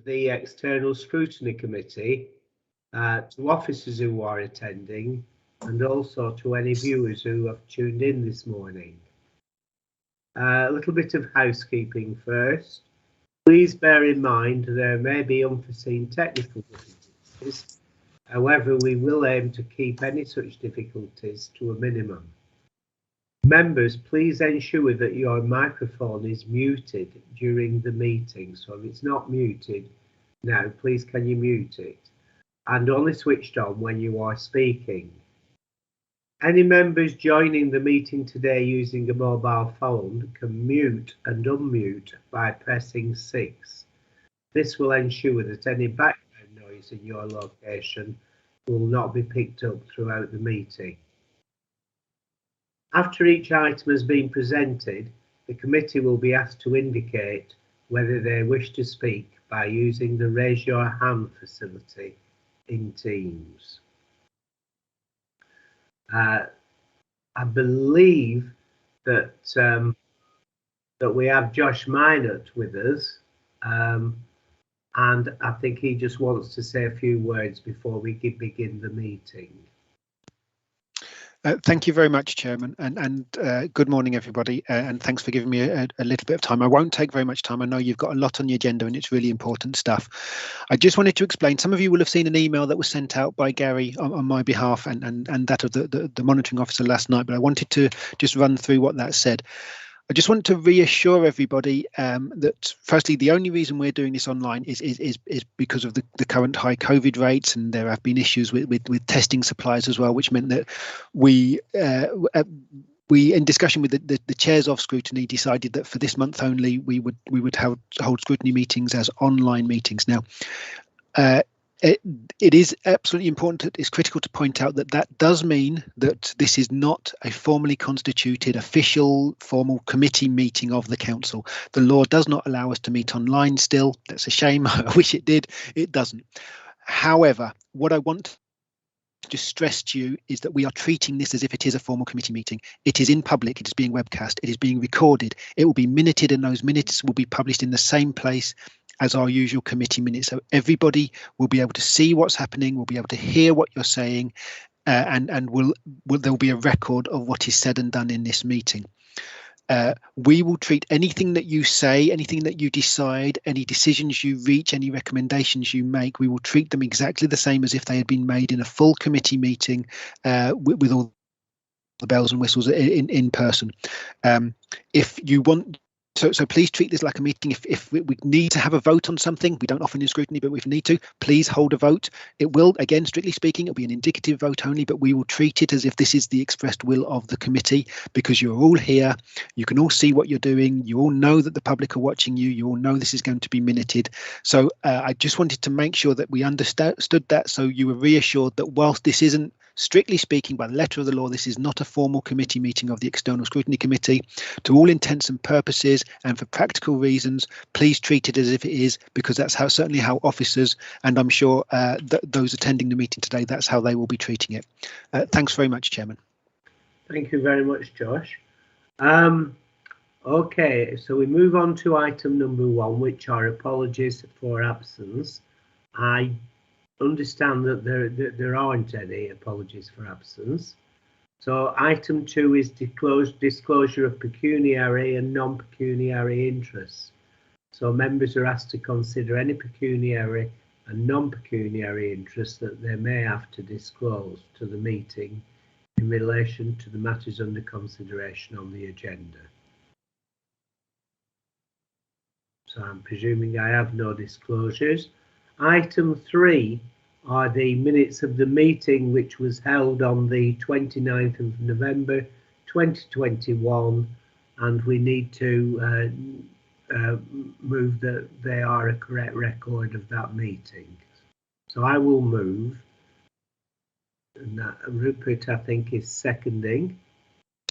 the External Scrutiny Committee to officers who are attending and also to any viewers who have tuned in this morning. A little bit of housekeeping first. Please bear in mind there may be unforeseen technical difficulties. However, we will aim to keep any such difficulties to a minimum. Members, please ensure that your microphone is muted during the meeting. So if it's not muted now, please can you mute it? And only switched on when you are speaking. Any members joining the meeting today using a mobile phone can mute and unmute by pressing 6. This will ensure that any background noise in your location will not be picked up throughout the meeting. After each item has been presented, the committee will be asked to indicate whether they wish to speak by using the raise your hand facility in Teams. I believe that that we have Josh Minot with us, and I think he just wants to say a few words before we begin the meeting. Thank you very much, Chairman, and good morning, everybody, and thanks for giving me a little bit of time. I won't take very much time. I know you've got a lot on the agenda and it's really important stuff. I just wanted to explain, some of you will have seen an email that was sent out by Gary on my behalf and that of the monitoring officer last night, but I wanted to just run through what that said. I just want to reassure everybody that, firstly, the only reason we're doing this online is because of the current high COVID rates, and there have been issues with testing supplies as well, which meant that we, in discussion with the chairs of Scrutiny, decided that for this month only we would hold Scrutiny meetings as online meetings. Now, it is absolutely important, it's critical to point out that that does mean that this is not a formally constituted official formal committee meeting of the council. The law does not allow us to meet online still. That's a shame. I wish it did. It doesn't. However, what I want to just stress to you is that we are treating this as if it is a formal committee meeting. It is in public, it is being webcast, it is being recorded, it will be minuted, and those minutes will be published in the same place as our usual committee minutes, so everybody will be able to see what's happening, will be able to hear what you're saying, and there will be a record of what is said and done in this meeting. We will treat anything that you say, anything that you decide, any decisions you reach, any recommendations you make, we will treat them exactly the same as if they had been made in a full committee meeting with all the bells and whistles in person. If you want, so please treat this like a meeting. If we need to have a vote on something, we don't often do scrutiny, but if we need to, please hold a vote. It will, again, strictly speaking, it'll be an indicative vote only, but we will treat it as if this is the expressed will of the committee, because you're all here, you can all see what you're doing, you all know that the public are watching you, you all know this is going to be minuted. So I just wanted to make sure that we understood that, so you were reassured that whilst this isn't, strictly speaking, by the letter of the law, this is not a formal committee meeting of the External Scrutiny Committee. To all intents and purposes, and for practical reasons, please treat it as if it is, because that's how, certainly how officers, and I'm sure those attending the meeting today, that's how they will be treating it. Thanks very much, Chairman. Thank you very much, Josh. Okay, so we move on to item number 1, which are apologies for absence. I understand that there aren't any apologies for absence. So item 2 is disclosure of pecuniary and non-pecuniary interests. So members are asked to consider any pecuniary and non-pecuniary interests that they may have to disclose to the meeting in relation to the matters under consideration on the agenda. So I'm presuming I have no disclosures. Item 3 are the minutes of the meeting which was held on the 29th of November 2021, and we need to move that they are a correct record of that meeting. So I will move, and that Rupert, I think, is seconding.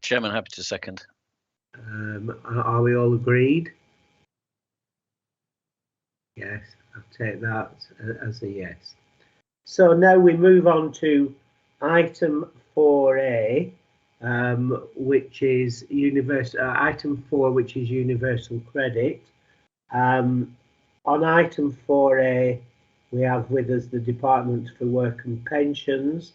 Chairman, happy to second. Are we all agreed? Yes, I'll take that as a yes. So now we move on to item 4A, which is item 4, which is universal credit. On item 4A, we have with us the Department for Work and Pensions,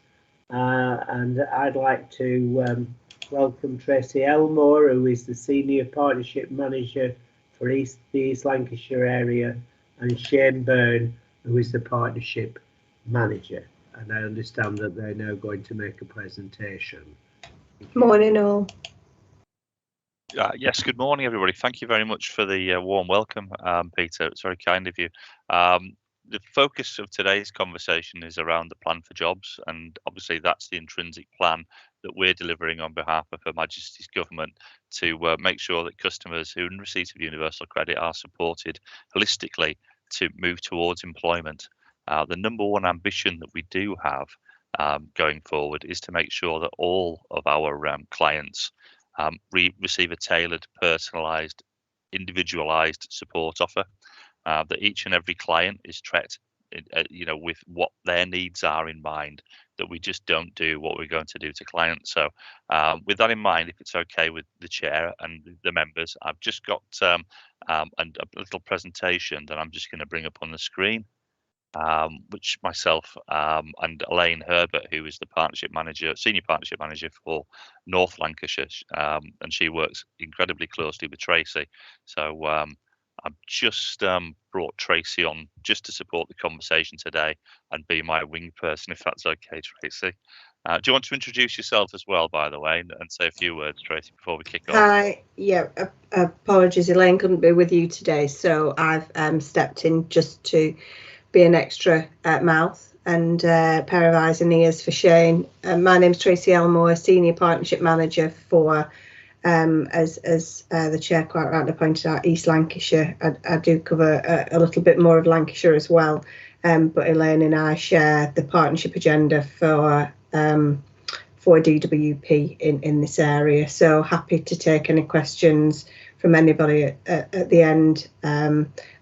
and I'd like to welcome Tracy Elmore, who is the Senior Partnership Manager for the East Lancashire area, and Shane Byrne, who is the Partnership Manager. And I understand that they're now going to make a presentation. Morning all. Yes, good morning, everybody. Thank you very much for the warm welcome, Peter. It's very kind of you. The focus of today's conversation is around the plan for jobs, and obviously that's the intrinsic plan that we're delivering on behalf of Her Majesty's Government to make sure that customers who are in receipt of universal credit are supported holistically to move towards employment. The number one ambition that we do have going forward is to make sure that all of our clients receive a tailored, personalised, individualised support offer. That each and every client is treated, with what their needs are in mind. That we just don't do what we're going to do to clients. So, with that in mind, if it's okay with the chair and the members, I've just got a little presentation that I'm just going to bring up on the screen. Which myself and Elaine Herbert, who is the senior partnership manager for North Lancashire, and she works incredibly closely with Tracy. So I've just brought Tracy on just to support the conversation today and be my wing person, if that's okay, Tracy. Do you want to introduce yourself as well, by the way, and say a few words, Tracy, before we kick off? Hi, yeah, apologies, Elaine couldn't be with you today, so I've stepped in just to be an extra mouth and pair of eyes and ears for Shane. My name's Tracy Elmore, Senior Partnership Manager for, as the chair quite rightly pointed out, East Lancashire. I do cover a little bit more of Lancashire as well, but Elaine and I share the partnership agenda for DWP in this area. So happy to take any questions from anybody at the end.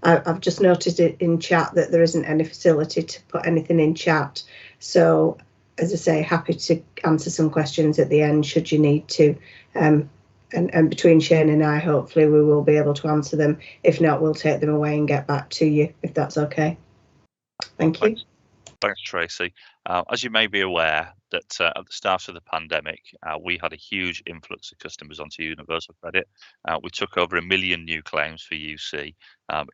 I've just noticed it in chat that there isn't any facility to put anything in chat. So, as I say, happy to answer some questions at the end should you need to. And between Shane and I, hopefully we will be able to answer them. If not, we'll take them away and get back to you, if that's okay. Thank you. Thanks, Tracy. As you may be aware, that at the start of the pandemic, we had a huge influx of customers onto universal credit. We took over 1 million new claims for UC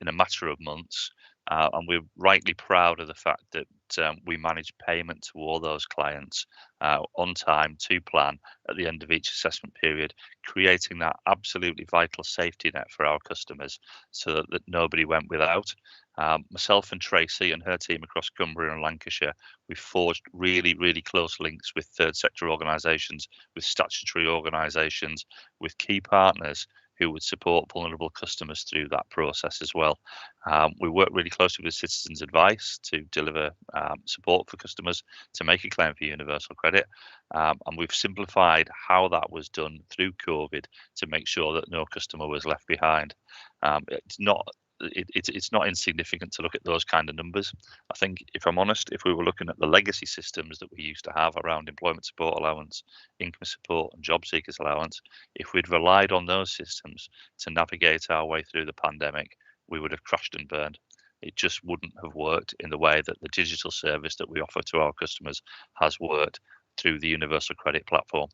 in a matter of months, and we're rightly proud of the fact that we managed payment to all those clients on time to plan at the end of each assessment period, creating that absolutely vital safety net for our customers so that nobody went without. Myself and Tracy and her team across Cumbria and Lancashire, we've forged really, really close links with third sector organisations, with statutory organisations, with key partners who would support vulnerable customers through that process as well. We work really closely with Citizens Advice to deliver support for customers to make a claim for universal credit, and we've simplified how that was done through COVID to make sure that no customer was left behind. It's not insignificant to look at those kind of numbers. I think, if I'm honest, if we were looking at the legacy systems that we used to have around employment support allowance, income support and job seekers allowance, if we'd relied on those systems to navigate our way through the pandemic, we would have crashed and burned. It just wouldn't have worked in the way that the digital service that we offer to our customers has worked through the universal credit platform.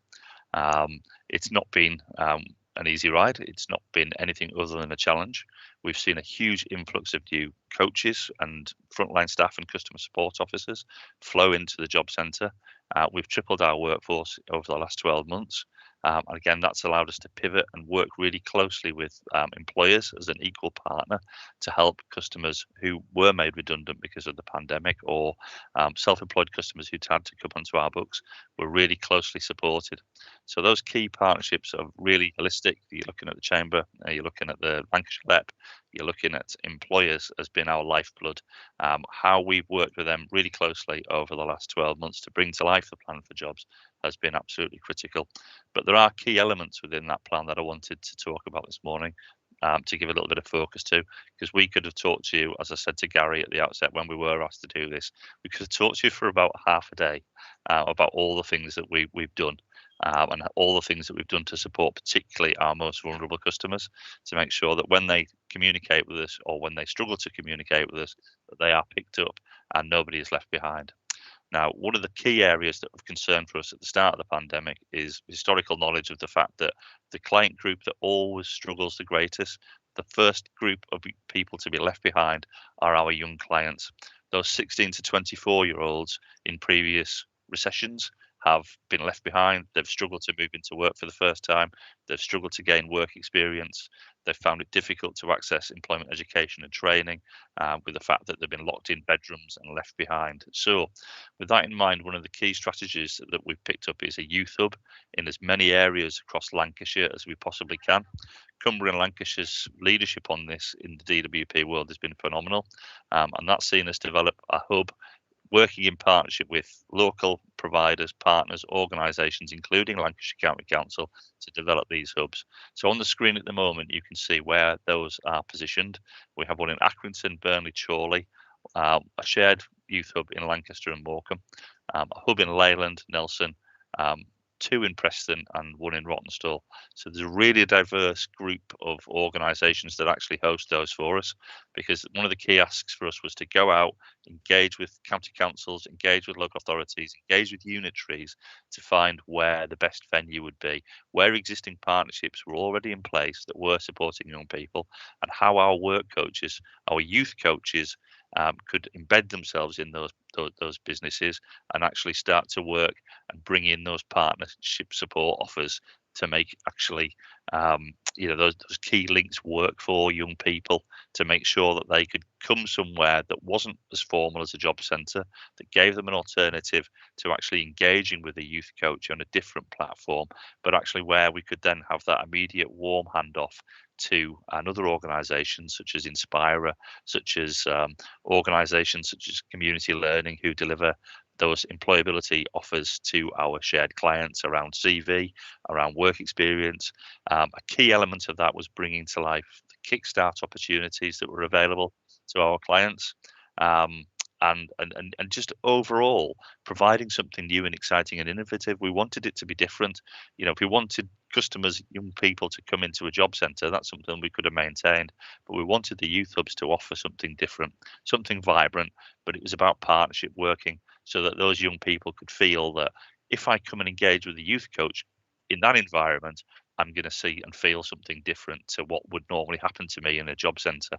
It's not been an easy ride. It's not been anything other than a challenge. We've seen a huge influx of new coaches and frontline staff and customer support officers flow into the job centre. We've tripled our workforce over the last 12 months. And again, that's allowed us to pivot and work really closely with employers as an equal partner to help customers who were made redundant because of the pandemic, or self-employed customers who'd had to come onto our books were really closely supported. So those key partnerships are really holistic. You're looking at the Chamber, you're looking at the Lancashire LEP, you're looking at employers as being our lifeblood. How we've worked with them really closely over the last 12 months to bring to life the plan for jobs has been absolutely critical. But there are key elements within that plan that I wanted to talk about this morning, to give a little bit of focus to, because we could have talked to you, as I said to Gary at the outset when we were asked to do this, we could have talked to you for about half a day about all the things that we've done. and all the things that we've done to support particularly our most vulnerable customers, to make sure that when they communicate with us or when they struggle to communicate with us, that they are picked up and nobody is left behind. Now, one of the key areas that of concern for us at the start of the pandemic is historical knowledge of the fact that the client group that always struggles the greatest, the first group of people to be left behind, are our young clients. Those 16 to 24-year-olds in previous recessions have been left behind. They've struggled to move into work for the first time. They've struggled to gain work experience. They've found it difficult to access employment education and training, with the fact that they've been locked in bedrooms and left behind. So with that in mind, one of the key strategies that we've picked up is a youth hub in as many areas across Lancashire as we possibly can. Cumbria and Lancashire's leadership on this in the DWP world has been phenomenal, and that's seen us develop a hub working in partnership with local providers, partners, organisations, including Lancashire County Council, to develop these hubs. So on the screen at the moment, you can see where those are positioned. We have one in Accrington, Burnley, Chorley, a shared youth hub in Lancaster and Morecambe, a hub in Leyland, Nelson, 2 in Preston and 1 in Rottenstall. So there's a really diverse group of organisations that actually host those for us, because one of the key asks for us was to go out, engage with county councils, engage with local authorities, engage with unitaries to find where the best venue would be, where existing partnerships were already in place that were supporting young people, and how our work coaches, our youth coaches, could embed themselves in those businesses and actually start to work and bring in those partnership support offers to make actually those key links work for young people, to make sure that they could come somewhere that wasn't as formal as a job centre, that gave them an alternative to actually engaging with a youth coach on a different platform, but actually where we could then have that immediate warm handoff to another organisation such as Inspira, such as organisations such as Community Learning, who deliver those employability offers to our shared clients around CV, around work experience. A key element of that was bringing to life the Kickstart opportunities that were available to our clients, and just overall providing something new and exciting and innovative. We wanted it to be different. If we wanted customers, young people, to come into a job centre, that's something we could have maintained, but we wanted the youth hubs to offer something different, something vibrant. But it was about partnership working, so that those young people could feel that if I come and engage with a youth coach in that environment, I'm going to see and feel something different to what would normally happen to me in a job centre.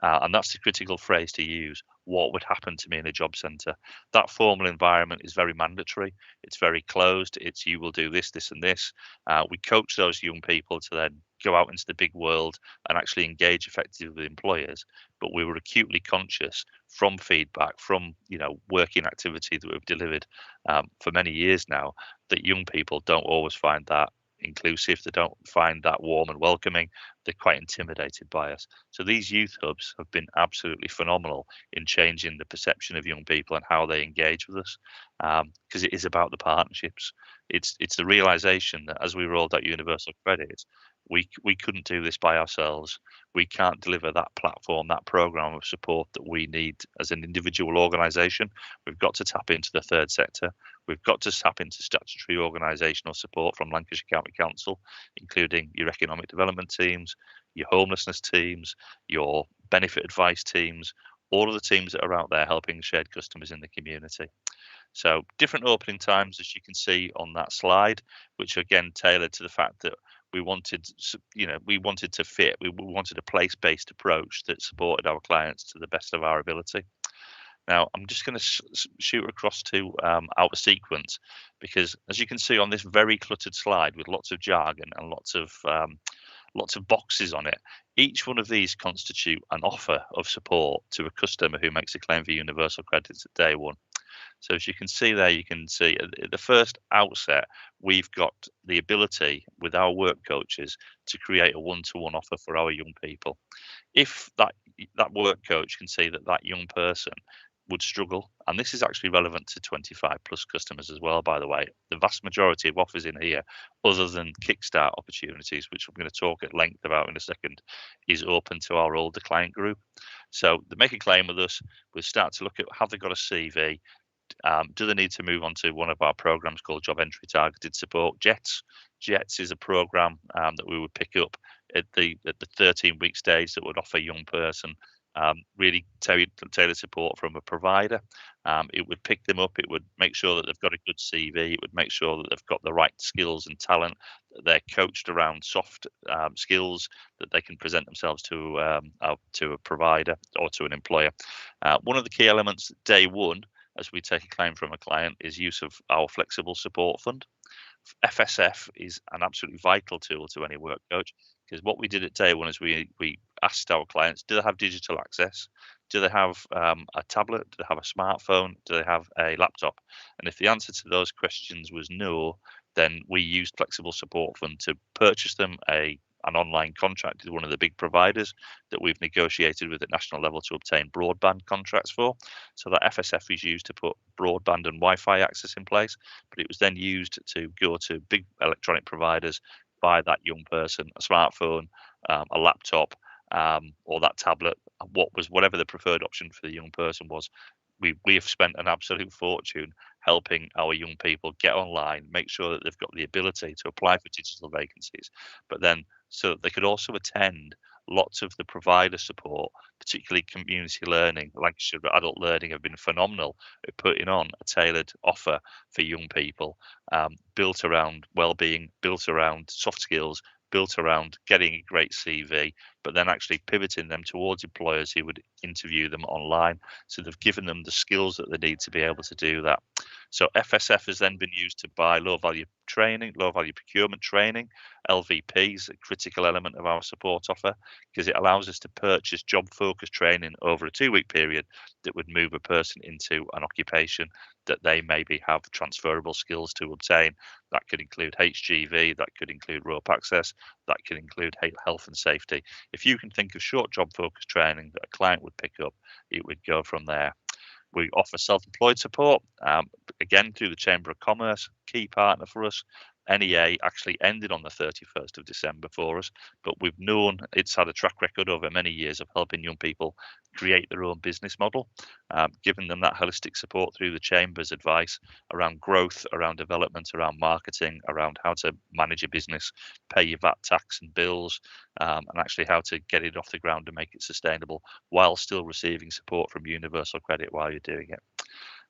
And that's the critical phrase to use: what would happen to me in a job centre. That formal environment is very mandatory. It's very closed. It's you will do this, this and this. We coach those young people to then go out into the big world and actually engage effectively with employers. But we were acutely conscious from feedback, from working activity that we've delivered for many years now, that young people don't always find that inclusive. They don't find that warm and welcoming. They're quite intimidated by us. So these youth hubs have been absolutely phenomenal in changing the perception of young people and how they engage with us, because it is about the partnerships. It's the realization that as we rolled out universal credit, we couldn't do this by ourselves. We can't deliver that platform, that program of support that we need as an individual organisation. We've got to tap into the third sector. We've got to tap into statutory organisational support from Lancashire County Council, including your economic development teams, your homelessness teams, your benefit advice teams, all of the teams that are out there helping shared customers in the community. So different opening times, as you can see on that slide, which again tailored to the fact that we wanted to fit. We wanted a place-based approach that supported our clients to the best of our ability. Now, I'm just going to shoot across to out of sequence, because as you can see on this very cluttered slide with lots of jargon and lots of boxes on it, each one of these constitute an offer of support to a customer who makes a claim for universal credits at day one. So as you can see there, you can see at the first outset, we've got the ability with our work coaches to create a one-to-one offer for our young people. If that work coach can see that young person would struggle, and this is actually relevant to 25 plus customers as well, by the way. The vast majority of offers in here, other than Kickstart opportunities, which I'm going to talk at length about in a second, is open to our older client group. So they make a claim with us, we start to look at, have they got a CV? Do they need to move on to one of our programs called Job Entry Targeted Support? JETS is a program that we would pick up at the 13-week stage that would offer a young person really tailored support from a provider. It would pick them up. It would make sure that they've got a good CV. It would make sure that they've got the right skills and talent. That they're coached around soft skills that they can present themselves to a provider or to an employer. One of the key elements day one, as we take a claim from a client, is use of our flexible support fund. FSF is an absolutely vital tool to any work coach, because what we did at day one is we asked our clients, do they have digital access? Do they have a tablet? Do they have a smartphone? Do they have a laptop? And if the answer to those questions was no, then we used Flexible Support Fund to purchase them an online contract with one of the big providers that we've negotiated with at national level to obtain broadband contracts for. So that FSF is used to put broadband and Wi-Fi access in place, but it was then used to go to big electronic providers, buy that young person a smartphone, a laptop, or that tablet, whatever the preferred option for the young person was. We have spent an absolute fortune helping our young people get online, make sure that they've got the ability to apply for digital vacancies, but then so that they could also attend lots of the provider support, particularly community learning. Lancashire Adult Learning have been phenomenal at putting on a tailored offer for young people, built around well-being, built around soft skills, built around getting a great CV, but then actually pivoting them towards employers who would interview them online. So they've given them the skills that they need to be able to do that. So FSF has then been used to buy low-value training, low-value procurement training. LVP is a critical element of our support offer because it allows us to purchase job-focused training over a 2-week period that would move a person into an occupation that they maybe have transferable skills to obtain. That could include HGV, that could include rope access, that could include health and safety. If you can think of short job-focused training that a client would pick up, it would go from there. We offer self-employed support, again, through the Chamber of Commerce, key partner for us. NEA actually ended on the 31st of December for us, but we've known it's had a track record over many years of helping young people create their own business model, giving them that holistic support through the Chamber's advice around growth, around development, around marketing, around how to manage a business, pay your VAT tax and bills, and actually how to get it off the ground and make it sustainable while still receiving support from Universal Credit while you're doing it.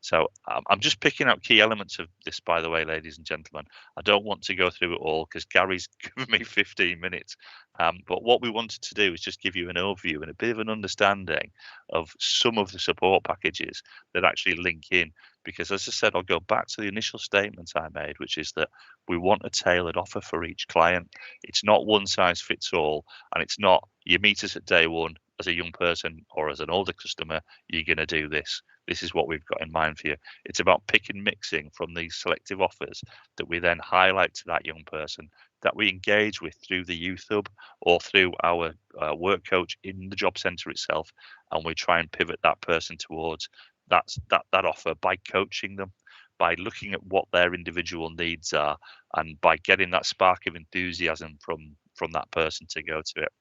So I'm just picking out key elements of this, by the way, ladies and gentlemen. I don't want to go through it all because Gary's given me 15 minutes. But what we wanted to do is just give you an overview and a bit of an understanding of some of the support packages that actually link in. Because as I said, I'll go back to the initial statement I made, which is that we want a tailored offer for each client. It's not one size fits all, and it's not you meet us at day one as a young person or as an older customer, you're going to do this. This is what we've got in mind for you. It's about pick and mixing from these selective offers that we then highlight to that young person, that we engage with through the Youth Hub or through our work coach in the job centre itself, and we try and pivot that person towards that offer by coaching them, by looking at what their individual needs are, and by getting that spark of enthusiasm from that person to go to it.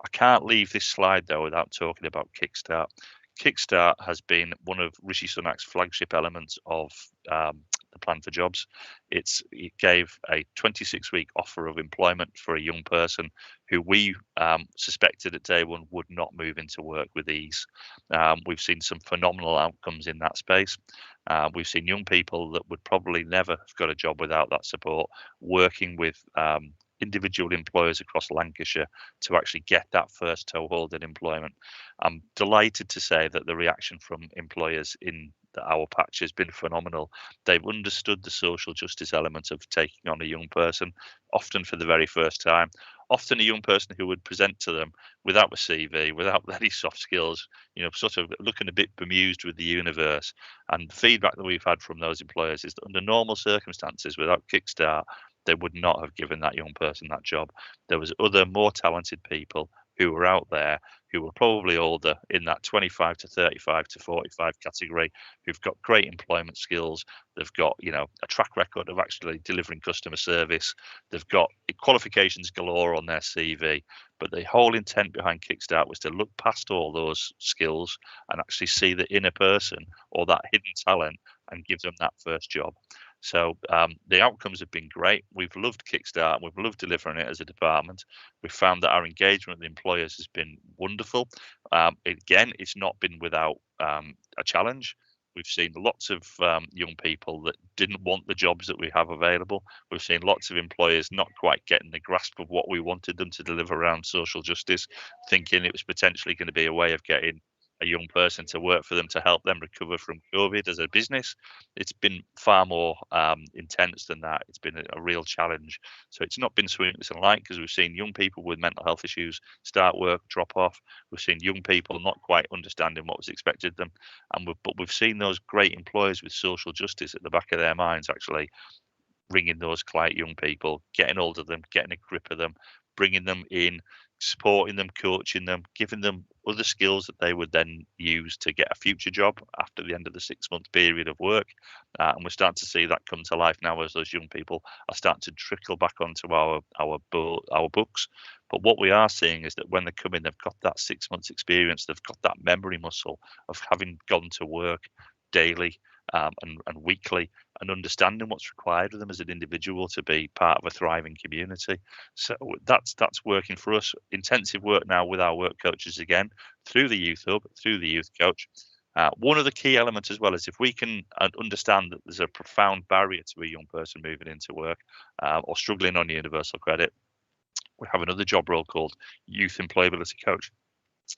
I can't leave this slide though without talking about Kickstart. Kickstart has been one of Rishi Sunak's flagship elements of the Plan for Jobs. It gave a 26-week offer of employment for a young person who we suspected at day one would not move into work with ease. We've seen some phenomenal outcomes in that space. We've seen young people that would probably never have got a job without that support, working with individual employers across Lancashire to actually get that first toehold in employment. I'm delighted to say that the reaction from employers in our patch has been phenomenal. They've understood the social justice element of taking on a young person, often for the very first time, often a young person who would present to them without a CV, without any soft skills, sort of looking a bit bemused with the universe. And the feedback that we've had from those employers is that under normal circumstances, without Kickstart, they would not have given that young person that job. There was other more talented people who were out there who were probably older, in that 25 to 35 to 45 category, who've got great employment skills. They've got, a track record of actually delivering customer service. They've got qualifications galore on their CV. But the whole intent behind Kickstart was to look past all those skills and actually see the inner person or that hidden talent and give them that first job. So the outcomes have been great. We've loved Kickstart. We've loved delivering it as a department. We've found that our engagement with employers has been wonderful. Again, it's not been without a challenge. We've seen lots of young people that didn't want the jobs that we have available. We've seen lots of employers not quite getting the grasp of what we wanted them to deliver around social justice, thinking it was potentially going to be a way of getting a young person to work for them to help them recover from COVID as a business. It's been far more intense than that. It's been a real challenge. So it's not been sweetness and light, because we've seen young people with mental health issues start work, drop off. We've seen young people not quite understanding what was expected of them. But we've seen those great employers with social justice at the back of their minds actually ringing those client young people, getting hold of them, getting a grip of them, bringing them in, supporting them, coaching them, giving them other skills that they would then use to get a future job after the end of the 6-month period of work. And we're starting to see that come to life now as those young people are starting to trickle back onto our books. But what we are seeing is that when they come in, they've got that 6 months experience, they've got that memory muscle of having gone to work daily and weekly, and understanding what's required of them as an individual to be part of a thriving community. So that's working for us. Intensive work now with our work coaches again, through the Youth Hub, through the Youth Coach. One of the key elements as well is if we can understand that there's a profound barrier to a young person moving into work or struggling on universal credit, we have another job role called Youth Employability Coach.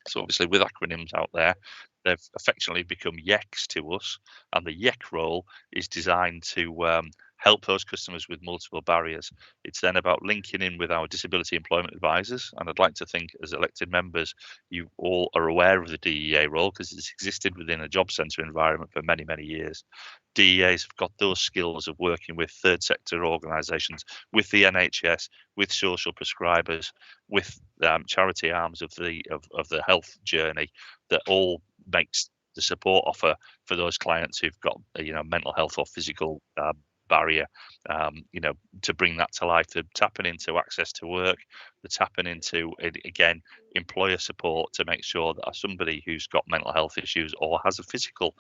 So obviously with acronyms out there, they've affectionately become YECs to us, and the YEC role is designed to help those customers with multiple barriers. It's then about linking in with our disability employment advisors, and I'd like to think as elected members you all are aware of the DEA role because it's existed within a job centre environment for many, many years. DEAs have got those skills of working with third sector organisations, with the NHS, with social prescribers, with charity arms of the health journey, that all makes the support offer for those clients who've got mental health or physical barrier, to bring that to life. They're tapping into access to work, they're tapping into, again, employer support to make sure that somebody who's got mental health issues or has a physical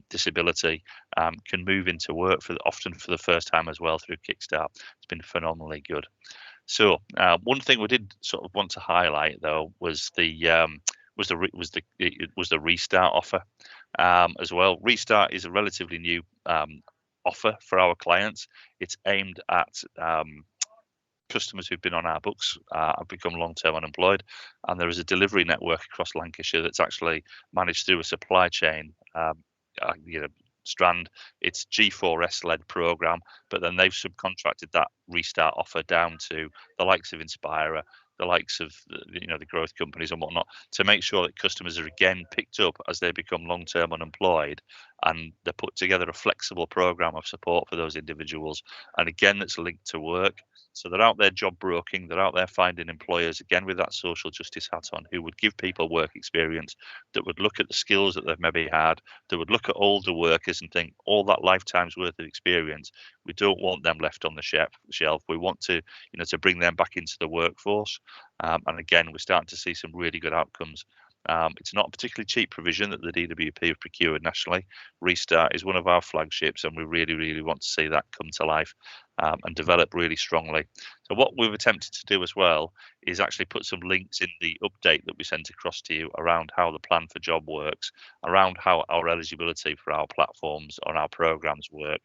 disability can move into work often for the first time as well through Kickstart. It's been phenomenally good. So one thing we did sort of want to highlight though was the Restart offer as well. Restart is a relatively new offer for our clients. It's aimed at customers who've been on our books, have become long-term unemployed, and there is a delivery network across Lancashire that's actually managed through a supply chain strand. It's G4S led program, but then they've subcontracted that Restart offer down to the likes of Inspirer, the likes of the growth companies and whatnot, to make sure that customers are again picked up as they become long-term unemployed, and they put together a flexible program of support for those individuals, and again that's linked to work. So they're out there job broking, they're out there finding employers, again with that social justice hat on, who would give people work experience, that would look at the skills that they've maybe had, that would look at older workers and think, all that lifetime's worth of experience, we don't want them left on the shelf. We want to, to bring them back into the workforce. And again, we're starting to see some really good outcomes. It's not a particularly cheap provision that the DWP have procured nationally. Restart is one of our flagships, and we really, really want to see that come to life and develop really strongly. So what we've attempted to do as well is actually put some links in the update that we sent across to you around how the plan for job works, around how our eligibility for our platforms on our programs work.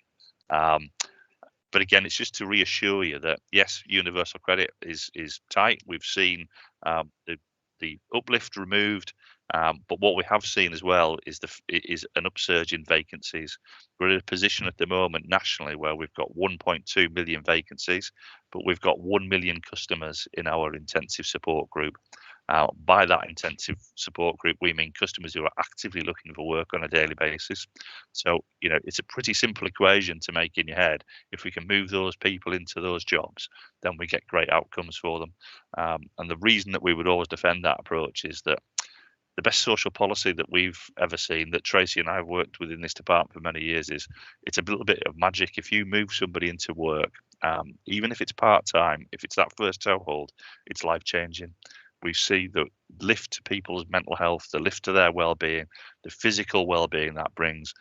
But again, it's just to reassure you that yes, universal credit is tight. We've seen the uplift removed, but what we have seen as well is an upsurge in vacancies. We're in a position at the moment nationally where we've got 1.2 million vacancies, but we've got 1 million customers in our intensive support group. By that intensive support group, we mean customers who are actively looking for work on a daily basis. So, it's a pretty simple equation to make in your head. If we can move those people into those jobs, then we get great outcomes for them. And the reason that we would always defend that approach is that the best social policy that we've ever seen, that Tracy and I have worked with in this department for many years, is it's a little bit of magic. If you move somebody into work, even if it's part-time, if it's that first toehold, it's life-changing. We see the lift to people's mental health, the lift to their well-being, the physical well-being that brings.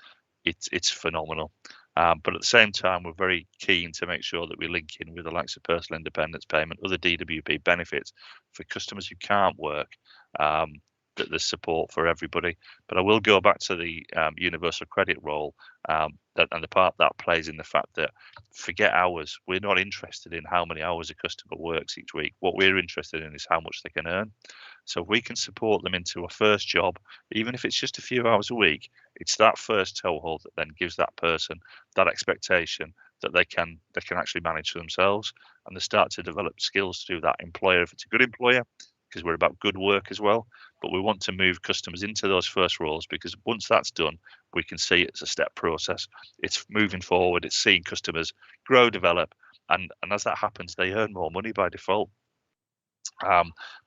it's phenomenal. But at the same time, we're very keen to make sure that we link in with the likes of personal independence payment, other DWP benefits for customers who can't work, that there's support for everybody. But I will go back to the universal credit role, and the part that plays in the fact that forget hours. We're not interested in how many hours a customer works each week. What we're interested in is how much they can earn. So if we can support them into a first job, even if it's just a few hours a week, it's that first toehold that then gives that person that expectation that they can actually manage for themselves, and they start to develop skills to do that. Employer, if it's a good employer, because we're about good work as well, but we want to move customers into those first roles, because once that's done, we can see it's a step process. It's moving forward, it's seeing customers grow, develop, and as that happens, they earn more money by default.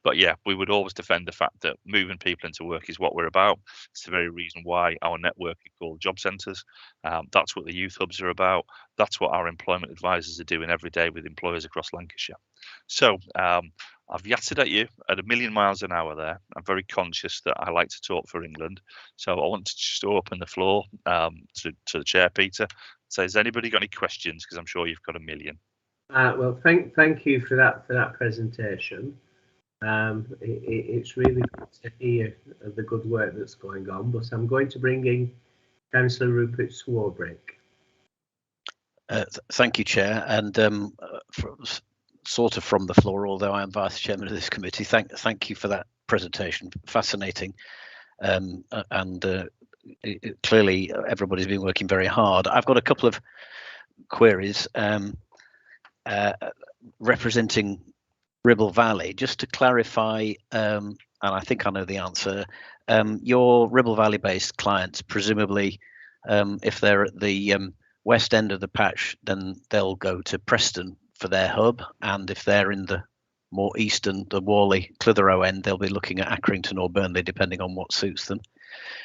But yeah, we would always defend the fact that moving people into work is what we're about. It's the very reason why our network is called job centres. That's what the youth hubs are about. That's what our employment advisors are doing every day with employers across Lancashire. So I've yattered at you at 1,000,000 miles an hour there. I'm very conscious that I like to talk for England. So I want to just open the floor to the chair, Peter. So has anybody got any questions? Because I'm sure you've got a million. Well, thank you for that presentation. It's really good to hear the good work that's going on. But I'm going to bring in Councillor Rupert Swarbrick. Thank you, Chair, and sort of from the floor, although I am Vice Chairman of this committee. Thank you for that presentation. Fascinating, and clearly everybody's been working very hard. I've got a couple of queries. Representing Ribble Valley, just to clarify, and I think I know the answer, your Ribble Valley based clients, presumably if they're at the west end of the patch, then they'll go to Preston for their hub, and if they're in the more eastern, the Worley Clitheroe end, they'll be looking at Accrington or Burnley, depending on what suits them.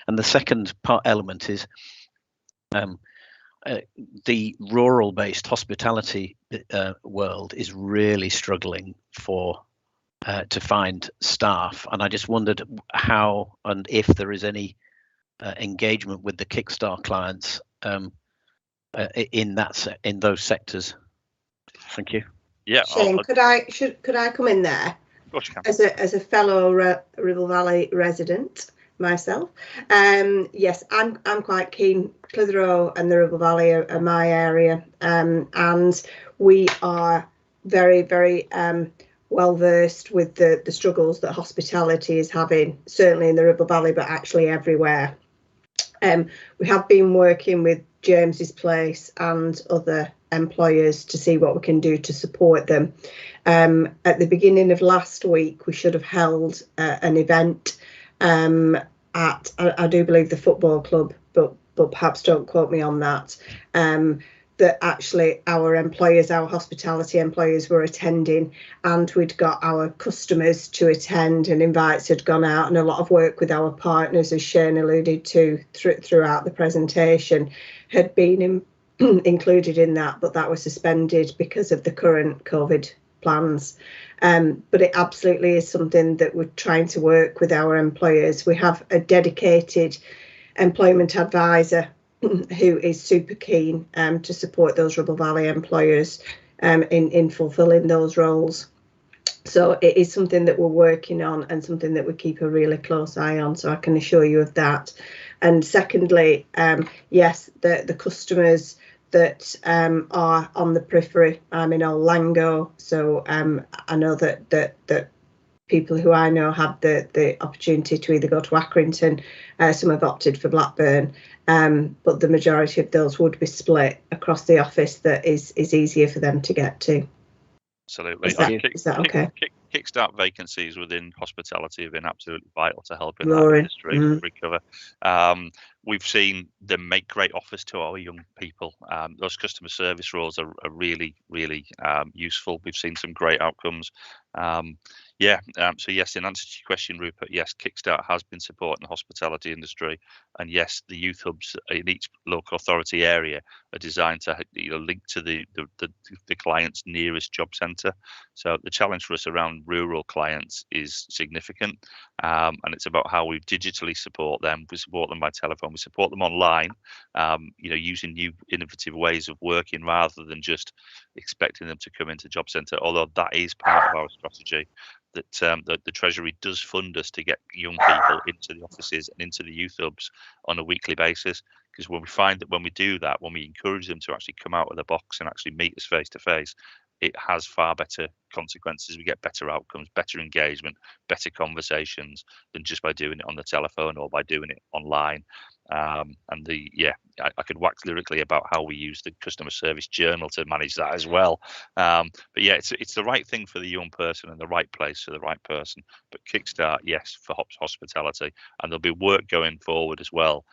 And the second element is the rural-based hospitality world is really struggling to find staff, and I just wondered how and if there is any engagement with the Kickstar clients in those sectors. Thank you. Yeah. Shane, could I come in there? Of course you can. As a fellow Ribble Valley resident myself, yes, I'm quite keen. Clitheroe and the Ribble Valley are my area, and we are very, very well versed with the struggles that hospitality is having, certainly in the Ribble Valley, but actually everywhere. We have been working with James's Place and other employers to see what we can do to support them. At the beginning of last week, we should have held an event at, I do believe, the football club, but perhaps don't quote me on that, that actually our employers, our hospitality employers, were attending, and we'd got our customers to attend, and invites had gone out, and a lot of work with our partners, as Shane alluded to throughout the presentation, had been included in that, but that was suspended because of the current COVID plans. But it absolutely is something that we're trying to work with our employers. We have a dedicated employment advisor who is super keen to support those Ribble Valley employers in fulfilling those roles. So it is something that we're working on and something that we keep a really close eye on, so I can assure you of that. And secondly, yes, the customers that are on the periphery, I'm in Old Lango, so I know that people who I know have the opportunity to either go to Accrington, some have opted for Blackburn, but the majority of those would be split across the office that is easier for them to get to. Absolutely. Is that okay? Kickstart vacancies within hospitality have been absolutely vital to helping that industry recover. We've seen them make great offers to our young people. Those customer service roles are really, really useful. We've seen some great outcomes. Yeah, so yes, in answer to your question, Rupert, yes, Kickstart has been supporting the hospitality industry, and yes, the youth hubs in each local authority area are designed to link to the client's nearest job centre. So the challenge for us around rural clients is significant, and it's about how we digitally support them. We support them by telephone, we support them online, using new innovative ways of working rather than just expecting them to come into job centre. Although that is part of our strategy. That the Treasury does fund us to get young people into the offices and into the youth hubs on a weekly basis. Because when we find that when we do that, when we encourage them to actually come out of the box and actually meet us face to face, it has far better consequences. We get better outcomes, better engagement, better conversations than just by doing it on the telephone or by doing it online. I could wax lyrically about how we use the customer service journal to manage that as well. But yeah, it's the right thing for the young person and the right place for the right person. But Kickstart, yes, for hospitality, and there'll be work going forward as well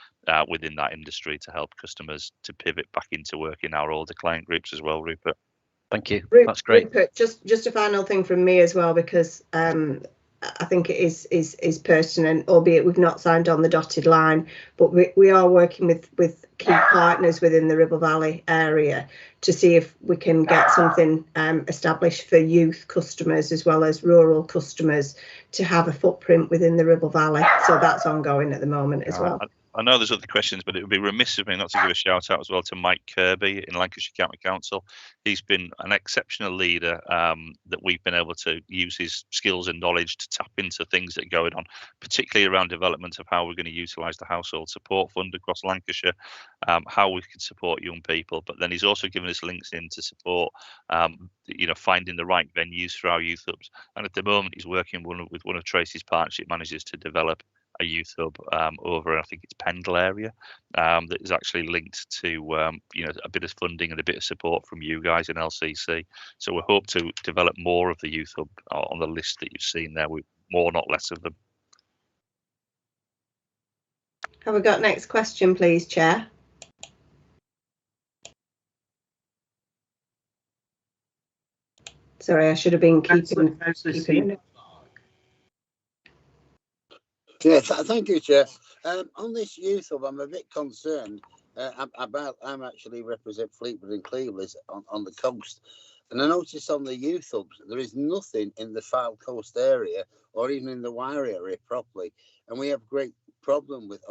within that industry to help customers to pivot back into work in our older client groups as well, Rupert. Thank you. Rupert, That's great. Rupert, just a final thing from me as well, because I think it is pertinent, albeit we've not signed on the dotted line, but we are working with key partners within the Ribble Valley area to see if we can get something established for youth customers as well as rural customers to have a footprint within the Ribble Valley. So that's ongoing at the moment as well. I know there's other questions, but it would be remiss of me not to give a shout out as well to Mike Kirby in Lancashire County Council. He's been an exceptional leader that we've been able to use his skills and knowledge to tap into things that are going on, particularly around development of how we're going to utilise the household support fund across Lancashire, how we can support young people. But then he's also given us links in to support, finding the right venues for our youth hubs. And at the moment, he's working with one of Tracy's partnership managers to develop a youth hub over, I think it's Pendle area, that is actually linked to a bit of funding and a bit of support from you guys in LCC. So we hope to develop more of the youth hub on the list that you've seen there, with more, not less of them. Have we got next question, please, Chair? Sorry, I should have been keeping it. Yeah, thank you, Chair. On this youth hub, I'm a bit concerned I'm actually represent Fleetwood and Cleveland on the coast. And I noticed on the youth hubs, there is nothing in the Fylde Coast area or even in the Wire area properly. And we have great problem with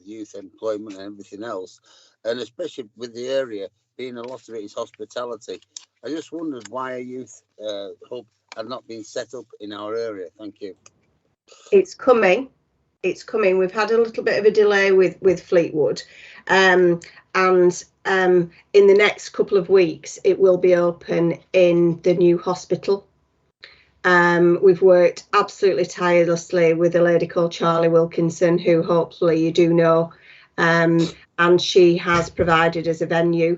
youth employment and everything else. And especially with the area being a lot of it is hospitality. I just wondered why a youth hub had not been set up in our area. Thank you. It's coming. We've had a little bit of a delay with Fleetwood, and in the next couple of weeks it will be open in the new hospital. We've worked absolutely tirelessly with a lady called Charlie Wilkinson, who hopefully you do know, and she has provided us a venue.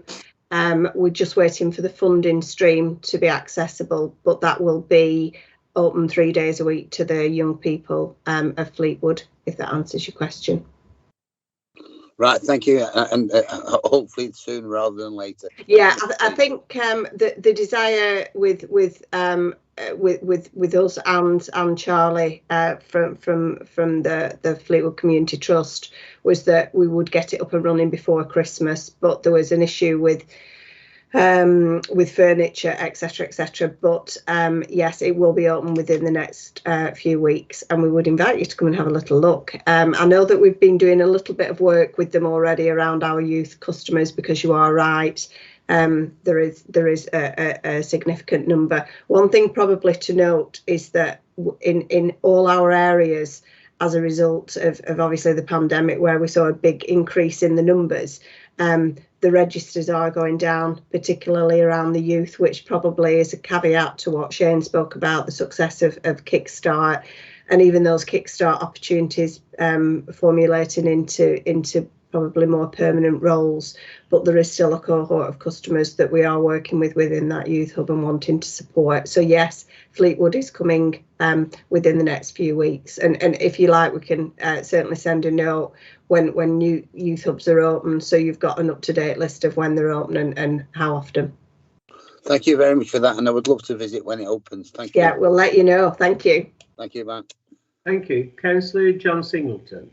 We're just waiting for the funding stream to be accessible, but that will be open 3 days a week to the young people of Fleetwood, if that answers your question. Right, thank you, and hopefully sooner rather than later. Yeah, I think the desire with us and Charlie from the Fleetwood Community Trust was that we would get it up and running before Christmas, but there was an issue with furniture, etc. But yes, it will be open within the next few weeks, and we would invite you to come and have a little look. I know that we've been doing a little bit of work with them already around our youth customers, because you are right, there is a significant number. One thing probably to note is that in all our areas, as a result of obviously the pandemic, where we saw a big increase in the numbers, the registers are going down, particularly around the youth, which probably is a caveat to what Shane spoke about, the success of Kickstart, and even those Kickstart opportunities formulating into probably more permanent roles. But there is still a cohort of customers that we are working with within that youth hub and wanting to support. So yes, Fleetwood is coming within the next few weeks, and if you like, we can certainly send a note when new youth hubs are open, so you've got an up-to-date list of when they're open and how often. Thank you very much for that, and I would love to visit when it opens. Thank you. Yeah, we'll let you know. Thank you. Thank you, man. Thank you. Councillor John Singleton.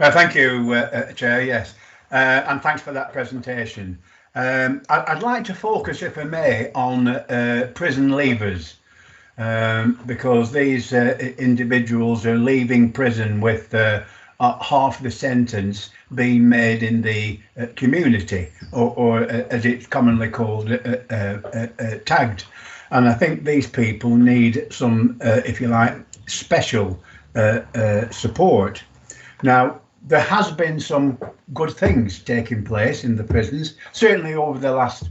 Thank you, Chair, yes. And thanks for that presentation. I'd like to focus, if I may, on prison leavers, because these individuals are leaving prison with half the sentence being made in the community, or as it's commonly called, tagged. And I think these people need some, if you like, special support. Now, there has been some good things taking place in the prisons, certainly over the last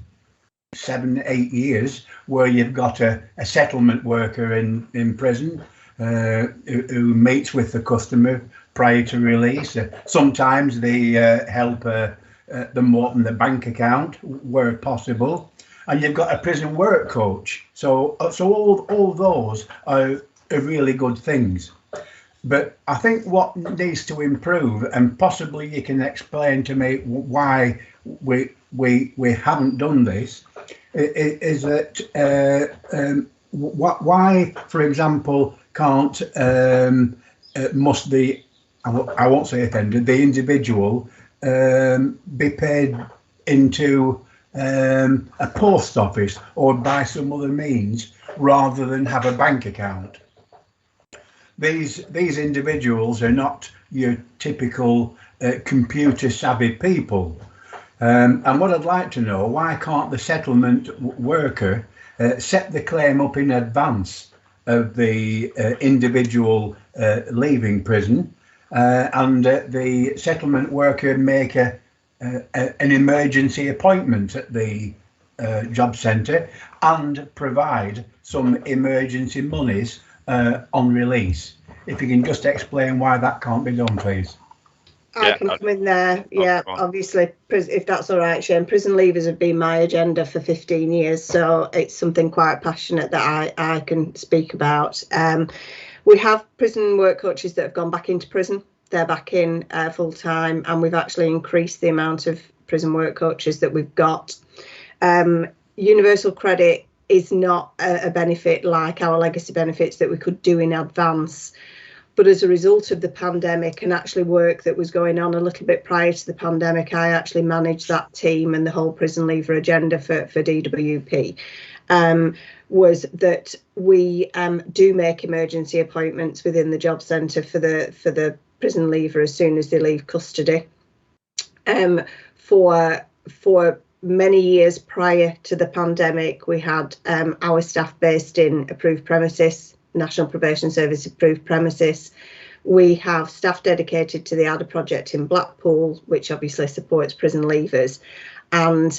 7-8 years, where you've got a settlement worker in prison who meets with the customer prior to release. Sometimes they help them open the bank account where possible, and you've got a prison work coach. So all those are really good things. But I think what needs to improve, and possibly you can explain to me why we haven't done this, is that why, for example, can't must the, I won't say offended, the individual be paid into a post office or by some other means rather than have a bank account? These individuals are not your typical computer savvy people, and what I'd like to know, why can't the settlement worker set the claim up in advance of the individual leaving prison, and the settlement worker make an emergency appointment at the job centre and provide some emergency monies on release? If you can just explain why that can't be done, please. I can come in there. Yeah, obviously, if that's all right, Shane. Prison leavers have been my agenda for 15 years, so it's something quite passionate that I can speak about. We have prison work coaches that have gone back into prison. They're back in full time, and we've actually increased the amount of prison work coaches that we've got. Universal credit is not a benefit like our legacy benefits that we could do in advance. But as a result of the pandemic and actually work that was going on a little bit prior to the pandemic, I actually managed that team and the whole prison leaver agenda for DWP. Was that we do make emergency appointments within the job centre for the prison leaver as soon as they leave custody. For many years prior to the pandemic, we had our staff based in approved premises, National Probation Service approved premises. We have staff dedicated to the ADA project in Blackpool, which obviously supports prison leavers. And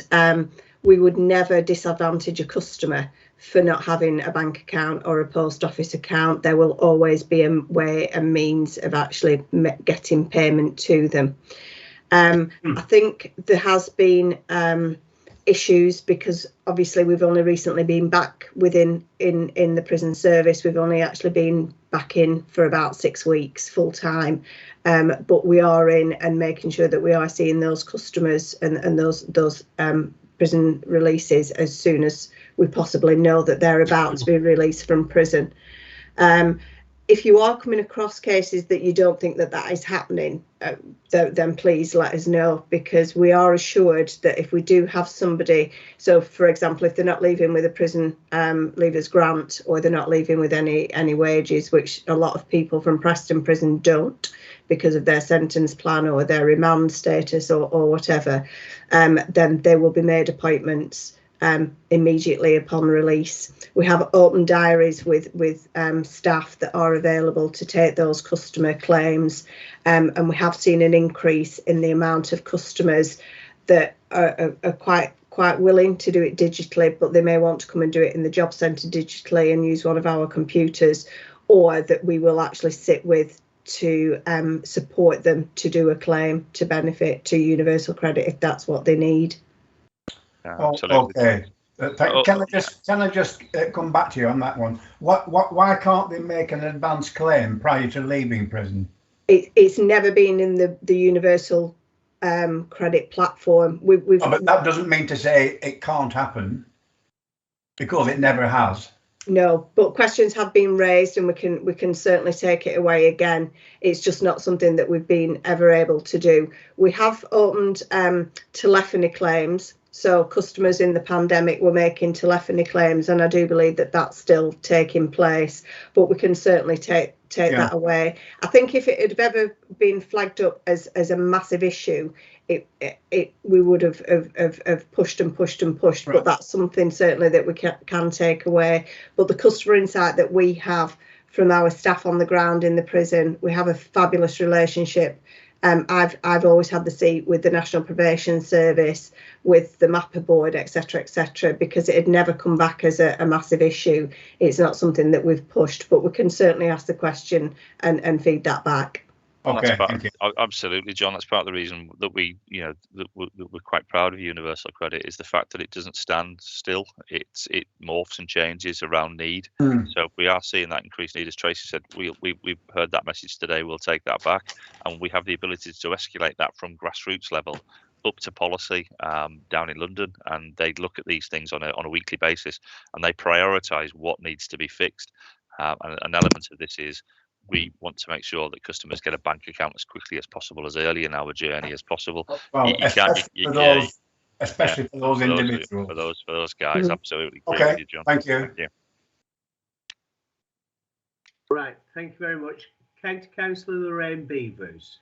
we would never disadvantage a customer for not having a bank account or a post office account. There will always be a way and means of actually getting payment to them. I think there has been issues because obviously we've only recently been back in the prison service. We've only actually been back in for about 6 weeks full time, but we are in and making sure that we are seeing those customers and those prison releases as soon as we possibly know that they're about to be released from prison. If you are coming across cases that you don't think that is happening, then please let us know, because we are assured that if we do have somebody, so for example, if they're not leaving with a prison leavers grant, or they're not leaving with any wages, which a lot of people from Preston Prison don't because of their sentence plan or their remand status or whatever, then they will be made appointments immediately upon release. We have open diaries with staff that are available to take those customer claims, and we have seen an increase in the amount of customers that are quite willing to do it digitally, but they may want to come and do it in the job centre digitally and use one of our computers, or that we will actually sit with to support them to do a claim to benefit to universal credit if that's what they need. Okay. Can I just come back to you on that one? Why can't they make an advance claim prior to leaving prison? It's never been in the universal credit platform. But that doesn't mean to say it can't happen. Because it never has. No, but questions have been raised, and we can certainly take it away again. It's just not something that we've been ever able to do. We have opened telephony claims, so customers in the pandemic were making telephony claims, and I do believe that that's still taking place. But we can certainly take that away. I think if it had ever been flagged up as a massive issue, we would have pushed and pushed and pushed. Right. But that's something certainly that we can take away. But the customer insight that we have from our staff on the ground in the prison, we have a fabulous relationship. I've always had the seat with the National Probation Service, with the MAPA board, etc., because it had never come back as a massive issue. It's not something that we've pushed, but we can certainly ask the question and feed that back. Okay, thank you. Absolutely, John. That's part of the reason that we, that we're quite proud of Universal Credit, is the fact that it doesn't stand still. It morphs and changes around need. So if we are seeing that increased need, as Tracy said, we've heard that message today. We'll take that back, and we have the ability to escalate that from grassroots level up to policy down in London, and they look at these things on a weekly basis, and they prioritise what needs to be fixed. And an element of this is, we want to make sure that customers get a bank account as quickly as possible, as early in our journey as possible. Well, especially for those individuals. For those guys, absolutely. Okay, you, John. Thank you. Thank you. Right, thank you very much. County Councillor Lorraine Beavers.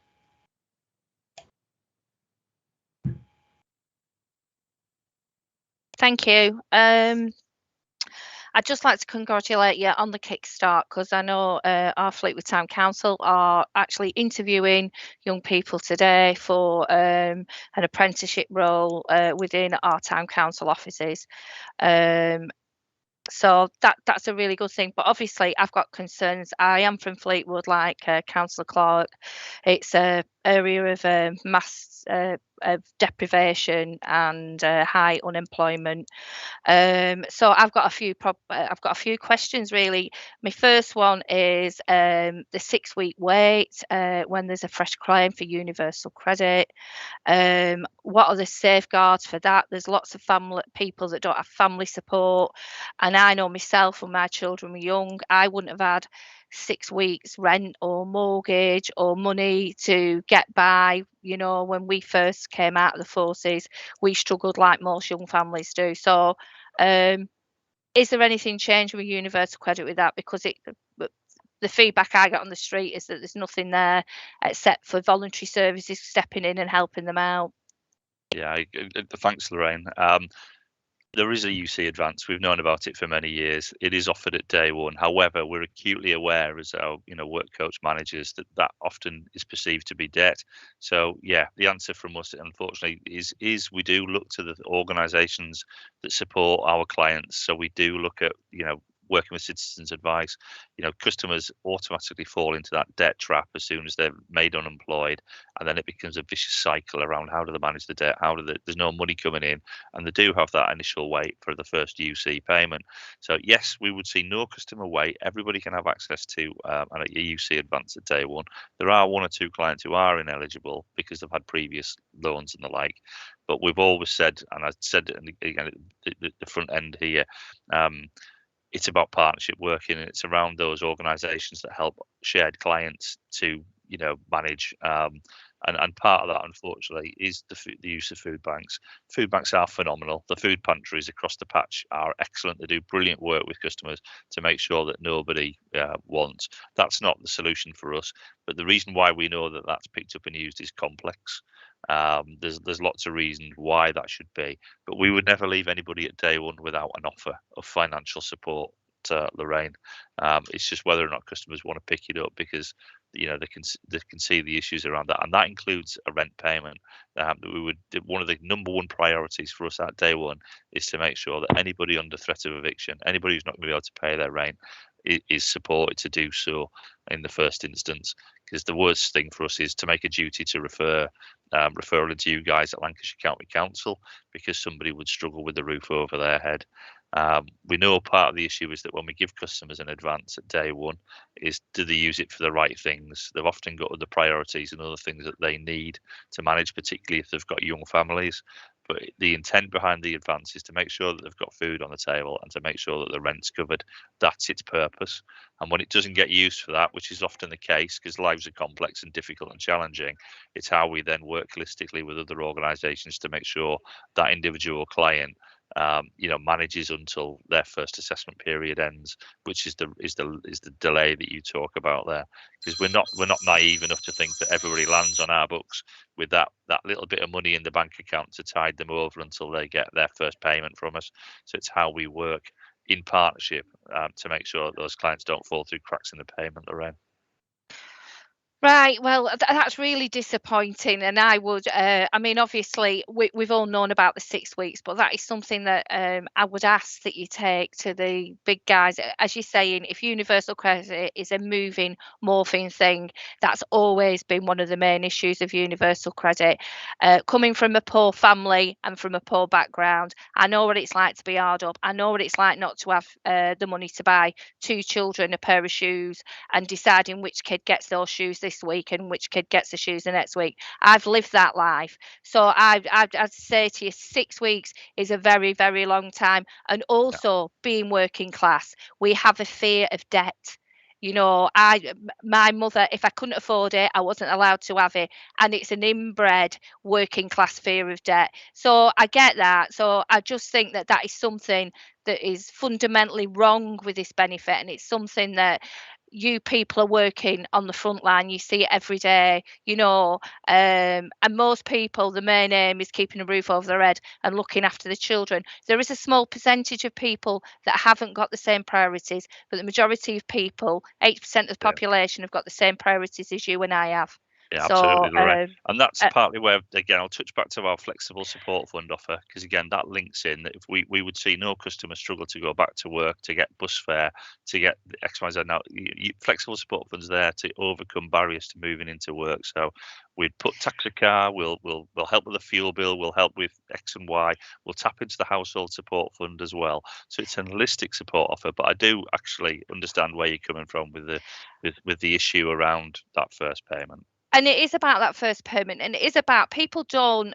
Thank you. I'd just like to congratulate you on the kickstart, because I know our Fleetwood Town Council are actually interviewing young people today for an apprenticeship role within our town council offices. So that's a really good thing. But obviously, I've got concerns. I am from Fleetwood, like Councillor Clark. It's an area of mass of deprivation and high unemployment. So I've got a few questions really. My first one is the 6-week wait when there's a fresh claim for Universal Credit. What are the safeguards for that? There's lots of people that don't have family support, and I know myself when my children were young, I wouldn't have had 6 weeks rent or mortgage or money to get by. When we first came out of the forces, we struggled like most young families do. So is there anything changed with Universal Credit with that? Because the feedback I get on the street is that there's nothing there except for voluntary services stepping in and helping them out. Yeah, thanks, Lorraine. There is a UC advance. We've known about it for many years. It is offered at day one. However, we're acutely aware as our work coach managers that often is perceived to be debt. So yeah, the answer from us, unfortunately, is we do look to the organisations that support our clients. So we do look at working with Citizens Advice. Customers automatically fall into that debt trap as soon as they're made unemployed, and then it becomes a vicious cycle around how do they manage the debt, there's no money coming in, and they do have that initial wait for the first UC payment. So yes, we would see no customer wait. Everybody can have access to a UC advance at day one. There are 1 or 2 clients who are ineligible because they've had previous loans and the like, but we've always said, and I said it again at the front end here, it's about partnership working, and it's around those organisations that help shared clients to manage. And part of that, unfortunately, is the use of food banks. Food banks are phenomenal. The food pantries across the patch are excellent. They do brilliant work with customers to make sure that nobody wants. That's not the solution for us, but the reason why we know that that's picked up and used is complex. There's lots of reasons why that should be, but we would never leave anybody at day one without an offer of financial support, Lorraine. It's just whether or not customers want to pick it up, because they can see the issues around that, and that includes a rent payment. One of the number one priorities for us at day one is to make sure that anybody under threat of eviction, anybody who's not going to be able to pay their rent, is supported to do so in the first instance. Because the worst thing for us is to make a duty to referral into you guys at Lancashire County Council, because somebody would struggle with the roof over their head. We know part of the issue is that when we give customers an advance at day one, is do they use it for the right things? They've often got other priorities and other things that they need to manage, particularly if they've got young families. But the intent behind the advance is to make sure that they've got food on the table and to make sure that the rent's covered. That's its purpose. And when it doesn't get used for that, which is often the case because lives are complex and difficult and challenging, it's how we then work holistically with other organisations to make sure that individual client manages until their first assessment period ends, which is the delay that you talk about there. Because we're not naive enough to think that everybody lands on our books with that little bit of money in the bank account to tide them over until they get their first payment from us. So it's how we work in partnership to make sure that those clients don't fall through cracks in the payment, Lorraine. Right, well, that's really disappointing, and I would, I mean, obviously, we've all known about the 6 weeks, but that is something that I would ask that you take to the big guys. As you're saying, if universal credit is a moving, morphing thing, that's always been one of the main issues of universal credit. Coming from a poor family and from a poor background, I know what it's like to be hard up. I know what it's like not to have the money to buy 2 children a pair of shoes and deciding which kid gets those shoes this week and which kid gets the shoes the next week. I've lived that life. So I'd say to you, 6 weeks is a very, very long time. And also being working class, we have a fear of debt. You know, my mother, if I couldn't afford it, I wasn't allowed to have it. And it's an inbred working class fear of debt. So I get that. So I just think that that is something that is fundamentally wrong with this benefit. And it's something that you people are working on the front line, you see it every day, you know, and most people, the main aim is keeping a roof over their head and looking after the children. There is a small percentage of people that haven't got the same priorities, but the majority of people, 80% of the population, have got the same priorities as you and I have. Yeah, absolutely, Lorraine. And that's partly where, again, I'll touch back to our flexible support fund offer, because again, that links in that if we would see no customer struggle to go back to work, to get bus fare, to get XYZ. Now, flexible support funds there to overcome barriers to moving into work. So we'd put tax a car, we'll help with the fuel bill, we'll help with X and Y, we'll tap into the household support fund as well. So it's an holistic support offer, but I do actually understand where you're coming from with the issue around that first payment. And it is about that first payment, and it is about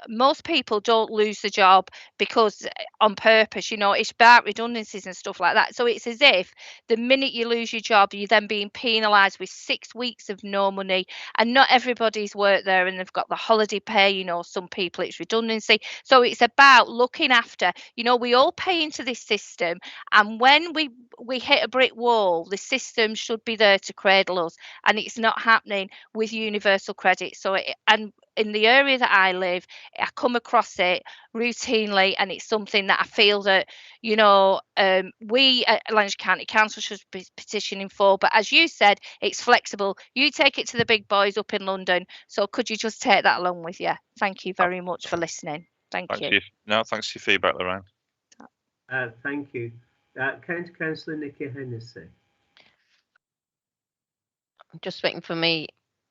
most people don't lose the job because on purpose, you know, it's about redundancies and stuff like that. So it's as if the minute you lose your job, you're then being penalised with 6 weeks of no money. And not everybody's worked there and they've got the holiday pay, you know, some people it's redundancy. So it's about looking after, you know, we all pay into this system, and when we hit a brick wall, the system should be there to cradle us, and it's not happening with universal credit. So and in the area that I live, I come across it routinely, and it's something that I feel that, you know, we at Lancashire County Council should be petitioning for. But as you said, it's flexible. You take it to the big boys up in London. So could you just take that along with you? Thank you very much for listening. Thank you. No, thanks for your feedback, Lorraine. Thank you. County Councillor Nicky Hennessy. I'm just waiting for me.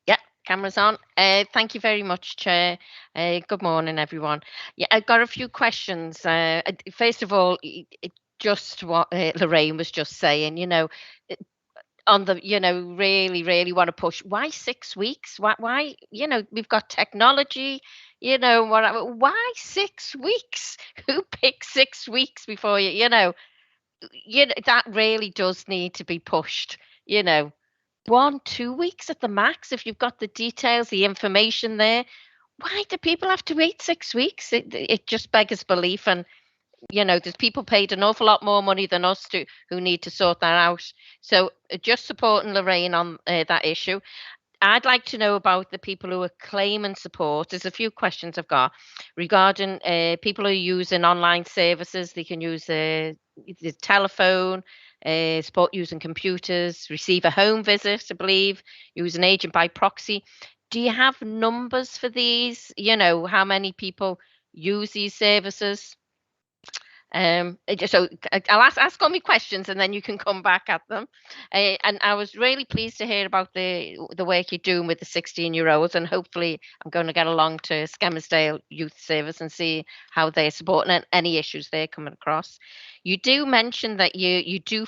Yeah, camera's on. Thank you very much, Chair. Good morning, everyone. Yeah, I've got a few questions. First of all, just what Lorraine was just saying, you know, on the, you know, really want to push. Why 6 weeks? Why, you know, we've got technology, you know, why 6 weeks? Who picks 6 weeks before you know, that really does need to be pushed, you know. 1-2 weeks at the max if you've got the details, the information there. Why do people have to wait 6 weeks? It just beggars belief. And you know, there's people paid an awful lot more money than us who need to sort that out. So just supporting Lorraine on that issue. I'd like to know about the people who are claiming support. There's a few questions I've got regarding people who are using online services. They can use the telephone, support using computers, receive a home visit, I believe, use an agent by proxy. Do you have numbers for these? You know, how many people use these services? So I'll ask all my questions and then you can come back at them. And I was really pleased to hear about the work you're doing with the 16-year-olds, and hopefully I'm going to get along to Skelmersdale Youth Service and see how they're supporting any issues they're coming across. You do mention that you do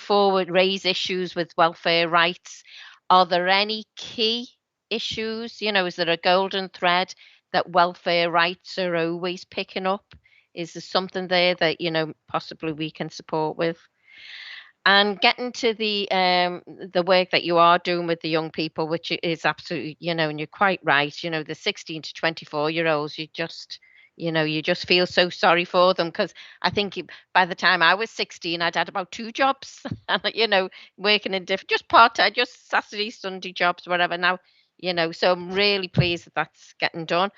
raise issues with welfare rights. Are there any key issues? You know, is there a golden thread that welfare rights are always picking up Is there something there that, you know, possibly we can support with? And getting to the work that you are doing with the young people, which is absolutely, you know, and you're quite right, you know, the 16 to 24-year-olds, you just feel so sorry for them, because I think by the time I was 16, I'd had about 2 jobs, and, you know, working in different, just part-time, just Saturday, Sunday jobs, whatever. Now, you know, so I'm really pleased that that's getting done.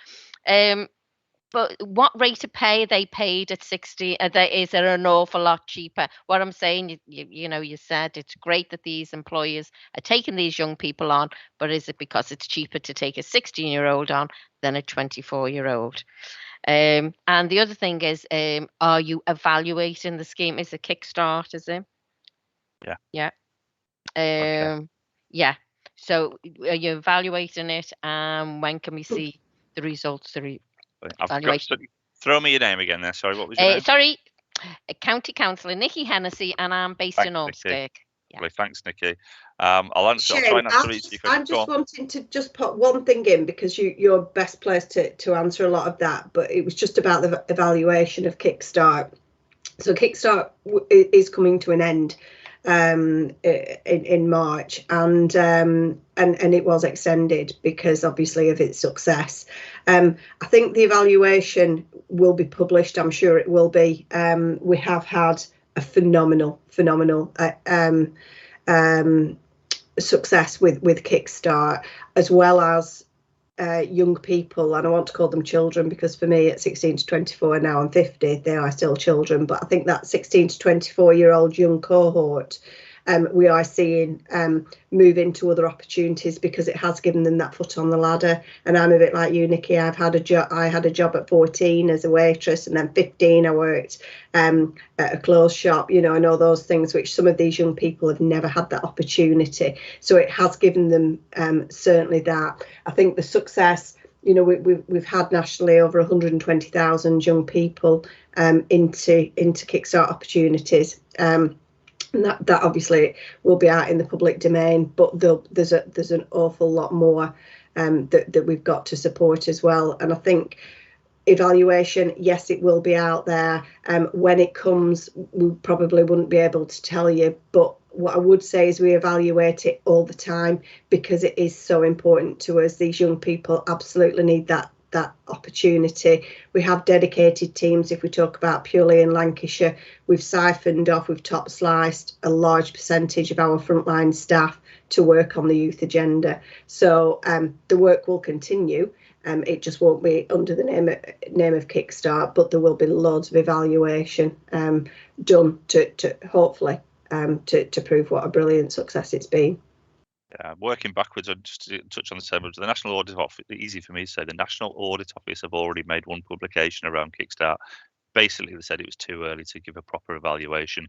But what rate of pay are they paid at 60? Is it an awful lot cheaper? What I'm saying, you know, you said it's great that these employers are taking these young people on, but is it because it's cheaper to take a 16-year-old on than a 24-year-old? And the other thing is, are you evaluating the scheme? Is it Kickstart, is it? Yeah. Yeah. Okay. Yeah. So are you evaluating it? When can we see the results? I've got, Evaluation. throw me your name again there. Sorry, what was your name? Sorry, County Councillor Nikki Hennessy, and I'm based in Thanks, Nikki. Ormskirk. Yeah. Lovely, thanks, Nikki. I'll try Shane, and answer each of your I'm questions. Go just on. wanting to just put one thing in, because you're best placed to answer a lot of that, but it was just about the evaluation of Kickstart. So Kickstart is coming to an end in March, and it was extended because obviously of its success. I think the evaluation will be published. I'm sure it will be. We have had a phenomenal success with Kickstart, as well as young people, and I want to call them children, because for me at 16 to 24, now I'm 50, they are still children, but I think that 16 to 24-year-old young cohort, we are seeing move into other opportunities, because it has given them that foot on the ladder. And I'm a bit like you, Nikki. I had a job at 14 as a waitress, and then 15 I worked at a clothes shop, you know, and all those things, which some of these young people have never had that opportunity. So it has given them certainly that. I think the success, you know, we've had nationally over 120,000 young people into Kickstart opportunities. And that obviously will be out in the public domain, but there's an awful lot more that we've got to support as well. And I think evaluation, yes, it will be out there. When it comes, we probably wouldn't be able to tell you, but what I would say is we evaluate it all the time, because it is so important to us. These young people absolutely need that opportunity. We have dedicated teams. If we talk about purely in Lancashire, we've siphoned off, we've top sliced a large percentage of our frontline staff to work on the youth agenda. So the work will continue. It just won't be under the name of Kickstart, but there will be loads of evaluation done to hopefully to prove what a brilliant success it's been. Working backwards, just to touch on the same, the National Audit Office, easy for me to say, the National Audit Office have already made one publication around Kickstart. Basically, they said it was too early to give a proper evaluation.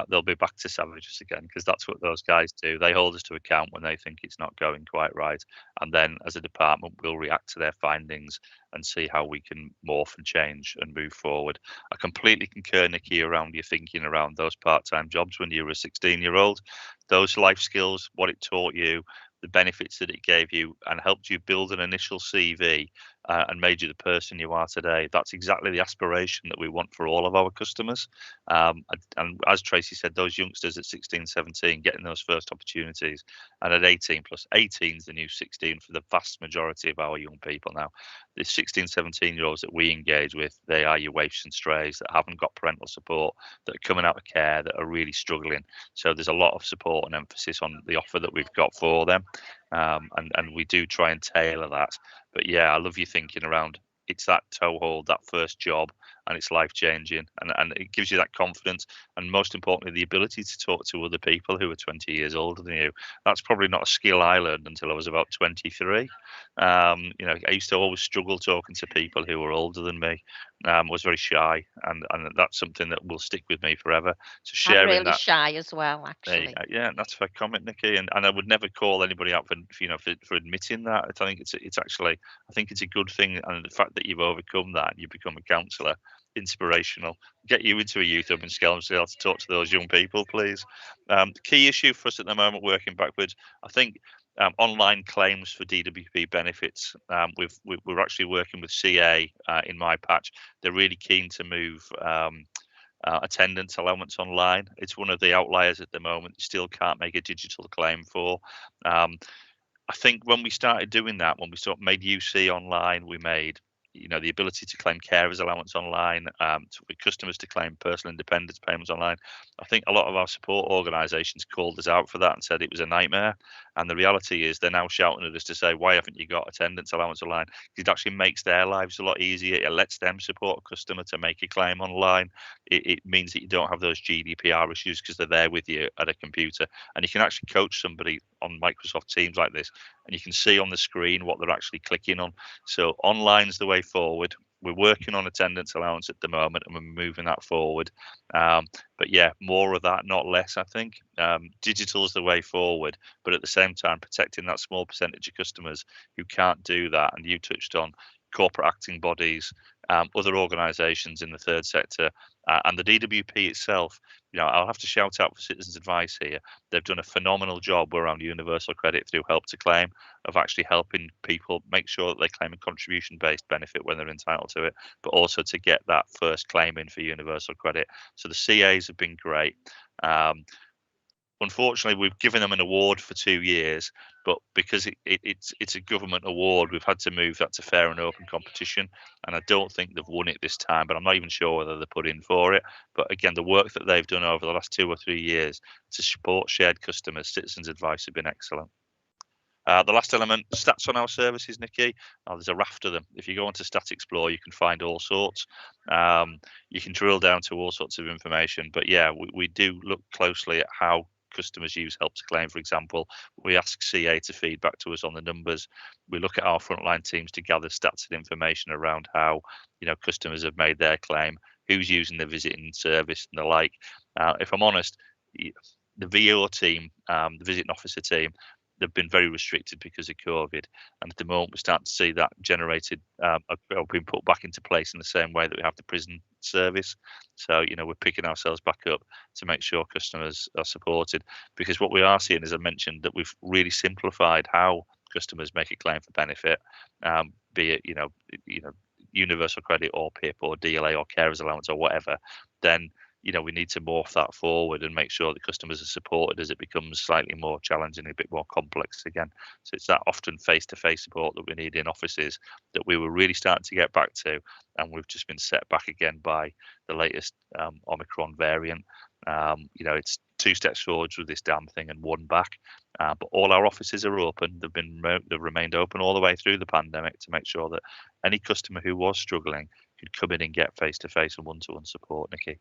They'll be back to savages again, because that's what those guys do. They hold us to account when they think it's not going quite right. And then as a department, we'll react to their findings and see how we can morph and change and move forward. I completely concur, Nikki, around your thinking around those part-time jobs when you were a 16-year-old. Those life skills, what it taught you, the benefits that it gave you, and helped you build an initial CV and made you the person you are today. That's exactly the aspiration that we want for all of our customers. And as Tracy said, those youngsters at 16, 17 getting those first opportunities, and at 18 plus, 18 is the new 16 for the vast majority of our young people now. The 16, 17-year-olds that we engage with, they are your waifs and strays that haven't got parental support, that are coming out of care, that are really struggling. So there's a lot of support and emphasis on the offer that we've got for them. And we do try and tailor that. But yeah, I love you thinking around, it's that toehold, that first job, and it's life changing, and it gives you that confidence, and most importantly, the ability to talk to other people who are 20 years older than you. That's probably not a skill I learned until I was about 23. You know, I used to always struggle talking to people who were older than me. Was very shy, and that's something that will stick with me forever. So sharing I'm really that, shy as well, actually. yeah, that's a fair comment, Nikki, and I would never call anybody out for admitting that. I think it's actually, I think it's a good thing, and the fact that you've overcome that, you become a counsellor, inspirational. Get you into a youth hub in Skelmersdale to talk to those young people, please. The key issue for us at the moment, working backwards, I think online claims for DWP benefits. We're actually working with CA in my patch. They're really keen to move attendance allowance online. It's one of the outliers at the moment. You still can't make a digital claim for. I think when we started doing that, when we sort of made UC online, we made the ability to claim carers allowance online, for customers to claim personal independence payments online. I think a lot of our support organisations called us out for that and said it was a nightmare. And the reality is they're now shouting at us to say, why haven't you got attendance allowance online? Because it actually makes their lives a lot easier. It lets them support a customer to make a claim online. It means that you don't have those GDPR issues because they're there with you at a computer, and you can actually coach somebody on Microsoft Teams like this, and you can see on the screen what they're actually clicking on. So online's the way forward. We're working on attendance allowance at the moment, and we're moving that forward. But yeah, more of that, not less. I think digital is the way forward, but at the same time, protecting that small percentage of customers who can't do that. And you touched on corporate acting bodies, other organisations in the third sector, and the DWP itself. I'll have to shout out for Citizens Advice here. They've done a phenomenal job around universal credit through Help to Claim, of actually helping people make sure that they claim a contribution-based benefit when they're entitled to it, but also to get that first claim in for universal credit. So the CAs have been great. Unfortunately, we've given them an award for 2 years, but because it's a government award, we've had to move that to fair and open competition. And I don't think they've won it this time, but I'm not even sure whether they're put in for it. But again, the work that they've done over the last 2 or 3 years to support shared customers, Citizens Advice, have been excellent. The last element, stats on our services, Nikki. There's a raft of them. If you go onto Stat Explorer, you can find all sorts. You can drill down to all sorts of information. But yeah, we do look closely at how customers use Help to Claim, for example. We ask CA to feed back to us on the numbers. We look at our frontline teams to gather stats and information around how customers have made their claim, who's using the visiting service and the like. If I'm honest, the VO team, the visiting officer team, they've been very restricted because of COVID, and at the moment we're starting to see that generated being put back into place in the same way that we have the prison service. So we're picking ourselves back up to make sure customers are supported, because what we are seeing, as I mentioned, that we've really simplified how customers make a claim for benefit, be it universal credit or PIP or DLA or carers allowance or whatever. Then we need to morph that forward and make sure that customers are supported as it becomes slightly more challenging, a bit more complex again. So it's that often face-to-face support that we need in offices that we were really starting to get back to, and we've just been set back again by the latest Omicron variant. It's 2 steps forwards with this damn thing and 1 back. But all our offices are open. They've remained open all the way through the pandemic to make sure that any customer who was struggling could come in and get face-to-face and one-to-one support, Nikki.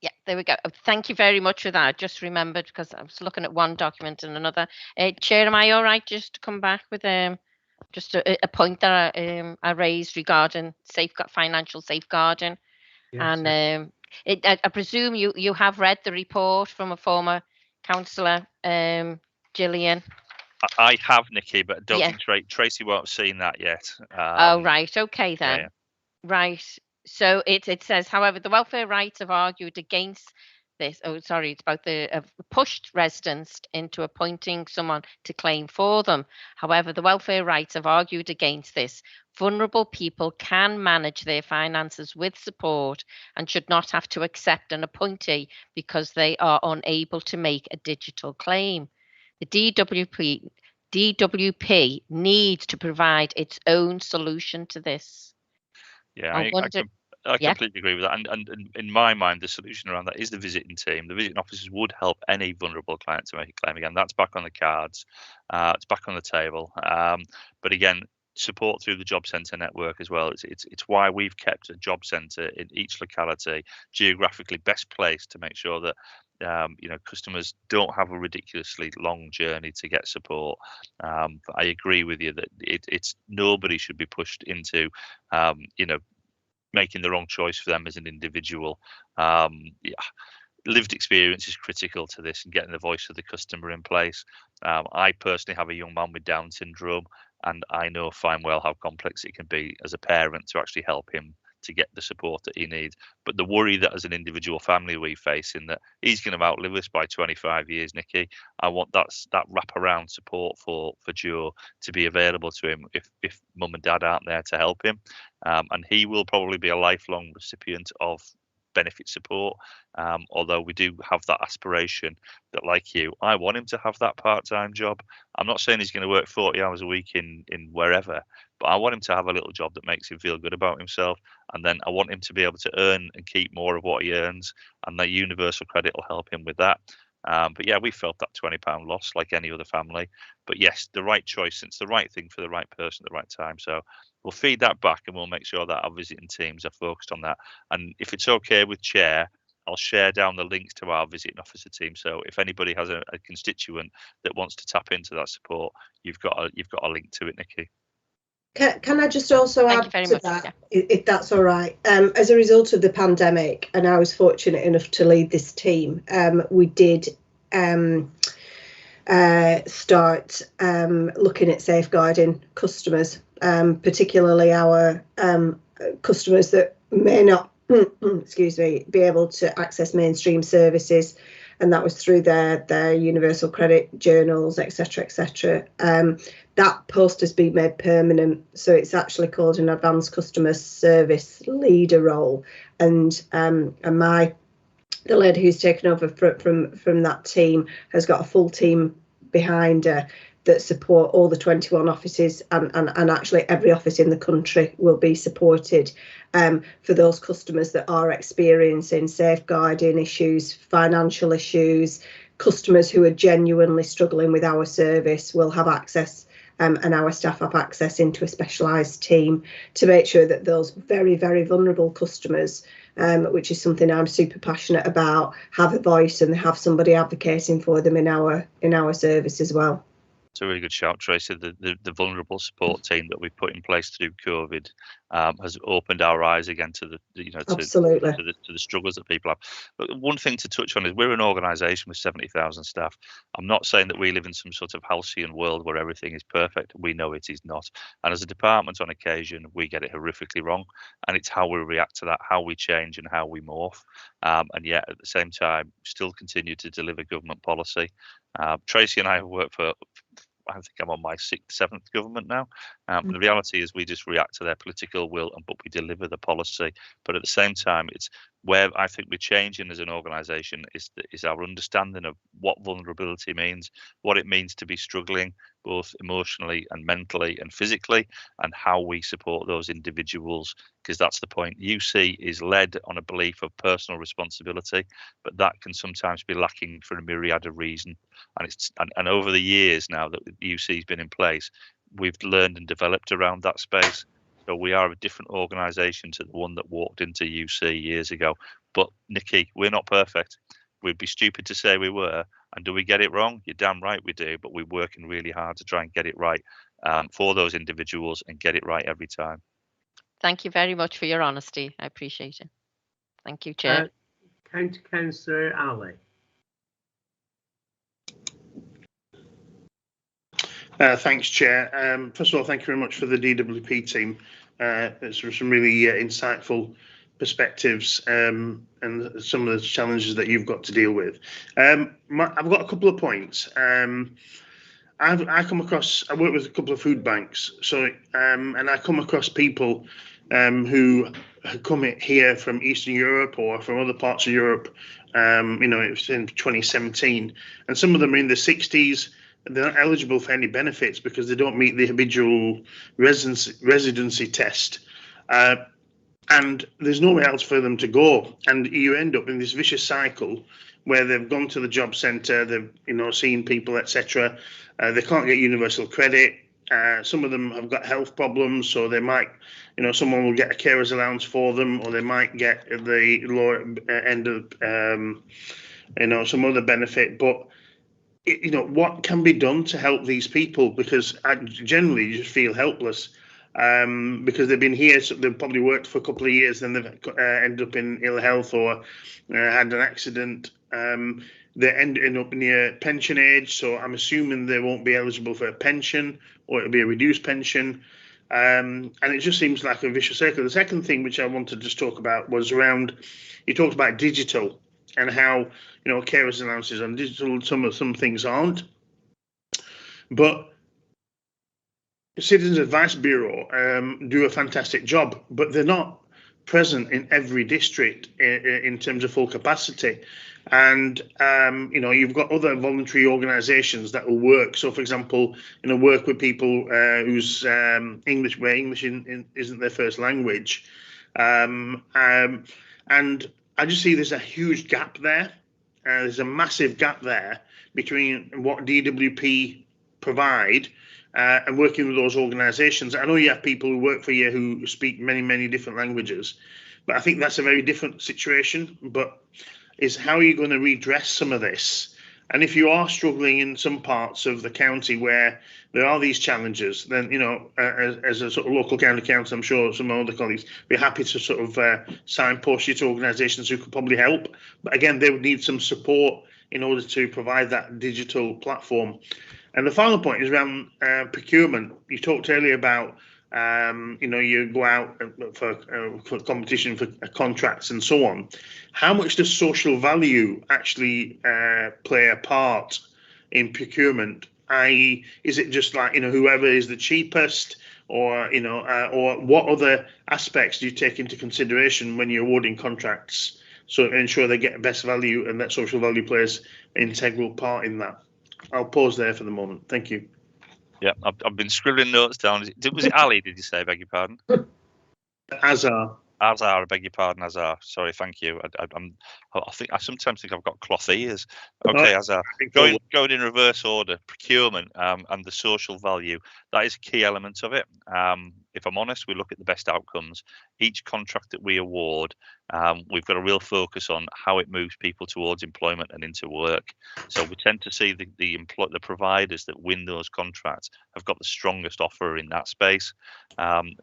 Yeah, there we go. Thank you very much for that. I just remembered because I was looking at one document and another. Chair, am I all right just to come back with just a point that I raised regarding financial safeguarding? Yes, and I presume you have read the report from a former councillor, Gillian. I have, Nikki, but I don't think Tracy won't have seen that yet. Oh, right. Okay, then. Yeah. Right. So it says, however, the welfare rights have argued against this. Oh, sorry, it's about the pushed residents into appointing someone to claim for them. However, the welfare rights have argued against this. Vulnerable people can manage their finances with support and should not have to accept an appointee because they are unable to make a digital claim. The DWP needs to provide its own solution to this. Yeah, I completely agree with that. And in my mind, the solution around that is the visiting team. The visiting officers would help any vulnerable client to make a claim. Again, that's back on the cards. It's back on the table. But again, support through the job centre network as well. It's why we've kept a job centre in each locality geographically best placed to make sure that customers don't have a ridiculously long journey to get support. But I agree with you that it's nobody should be pushed into making the wrong choice for them as an individual. Lived experience is critical to this and getting the voice of the customer in place. I personally have a young man with Down syndrome, and I know fine well how complex it can be as a parent to actually help him to get the support that he needs. But the worry that as an individual family we face in that he's going to outlive us by 25 years, Nikki. I want that wraparound support for Joe to be available to him if mum and dad aren't there to help him. And he will probably be a lifelong recipient of benefit support, although we do have that aspiration that, like you, I want him to have that part-time job. I'm not saying he's going to work 40 hours a week in wherever, but I want him to have a little job that makes him feel good about himself, and then I want him to be able to earn and keep more of what he earns, and the universal credit will help him with that. But yeah, we felt that £20 loss like any other family. But yes, the right choice. It's the right thing for the right person at the right time. So we'll feed that back and we'll make sure that our visiting teams are focused on that. And if it's okay with Chair, I'll share down the links to our visiting officer team. So if anybody has a constituent that wants to tap into that support, you've got a link to it, Nikki. Can I just also add to that, yeah. if that's all right? As a result of the pandemic, and I was fortunate enough to lead this team, we did start looking at safeguarding customers, particularly our customers that may not, excuse me, be able to access mainstream services. And that was through their universal credit journals, etc., etc. That post has been made permanent, so it's actually called an advanced customer service leader role. And the lady who's taken over from that team has got a full team behind her that support all the 21 offices, and actually every office in the country will be supported for those customers that are experiencing safeguarding issues, financial issues. Customers who are genuinely struggling with our service will have access, and our staff have access into a specialised team to make sure that those very, very vulnerable customers, which is something I'm super passionate about, have a voice and have somebody advocating for them in our service as well. It's a really good shout, Tracy. The vulnerable support team that we put in place through COVID has opened our eyes again to Absolutely. to the struggles that people have. But one thing to touch on is we're an organisation with 70,000 staff. I'm not saying that we live in some sort of halcyon world where everything is perfect. We know it is not. And as a department, on occasion, we get it horrifically wrong. And it's how we react to that, how we change and how we morph. And yet, at the same time, still continue to deliver government policy. Tracy and I have worked for, I think I'm on my 6th, 7th government now. The reality is we just react to their political will, but we deliver the policy. But at the same time, it's where I think we're changing as an organisation is our understanding of what vulnerability means, what it means to be struggling, both emotionally and mentally and physically, and how we support those individuals, because that's the point. UC is led on a belief of personal responsibility, but that can sometimes be lacking for a myriad of reasons. And over the years now that the UC has been in place, we've learned and developed around that space. So we are a different organisation to the one that walked into UC years ago. But Nikki, we're not perfect. We'd be stupid to say we were. And do we get it wrong? You're damn right we do. But we're working really hard to try and get it right for those individuals and get it right every time. Thank you very much for your honesty. I appreciate it. Thank you, Chair. County Councillor Ali. Thanks, Chair. First of all, thank you very much for the DWP team. It's some really insightful perspectives and some of the challenges that you've got to deal with. I've got a couple of points. I work with a couple of food banks, and I come across people who come here from Eastern Europe or from other parts of Europe. It was in 2017, and some of them are in their 60s. They're not eligible for any benefits because they don't meet the habitual residency test. And there's nowhere else for them to go. And you end up in this vicious cycle where they've gone to the job centre, they've seen people, etc. They can't get universal credit. Some of them have got health problems, so they might, someone will get a carer's allowance for them, or they might get the lower end of, some other benefit. But what can be done to help these people? Because I generally just feel helpless because they've been here, so they've probably worked for a couple of years, then they've ended up in ill health or had an accident. They're ending up near pension age, so I'm assuming they won't be eligible for a pension, or it'll be a reduced pension. And it just seems like a vicious circle. The second thing which I wanted to just talk about was around, you talked about digital and how, carers allowances on digital, some things aren't. But Citizens Advice Bureau do a fantastic job, but they're not present in every district in terms of full capacity. And you've got other voluntary organisations that will work. So, for example, work with people whose English isn't their first language, and I just see there's a huge gap there. There's a massive gap there between what DWP provide and working with those organisations. I know you have people who work for you who speak many different languages, but I think that's a very different situation. But is how are you going to redress some of this? And if you are struggling in some parts of the county where there are these challenges, then as a sort of local county council, I'm sure some of other colleagues be happy to sort of signpost you to organisations who could probably help. But again, they would need some support in order to provide that digital platform. And the final point is around procurement. You talked earlier about you go out for competition for contracts and so on. How much does social value actually play a part in procurement? I.e., is it just like whoever is the cheapest, or or what other aspects do you take into consideration when you're awarding contracts, so ensure they get best value and that social value plays an integral part in that? I'll pause there for the moment. Thank you. Yeah, I've been scribbling notes down. Was it Ali? Did you say? Beg your pardon. Azar. Azar, I beg your pardon, Azar. Sorry, thank you. I sometimes think I've got cloth ears. Okay, Azar. Going in reverse order, procurement and the social value, that is a key element of it. If I'm honest, we look at the best outcomes. Each contract that we award, we've got a real focus on how it moves people towards employment and into work. So we tend to see the providers that win those contracts have got the strongest offer in that space.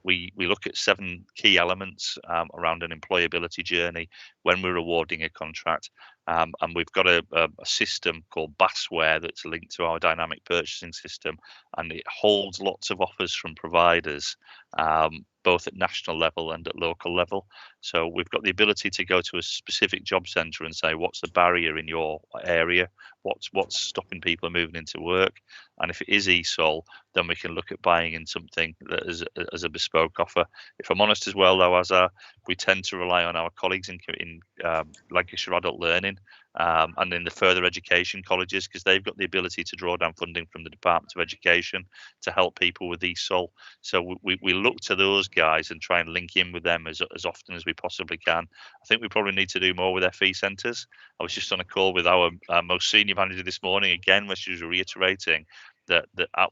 We look at 7 key elements around an employability journey when we're awarding a contract. And we've got a system called Bassware that's linked to our dynamic purchasing system, and it holds lots of offers from providers, both at national level and at local level. So we've got the ability to go to a specific job centre and say, what's the barrier in your area? What's stopping people moving into work? And if it is ESOL, then we can look at buying in something that is as a bespoke offer. If I'm honest as well, though, we tend to rely on our colleagues in Lancashire Adult Learning and in the further education colleges, because they've got the ability to draw down funding from the Department of Education to help people with ESOL. So we look to those guys and try and link in with them as often as we possibly can. I think we probably need to do more with their fee centres. I was just on a call with our most senior manager this morning again, where she was reiterating that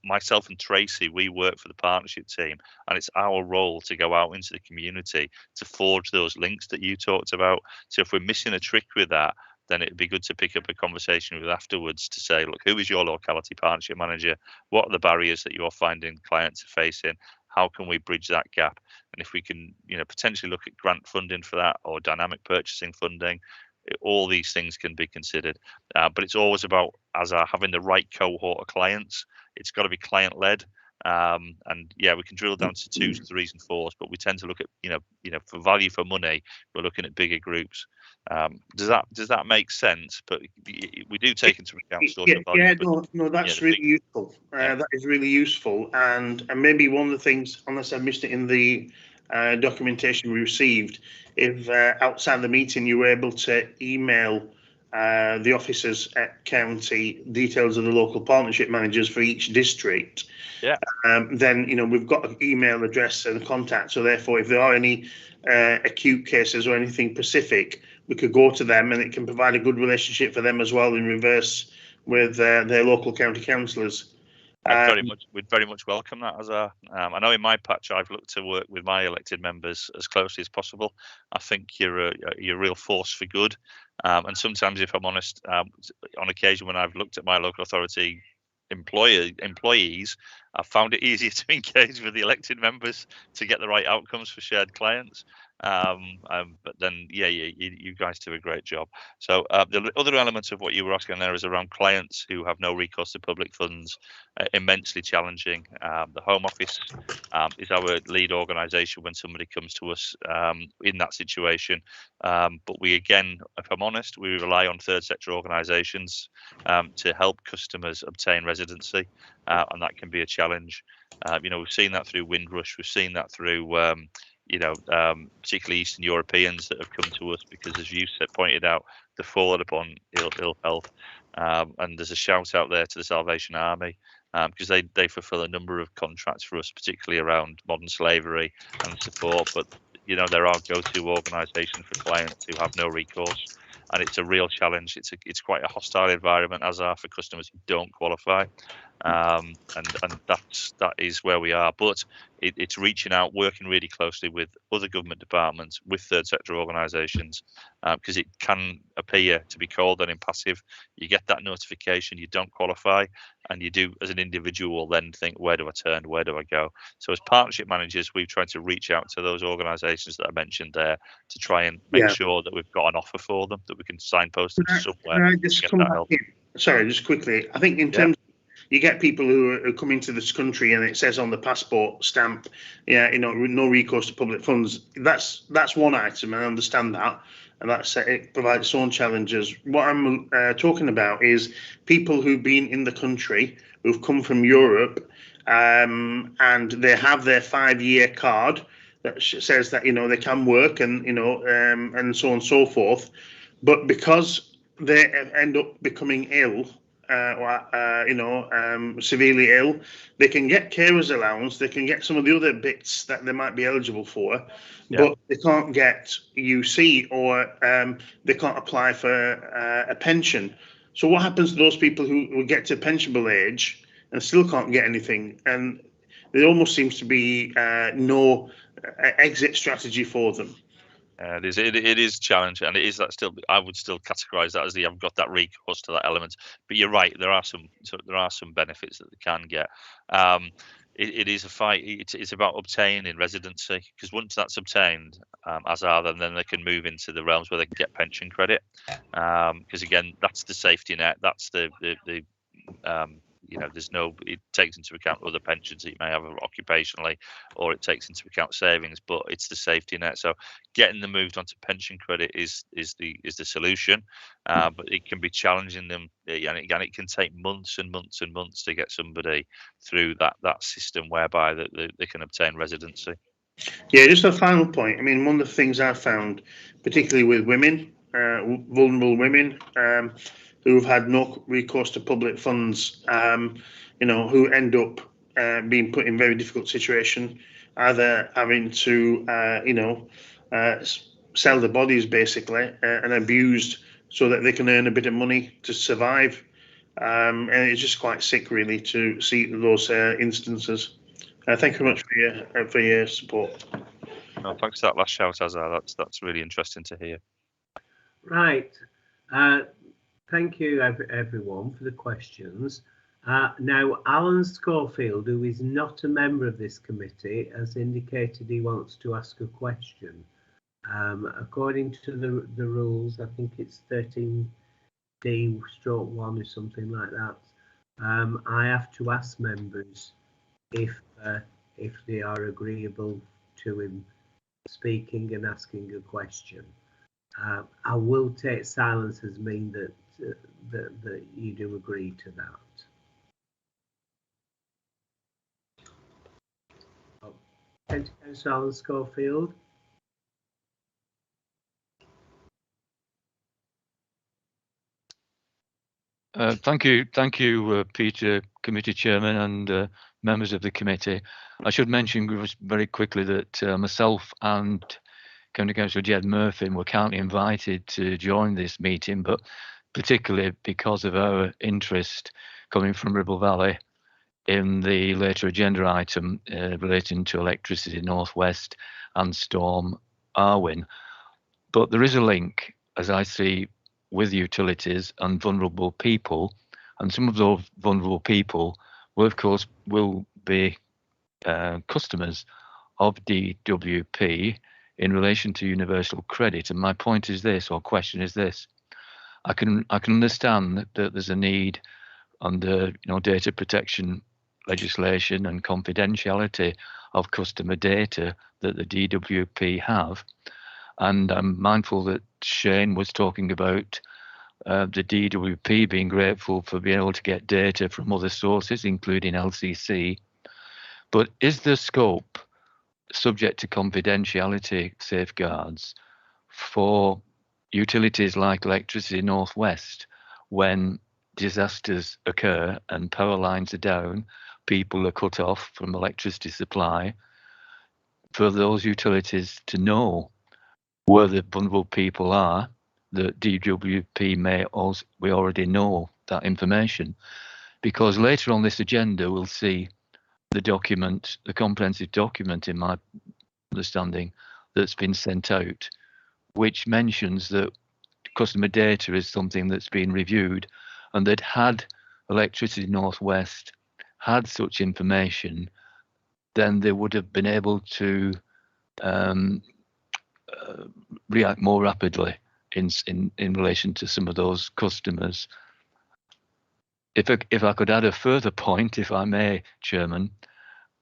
myself and Tracy, we work for the partnership team, and it's our role to go out into the community to forge those links that you talked about. So if we're missing a trick with that, then it'd be good to pick up a conversation with afterwards to say, look, who is your locality partnership manager? What are the barriers that you're finding clients are facing? How can we bridge that gap? And if we can, potentially look at grant funding for that or dynamic purchasing funding, all these things can be considered. But it's always about having the right cohort of clients. It's got to be client led. And yeah, we can drill down to 2s, 3s, and 4s, but we tend to look at, for value for money, we're looking at bigger groups. Does that make sense? But we do take into account social value. Yeah, no, that's really useful. That is really useful. And maybe one of the things, unless I missed it in the documentation we received, if outside the meeting you were able to email the officers at county details of the local partnership managers for each district, then we've got an email address and a contact. So therefore, if there are any acute cases or anything specific, we could go to them, and it can provide a good relationship for them as well in reverse with their local county councillors. We'd very much welcome that. I know in my patch I've looked to work with my elected members as closely as possible. I think you're a real force for good, and sometimes, if I'm honest, on occasion when I've looked at my local authority employees, I've found it easier to engage with the elected members to get the right outcomes for shared clients. But then, yeah, you guys do a great job. So the other element of what you were asking there is around clients who have no recourse to public funds, immensely challenging. The Home Office is our lead organisation when somebody comes to us in that situation. But we, again, if I'm honest, we rely on third sector organisations to help customers obtain residency, and that can be a challenge. We've seen that through Windrush, we've seen that through particularly Eastern Europeans that have come to us because, as you pointed out, they've fallen upon ill health. And there's a shout out there to the Salvation Army because they fulfil a number of contracts for us, particularly around modern slavery and support. But they're our go-to organisation for clients who have no recourse, and it's a real challenge. It's quite a hostile environment, as are for customers who don't qualify. And that is where we are, but it's reaching out, working really closely with other government departments, with third sector organisations, because it can appear to be called an impassive. You get that notification, you don't qualify, and you do as an individual then think, where do I turn, where do I go? So as partnership managers, we've tried to reach out to those organisations that I mentioned there to try and make sure that we've got an offer for them, that we can signpost them somewhere. Can I just come back in? Sorry, just quickly. I think in terms you get people who are coming to this country and it says on the passport stamp, no recourse to public funds. That's one item, and I understand that, and it provides its own challenges. What I'm talking about is people who've been in the country, who've come from Europe, and they have their 5-year card that says that they can work and and so on and so forth, but because they end up becoming ill. Severely ill, they can get carers allowance, they can get some of the other bits that they might be eligible for, but they can't get UC or they can't apply for a pension. So what happens to those people who get to pensionable age and still can't get anything? And there almost seems to be no exit strategy for them. It is challenging, and it is that still. I would still categorise that as you haven't got that recourse to that element. But you're right, there are some benefits that they can get. It is a fight. It's about obtaining residency, because once that's obtained, then they can move into the realms where they can get pension credit. Because again, that's the safety net. That's the it takes into account other pensions that you may have occupationally, or it takes into account savings, but it's the safety net. So getting them moved onto pension credit is the solution, but it can be challenging them, and again, it can take months and months and months to get somebody through that system whereby they can obtain residency. Yeah, just a final point. I mean, one of the things I've found, particularly with women, vulnerable women, who've had no recourse to public funds, who end up being put in very difficult situation, either having to, sell their bodies basically and abused so that they can earn a bit of money to survive. And it's just quite sick, really, to see those instances. Thank you very much for your support. No, thanks for that last shout, Azar. That's really interesting to hear. Right. Thank you, everyone, for the questions. Now, Alan Schofield, who is not a member of this committee, has indicated he wants to ask a question. According to the rules, I think it's 13D/1 or something like that. I have to ask members if they are agreeable to him speaking and asking a question. I will take silence as mean that you do agree to that. Councillor Alan Schofield. Thank you, Peter, committee chairman, and members of the committee. I should mention very quickly that myself and County Councillor Jed Murphy were kindly invited to join this meeting, but particularly because of our interest coming from Ribble Valley in the later agenda item relating to electricity northwest and Storm Arwen. But there is a link, as I see, with utilities and vulnerable people, and some of those vulnerable people will, of course, be customers of DWP in relation to universal credit. And my point is this, or question is this: I can understand that there's a need under data protection legislation and confidentiality of customer data that the DWP have, and I'm mindful that Shane was talking about the DWP being grateful for being able to get data from other sources, including LCC. But is the scope, subject to confidentiality safeguards, for utilities like Electricity North West, when disasters occur and power lines are down, people are cut off from electricity supply, for those utilities to know where the vulnerable people are? The DWP may also, we already know that information, because later on this agenda we'll see the document, the comprehensive document, in my understanding, that's been sent out, which mentions that customer data is something that's been reviewed, and that had Electricity North West had such information, then they would have been able to react more rapidly in relation to some of those customers. If I could add a further point, if I may, Chairman,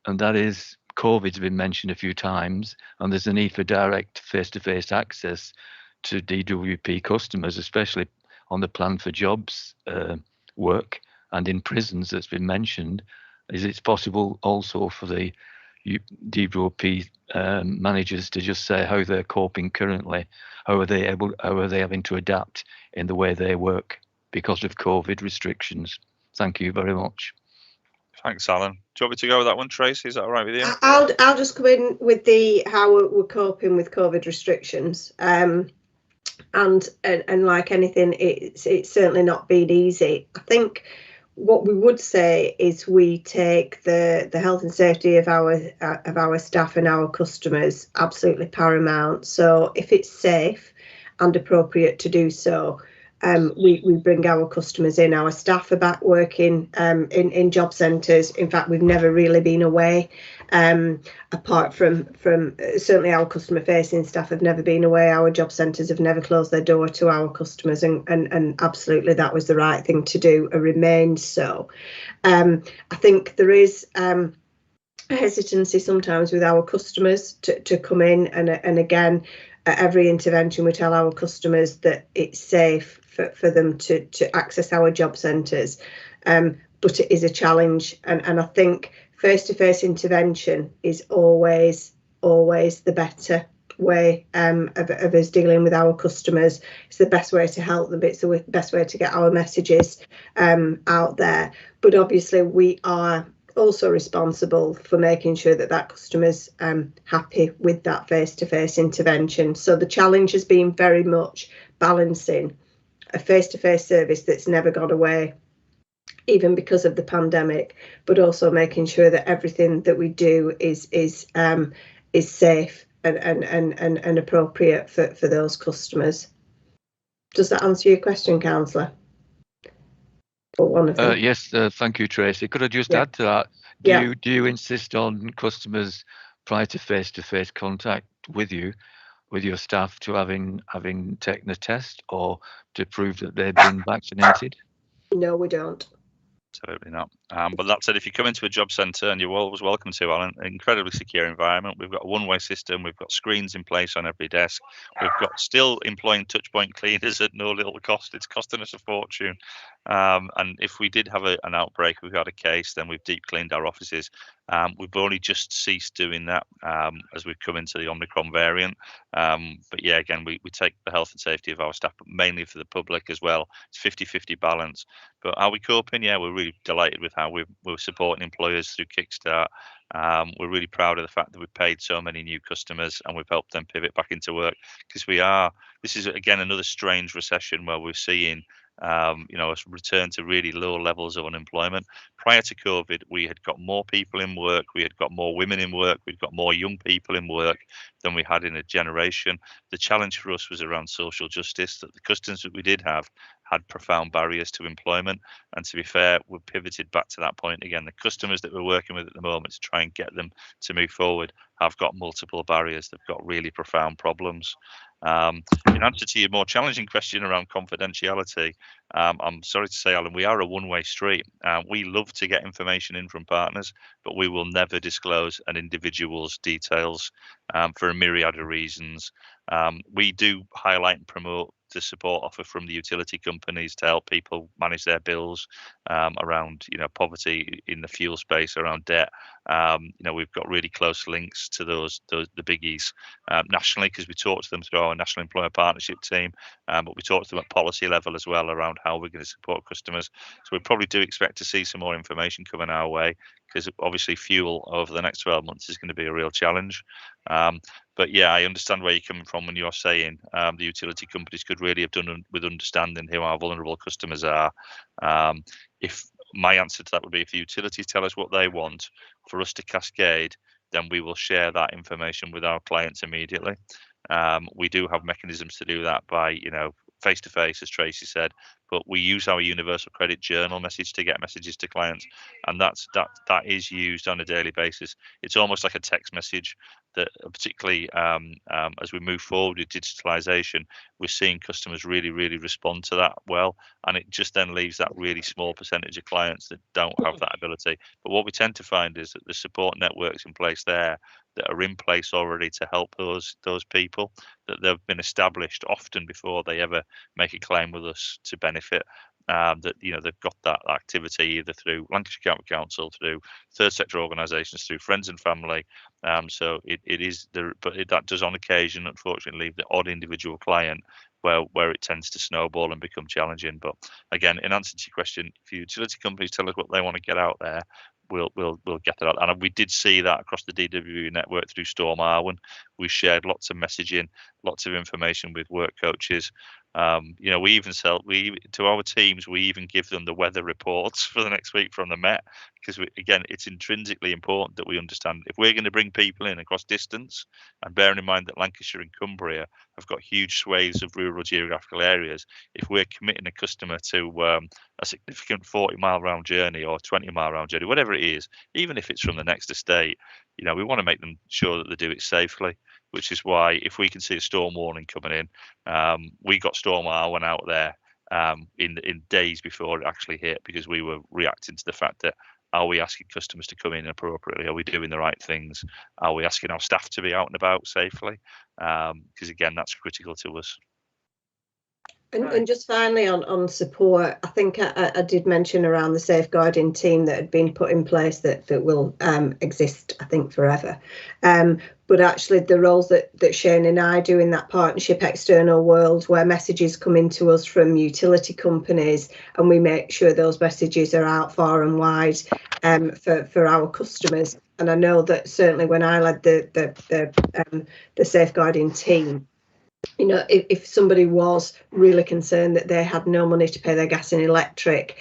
and that is COVID's been mentioned a few times, and there's a need for direct face-to-face access to DWP customers, especially on the plan for jobs work and in prisons that's been mentioned. Is it possible also for the DWP managers to just say how they're coping currently? How are they having to adapt in the way they work because of COVID restrictions? Thank you very much. Thanks, Alan. Do you want me to go with that one, Tracy? Is that all right with you? I'll just come in with the how we're coping with COVID restrictions. And like anything, it's certainly not been easy. I think what we would say is we take the health and safety of our staff and our customers absolutely paramount. So if it's safe and appropriate to do so, we bring our customers in. Our staff are back working in job centres. In fact, we've never really been away, apart from certainly our customer facing staff have never been away. Our job centres have never closed their door to our customers, and absolutely that was the right thing to do and remains so. I think there is a hesitancy sometimes with our customers to come in, and again, at every intervention we tell our customers that it's safe for them to access our job centres, but it is a challenge, and I think face-to-face intervention is always the better way of us dealing with our customers. It's the best way to help them, it's the best way to get our messages out there, but obviously we are also responsible for making sure that customer's happy with that face-to-face intervention. So the challenge has been very much balancing a face-to-face service that's never gone away, even because of the pandemic, but also making sure that everything that we do is safe and appropriate for those customers. Does that answer your question, Councillor? Yes, thank you, Tracy. Could I just add to that? Do you insist on customers prior to face-to-face contact with your staff to having taken a test or to prove that they've been vaccinated? No, we don't. Absolutely not. But that said, if you come into a job centre, and you're always welcome to, Alan, an incredibly secure environment. We've got a one-way system. We've got screens in place on every desk. We've got still employing touchpoint cleaners at no little cost. It's costing us a fortune. And if we did have an outbreak, we've had a case, then we've deep cleaned our offices. We've only just ceased doing that as we've come into the Omicron variant. But yeah, again, we take the health and safety of our staff, but mainly for the public as well. It's 50-50 balance. But are we coping? Yeah, we're really delighted with how we're supporting employers through Kickstart. We're really proud of the fact that we've paid so many new customers and we've helped them pivot back into work, because this is again another strange recession where we're seeing a return to really low levels of unemployment. Prior to COVID, we had got more people in work, we had got more women in work, we'd got more young people in work than we had in a generation. The challenge for us was around social justice, that the customers that we did have had profound barriers to employment. And to be fair, we pivoted back to that point again. The customers that we're working with at the moment to try and get them to move forward have got multiple barriers. They've got really profound problems. In answer to your more challenging question around confidentiality, I'm sorry to say, Alan, we are a one-way street. We love to get information in from partners, but we will never disclose an individual's details for a myriad of reasons. We do highlight and promote the support offer from the utility companies to help people manage their bills around, poverty in the fuel space, around debt. We've got really close links to the biggies nationally, because we talk to them through our National Employer Partnership team, but we talk to them at policy level as well around how we're going to support customers. So we probably do expect to see some more information coming our way, because obviously fuel over the next 12 months is going to be a real challenge. But yeah, I understand where you're coming from when you're saying the utility companies could really have done with understanding who our vulnerable customers are. If my answer to that would be, if the utilities tell us what they want for us to cascade, then we will share that information with our clients immediately. We do have mechanisms to do that by, face-to-face, as Tracy said, but we use our universal credit journal message to get messages to clients, and that is used on a daily basis. It's almost like a text message that, particularly as we move forward with digitalization, we're seeing customers really respond to that well, and it just then leaves that really small percentage of clients that don't have that ability. But what we tend to find is that the support networks in place there that are in place already to help those people, that they've been established often before they ever make a claim with us to benefit. That they've got that activity either through Lancashire County Council, through third sector organisations, through friends and family. So it is there, but that does on occasion, unfortunately, leave the odd individual client where it tends to snowball and become challenging. But again, in answer to your question, if utility companies tell us what they want to get out there, we'll get that out. And we did see that across the DWU network through Storm Arwen. We shared lots of messaging, lots of information with work coaches. We even to our teams, we even give them the weather reports for the next week from the Met, because again, it's intrinsically important that we understand if we're going to bring people in across distance, and bearing in mind that Lancashire and Cumbria have got huge swathes of rural geographical areas, if we're committing a customer to a significant 40-mile round journey or 20-mile round journey, whatever it is, even if it's from the next estate, we want to make them sure that they do it safely. Which is why if we can see a storm warning coming in, we got Storm Arwen out there in days before it actually hit, because we were reacting to the fact that, are we asking customers to come in appropriately? Are we doing the right things? Are we asking our staff to be out and about safely? Because again, that's critical to us. And just finally on support, I think I did mention around the safeguarding team that had been put in place that will exist, I think, forever. But actually the roles that Shane and I do in that partnership external world, where messages come into us from utility companies, and we make sure those messages are out far and wide for our customers. And I know that certainly when I led the safeguarding team, if somebody was really concerned that they had no money to pay their gas and electric,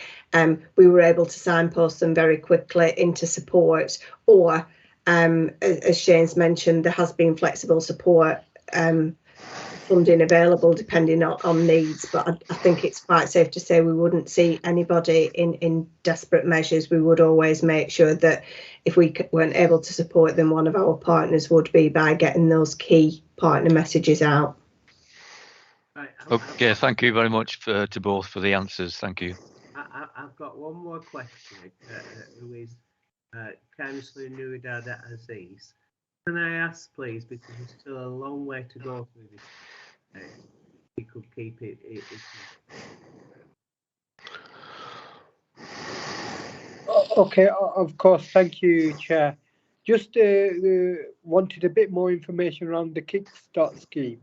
we were able to signpost them very quickly into support. Or, as Shane's mentioned, there has been flexible support funding available depending on needs. But I think it's quite safe to say we wouldn't see anybody in desperate measures. We would always make sure that if we weren't able to support them, one of our partners would be by getting those key partner messages out. Okay, thank you very much to both for the answers. Thank you. I've got one more question, who is Councillor Nouridada Aziz. Can I ask, please, because there's still a long way to go through this, if you could keep it. Okay, of course. Thank you, Chair. Just wanted a bit more information around the Kickstart scheme,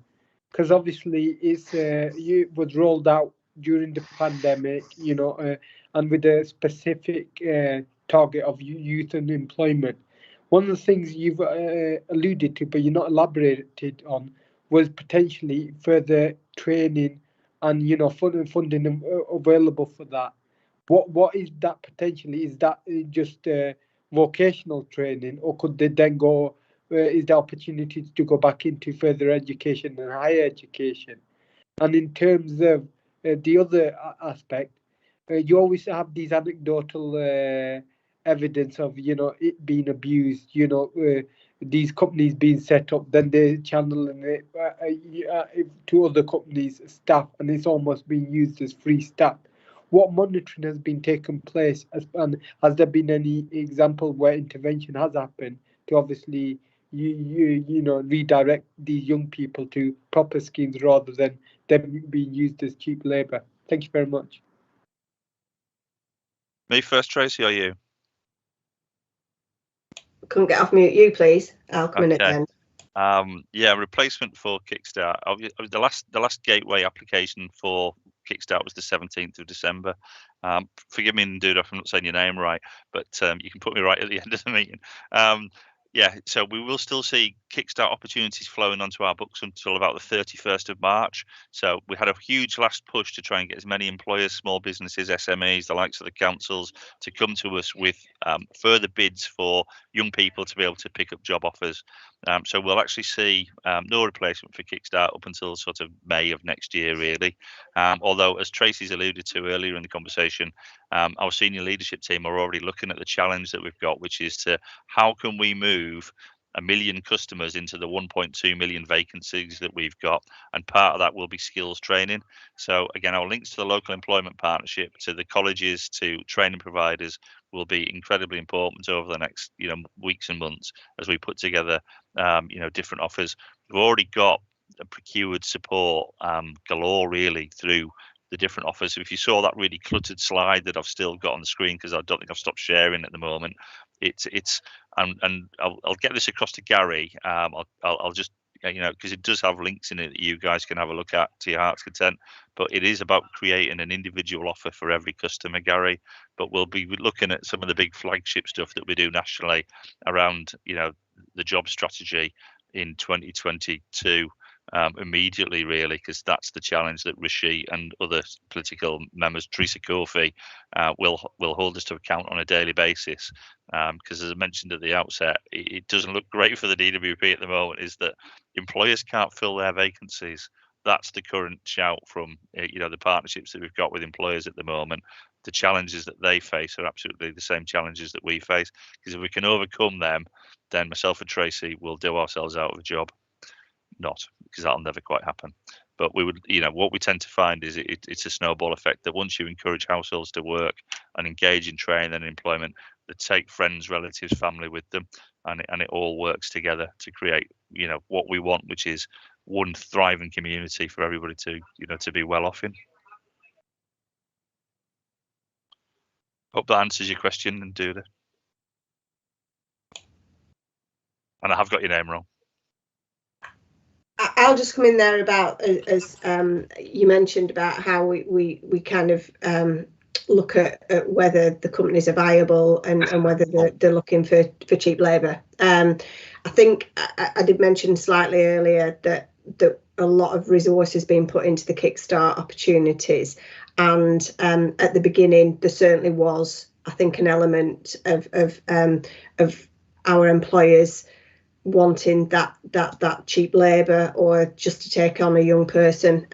because obviously it was rolled out during the pandemic, and with a specific target of youth and employment. One of the things you've alluded to, but you're not elaborated on, was potentially further training and funding available for that. What is that potentially? Is that just vocational training, or could they then go? Is there opportunities to go back into further education and higher education? And in terms of the other aspect, you always have these anecdotal evidence of it being abused. These companies being set up, then they channeling it to other companies' staff, and it's almost being used as free staff. What monitoring has been taken place, and has there been any example where intervention has happened to obviously redirect these young people to proper schemes rather than them being used as cheap labour? Thank you very much. Me first, Tracy, or you? Couldn't get off mute. You, please. I'll come in at the end. Yeah, replacement for Kickstart. The last gateway application for Kickstart was the 17th of December. Forgive me, Duda, if I'm not saying your name right, but you can put me right at the end of the meeting. Yeah, so we will still see Kickstart opportunities flowing onto our books until about the 31st of March. So we had a huge last push to try and get as many employers, small businesses, SMEs, the likes of the councils, to come to us with further bids for young people to be able to pick up job offers. So we'll actually see no replacement for Kickstart up until sort of May of next year, really. Although, as Tracy's alluded to earlier in the conversation, our senior leadership team are already looking at the challenge that we've got, which is to how can we move 1 million customers into the 1.2 million vacancies that we've got, and part of that will be skills training. So again, our links to the local employment partnership, to the colleges, to training providers will be incredibly important over the next weeks and months as we put together different offers. We've already got procured support galore really through the different offers. So if you saw that really cluttered slide that I've still got on the screen, because I don't think I've stopped sharing at the moment, and I'll get this across to Gary. I'll just because it does have links in it that you guys can have a look at to your heart's content. But it is about creating an individual offer for every customer, Gary. But we'll be looking at some of the big flagship stuff that we do nationally around the job strategy in 2022. Immediately, really, because that's the challenge that Rishi and other political members, Teresa Coffey, will hold us to account on a daily basis. Because as I mentioned at the outset, it doesn't look great for the DWP at the moment, is that employers can't fill their vacancies. That's the current shout from the partnerships that we've got with employers at the moment. The challenges that they face are absolutely the same challenges that we face, because if we can overcome them, then myself and Tracy will do ourselves out of a job. Not because that'll never quite happen, but we would, what we tend to find is it's a snowball effect, that once you encourage households to work and engage in training and employment, they take friends, relatives, family with them, and it all works together to create what we want, which is one thriving community for everybody to be well off in. Hope that answers your question, and do that. And I have got your name wrong. I'll just come in there about, as you mentioned, about how we kind of look at whether the companies are viable and whether they're looking for cheap labour. I think I did mention slightly earlier that a lot of resources being put into the Kickstart opportunities, and at the beginning there certainly was, I think, an element of our employers wanting that cheap labour, or just to take on a young person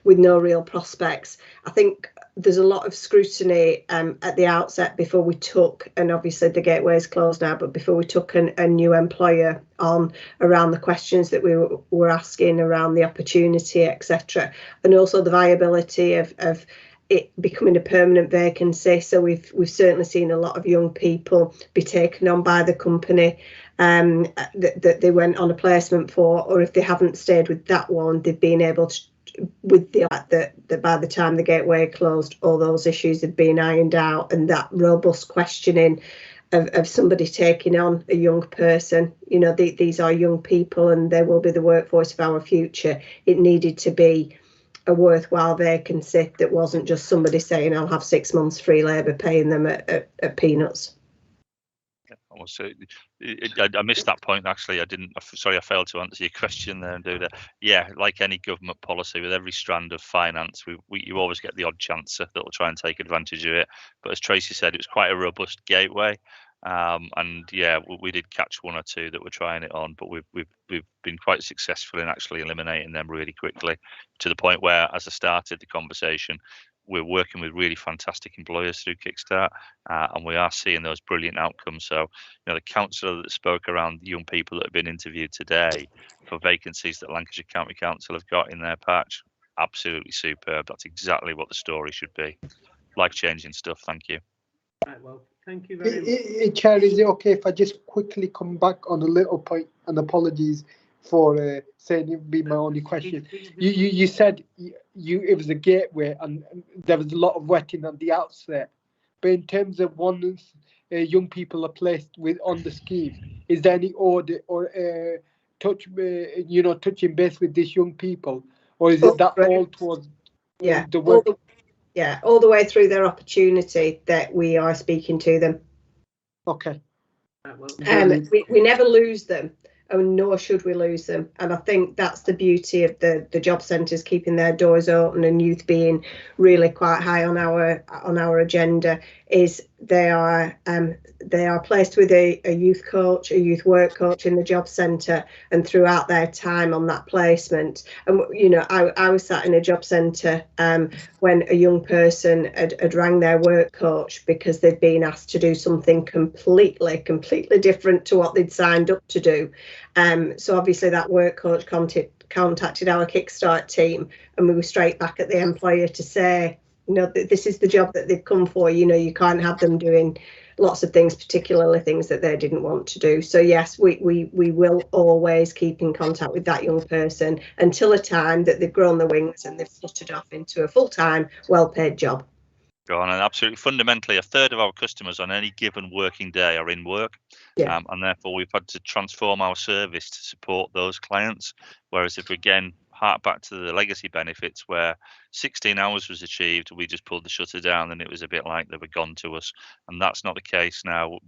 with no real prospects. I think there's a lot of scrutiny at the outset before we took, and obviously the gateway is closed now, but before we took a new employer on, around the questions that we were asking around the opportunity, etc., and also the viability of it becoming a permanent vacancy. So we've certainly seen a lot of young people be taken on by the company that they went on a placement for, or if they haven't stayed with that one, they've been able to, with the fact that by the time the gateway closed, all those issues had been ironed out, and that robust questioning of somebody taking on a young person, these are young people and they will be the workforce of our future. It needed to be a worthwhile vacancy that wasn't just somebody saying I'll have 6 months free labour, paying them at peanuts. I missed that point actually. Sorry, I failed to answer your question there and do that. Yeah, like any government policy, with every strand of finance, you always get the odd chancer that will try and take advantage of it. But as Tracy said, it was quite a robust gateway. And yeah, we did catch one or two that were trying it on, but we've been quite successful in actually eliminating them really quickly, to the point where, as I started the conversation, we're working with really fantastic employers through Kickstart, and we are seeing those brilliant outcomes. So, the councillor that spoke around the young people that have been interviewed today for vacancies that Lancashire County Council have got in their patch, absolutely superb. That's exactly what the story should be. Life-changing stuff. Thank you. Right, well, thank you very much. Chair, is it okay if I just quickly come back on a little point, and apologies for saying it would be my only question. You said it was a gateway and there was a lot of wetting on the outset, but in terms of once young people are placed on the scheme, is there any audit or touching base with these young people, or is it that all towards the work? All the way through their opportunity that we are speaking to them. Okay. We never lose them, and nor should we lose them. And I think that's the beauty of the job centres keeping their doors open and youth being really quite high on our agenda. Is they are placed with a youth coach, a youth work coach in the job centre, and throughout their time on that placement. And I was sat in a job centre when a young person had rang their work coach because they'd been asked to do something completely different to what they'd signed up to do. So obviously that work coach contacted our Kickstart team, and we were straight back at the employer to say, this is the job that they've come for. You can't have them doing lots of things, particularly things that they didn't want to do. So yes, we will always keep in contact with that young person until a time that they've grown the wings and they've fluttered off into a full-time, well-paid job. Go on, and absolutely fundamentally, a third of our customers on any given working day are in work, and therefore we've had to transform our service to support those clients. Whereas if we again hark back to the legacy benefits where 16 hours was achieved, we just pulled the shutter down and it was a bit like they were gone to us. And that's not the case now.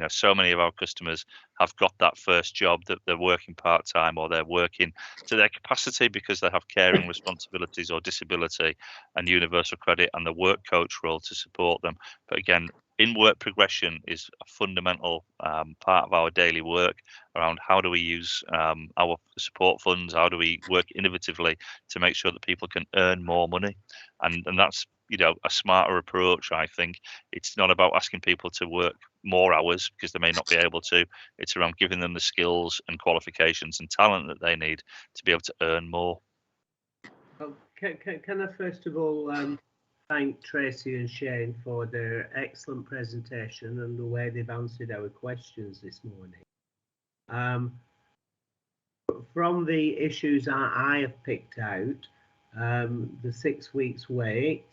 So many of our customers have got that first job that they're working part-time, or they're working to their capacity because they have caring responsibilities or disability, and universal credit and the work coach role to support them. But again, in-work progression is a fundamental part of our daily work around how do we use our support funds, how do we work innovatively to make sure that people can earn more money, and that's a smarter approach. I think it's not about asking people to work more hours because they may not be able to. It's around giving them the skills and qualifications and talent that they need to be able to earn more. Well, can I first of all thank Tracy and Shane for their excellent presentation and the way they've answered our questions this morning. From the issues I have picked out, the 6 weeks wait,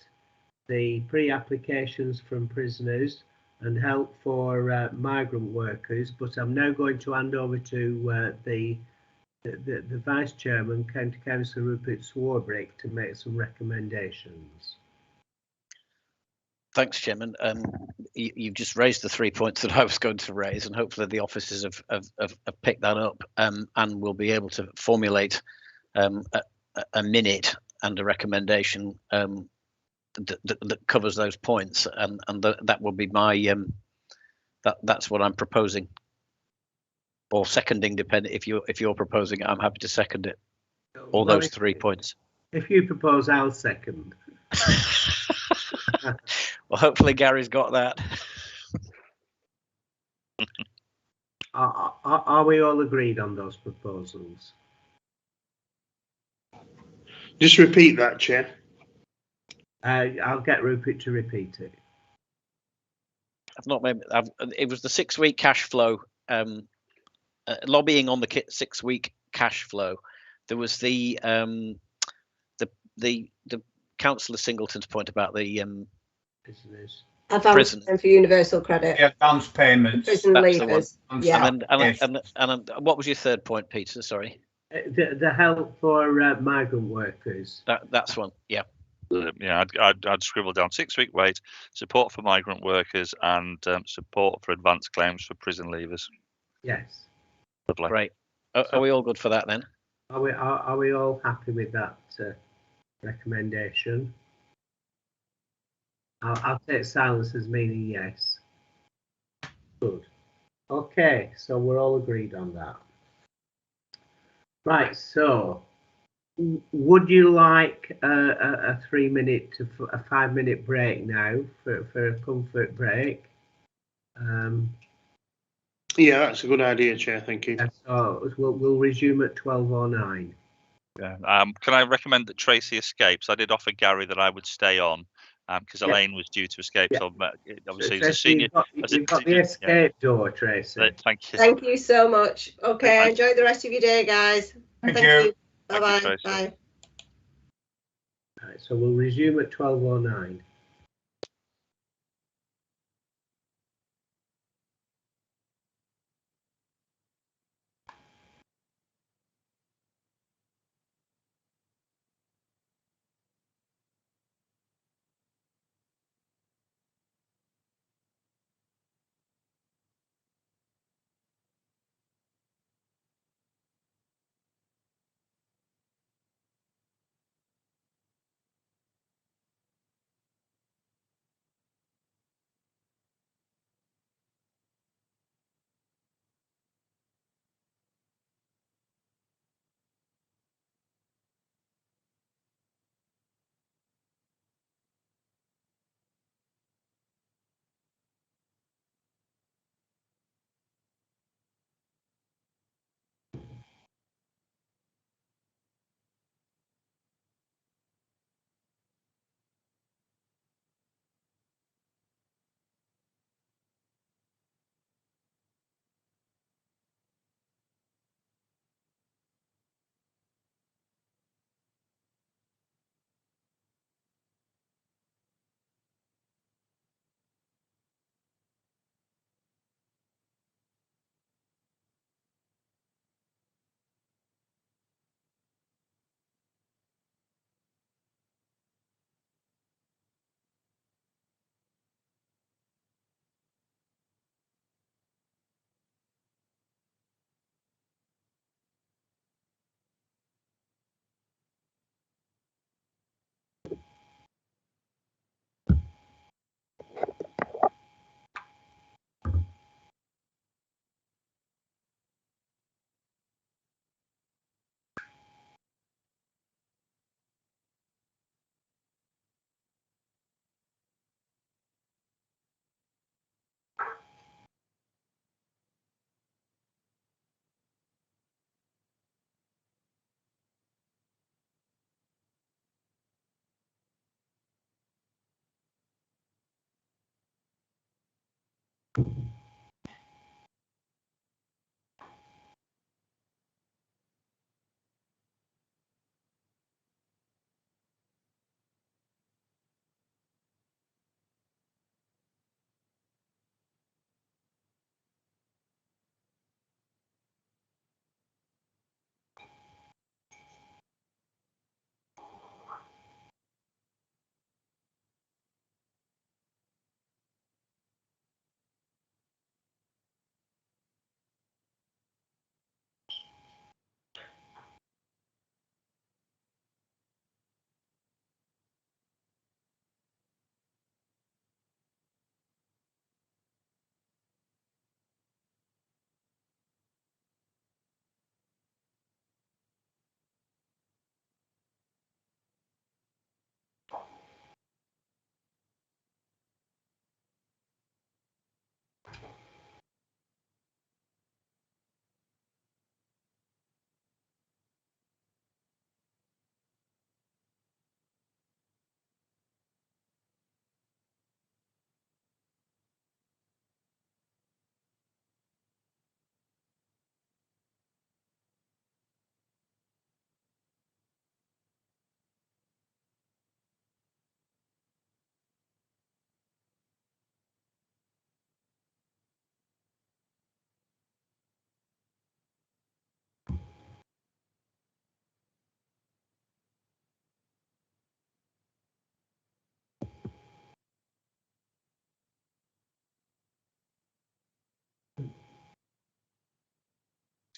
the pre-applications from prisoners, and help for migrant workers. But I'm now going to hand over to the Vice Chairman, County Councillor Rupert Swarbrick, to make some recommendations. Thanks, Chairman. You've just raised the 3 points that I was going to raise, and hopefully the officers have picked that up, and will be able to formulate a minute and a recommendation that covers those points, and that will be my that's what I'm proposing, or seconding, depending if you're proposing it. I'm happy to second it. All those 3 points. If you propose, I'll second. Well, hopefully Gary's got that. Are we all agreed on those proposals? Just repeat that, Chair. I'll get Rupert to repeat it. I've not made. It was the 6 week cash flow. Lobbying on the 6 week cash flow. There was the Councillor Singleton's point about the prisoners. Advance for universal credit. Yeah, advance payments. Prison leavers. Yeah. And what was your third point, Peter? Sorry. The help for migrant workers. That's one. Yeah. I'd scribble down 6-week wait, support for migrant workers, and support for advanced claims for prison leavers. Yes. Lovely. Great. Are we all good for that then? Are we all happy with that recommendation? I'll take silence as meaning yes. Good. Okay, so we're all agreed on that. Right, so would you like a 3-minute to a 5-minute break now for a comfort break? Yeah, that's a good idea, Chair. Thank you. So we'll resume at 12:09. Yeah. Can I recommend that Tracy escapes? I did offer Gary that I would stay on because Elaine was due to escape. Yeah. So obviously, Tracy, as a senior, you've got the escape door, Tracy. Thank you. Thank you so much. Okay, enjoy the rest of your day, guys. Thank you. Bye-bye. Bye. Right, so we'll resume at 12:09.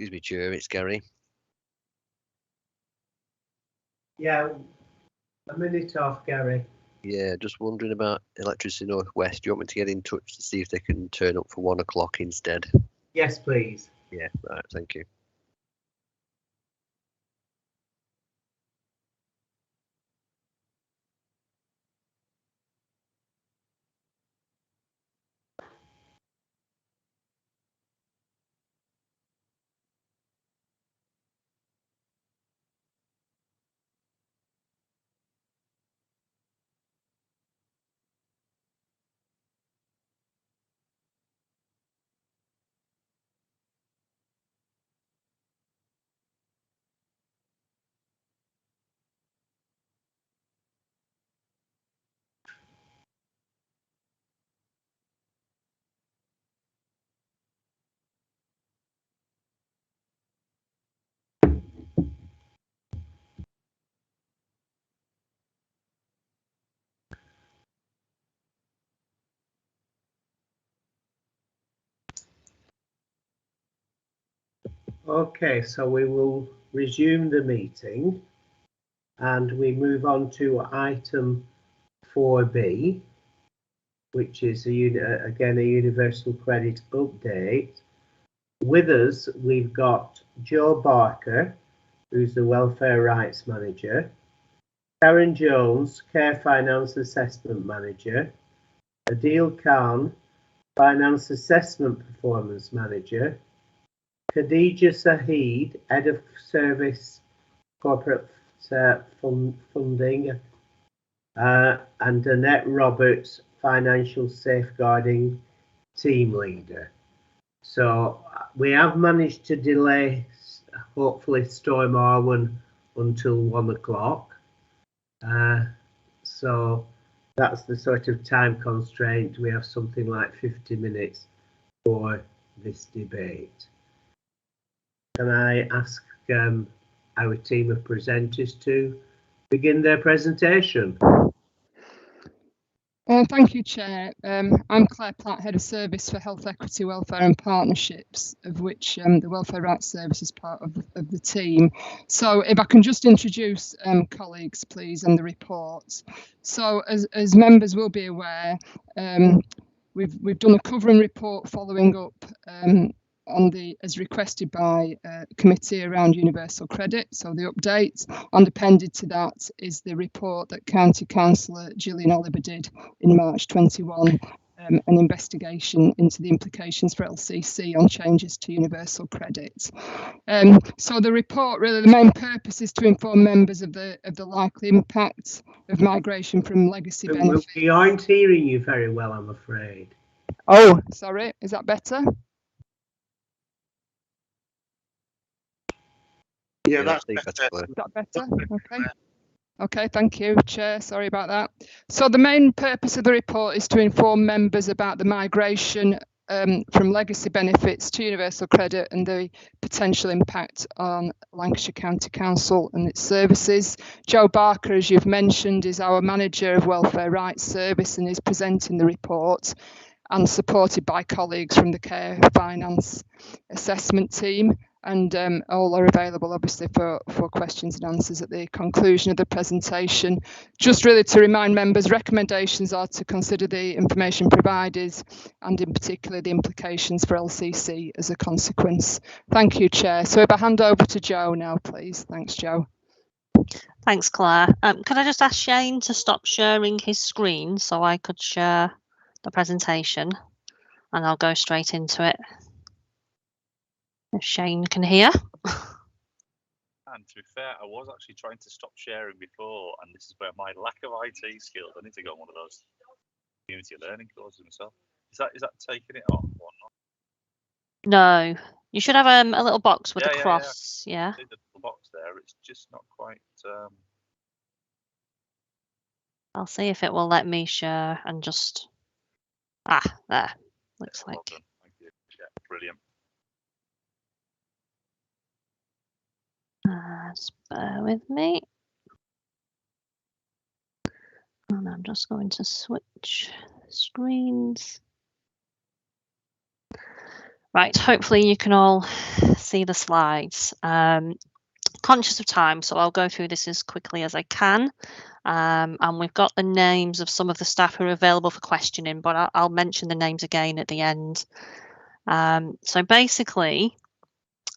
Excuse me, Chair, it's Gary. Yeah, a minute off, Gary. Yeah, just wondering about Electricity North West. Do you want me to get in touch to see if they can turn up for 1 o'clock instead? Yes, please. Yeah, right, thank you. Okay, so we will resume the meeting and we move on to item 4B, which is again a universal credit update. With us, we've got Joe Barker, who's the Welfare Rights Manager, Karen Jones, Care Finance Assessment Manager, Adil Khan, Finance Assessment Performance Manager, Khadija Saheed, Head of Service Corporate Funding, and Annette Roberts, Financial Safeguarding Team Leader. So we have managed to delay, hopefully, Storm Arwen until 1 o'clock. So that's the sort of time constraint. We have something like 50 minutes for this debate. Can I ask our team of presenters to begin their presentation? Thank you, Chair. I'm Claire Platt, Head of Service for Health, Equity, Welfare and Partnerships, of which the Welfare Rights Service is part of the team. So if I can just introduce colleagues, please, and the reports. So as members will be aware, we've done a covering report following up as requested by committee around universal credit, so the update, and appended to that is the report that County Councillor Gillian Oliver did in March 21, an investigation into the implications for LCC on changes to universal credit. So the report, really the main purpose is to inform members of the likely impact of migration from legacy benefits. We aren't hearing you very well, I'm afraid. Oh, sorry, is that better? Yeah, that's better. Is that better? Okay. Okay, thank you, Chair. Sorry about that. So the main purpose of the report is to inform members about the migration from legacy benefits to universal credit and the potential impact on Lancashire County Council and its services. Joe Barker, as you've mentioned, is our Manager of Welfare Rights Service and is presenting the report, and supported by colleagues from the Care Finance Assessment Team. And all are available, obviously, for questions and answers at the conclusion of the presentation. Just really to remind members, recommendations are to consider the information provided and in particular the implications for LCC as a consequence. Thank you, Chair. So if I hand over to Joe now, please. Thanks, Joe. Thanks, Claire. Can I just ask Shane to stop sharing his screen so I could share the presentation, and I'll go straight into it. If Shane can hear. And to be fair, I was actually trying to stop sharing before, and this is where my lack of IT skills. I need to go on one of those community learning courses myself. Is that taking it off or not? No, you should have a little box with a cross. Yeah. The little box there. It's just not quite. I'll see if it will let me share and just. There. Looks like. Well, thank you. Yeah, brilliant. Just bear with me. And I'm just going to switch screens. Right, hopefully you can all see the slides. Conscious of time, so I'll go through this as quickly as I can. And we've got the names of some of the staff who are available for questioning, but I'll mention the names again at the end. So basically,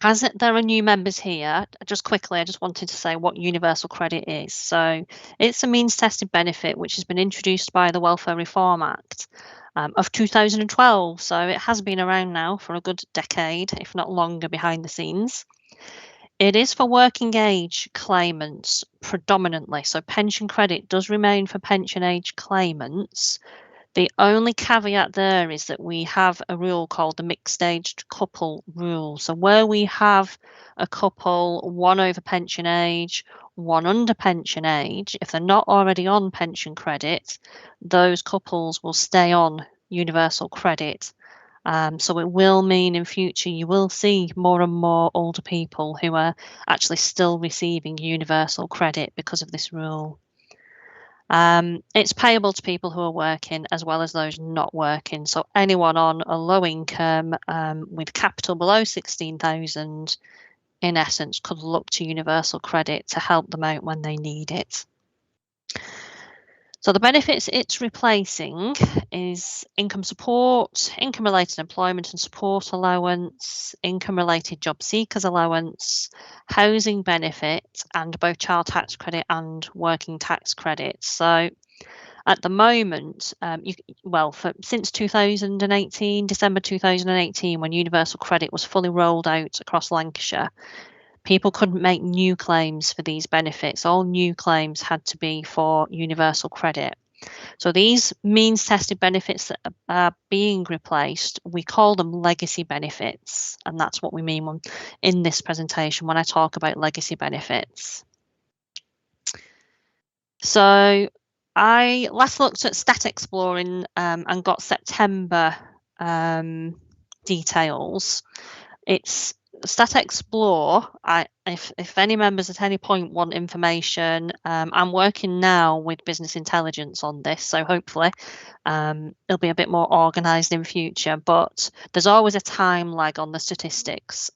as there are new members here, just quickly, I just wanted to say what universal credit is. So it's a means tested benefit which has been introduced by the Welfare Reform Act of 2012. So it has been around now for a good decade, if not longer, behind the scenes. It is for working age claimants predominantly. So pension credit does remain for pension age claimants. The only caveat there is that we have a rule called the mixed aged couple rule. So where we have a couple, one over pension age, one under pension age, if they're not already on pension credit, those couples will stay on universal credit. So it will mean in future you will see more and more older people who are actually still receiving universal credit because of this rule. It's payable to people who are working as well as those not working. So anyone on a low income with capital below 16,000, in essence, could look to universal credit to help them out when they need it. So the benefits it's replacing is income support, income-related employment and support allowance, income-related job seekers allowance, housing benefit, and both child tax credit and working tax credit. So at the moment, since 2018, December 2018, when universal credit was fully rolled out across Lancashire, people couldn't make new claims for these benefits. All new claims had to be for universal credit. So these means tested benefits that are being replaced, we call them legacy benefits. And that's what we mean in this presentation when I talk about legacy benefits. So I last looked at Stat Exploring and got September details. It's Stat Explore. If any members at any point want information, I'm working now with business intelligence on this, so hopefully it'll be a bit more organised in future. But there's always a time lag on the statistics.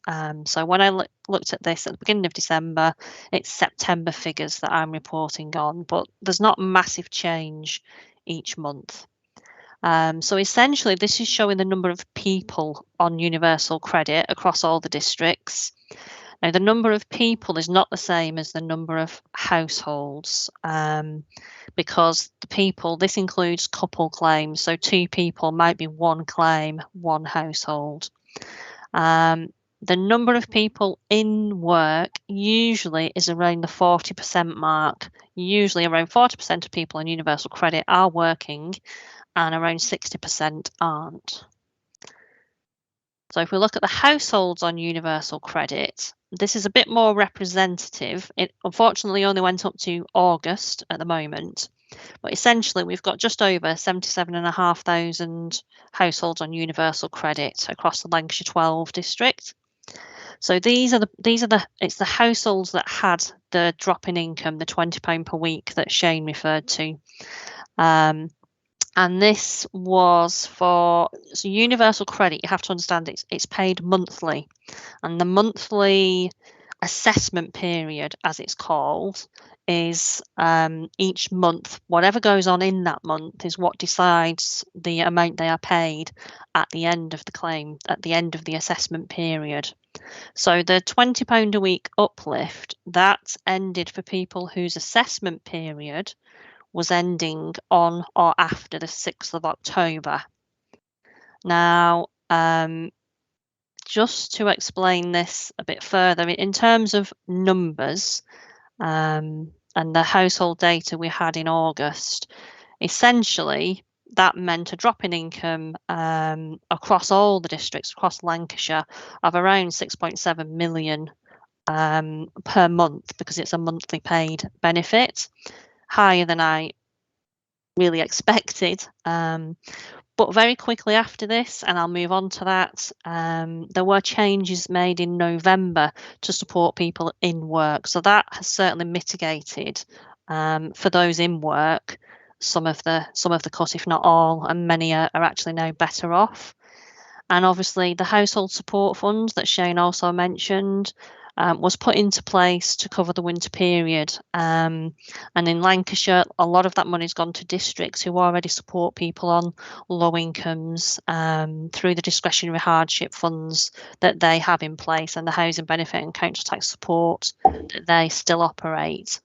So when I looked at this at the beginning of December, it's September figures that I'm reporting on, but there's not massive change each month. So essentially, this is showing the number of people on universal credit across all the districts. Now, the number of people is not the same as the number of households because this includes couple claims. So 2 people might be 1 claim, 1 household. The number of people in work usually is around the 40% mark. Usually around 40% of people on universal credit are working, and around 60% aren't. So if we look at the households on universal credit, this is a bit more representative. It unfortunately only went up to August at the moment, but essentially we've got just over 77,500 households on universal credit across the Lancashire 12 district. So it's the households that had the drop in income, the £20 per week that Shane referred to. And this was for universal credit. You have to understand it's paid monthly, and the monthly assessment period, as it's called, is each month. Whatever goes on in that month is what decides the amount they are paid at the end of the claim, at the end of the assessment period. So the £20 a week uplift, that ended for people whose assessment period was ending on or after the 6th of October. Now, just to explain this a bit further, in terms of numbers and the household data we had in August, essentially that meant a drop in income across all the districts across Lancashire of around 6.7 million per month, because it's a monthly paid benefit. Higher than I really expected. But very quickly after this, and I'll move on to that, there were changes made in November to support people in work. So that has certainly mitigated for those in work some of the cut, if not all, and many are actually now better off. And obviously the household support fund that Shane also mentioned was put into place to cover the winter period. And in Lancashire, a lot of that money's gone to districts who already support people on low incomes through the discretionary hardship funds that they have in place and the housing benefit and council tax support that they still operate.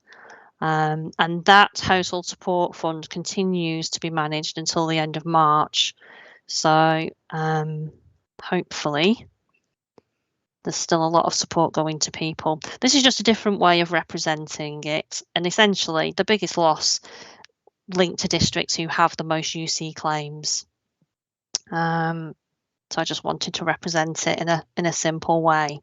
And that household support fund continues to be managed until the end of March. So hopefully there's still a lot of support going to people. This is just a different way of representing it. And essentially the biggest loss linked to districts who have the most UC claims. So I just wanted to represent it in a simple way.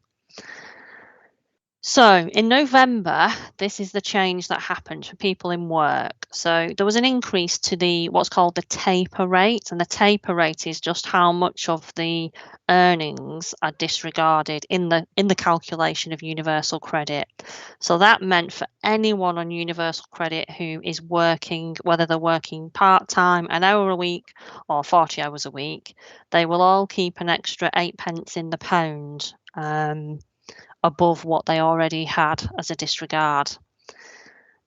So in November, this is the change that happened for people in work. So there was an increase to the what's called the taper rate, and the taper rate is just how much of the earnings are disregarded in the calculation of universal credit. So that meant for anyone on universal credit who is working, whether they're working part-time, an hour a week or 40 hours a week, they will all keep an extra 8 pence in the pound above what they already had as a disregard.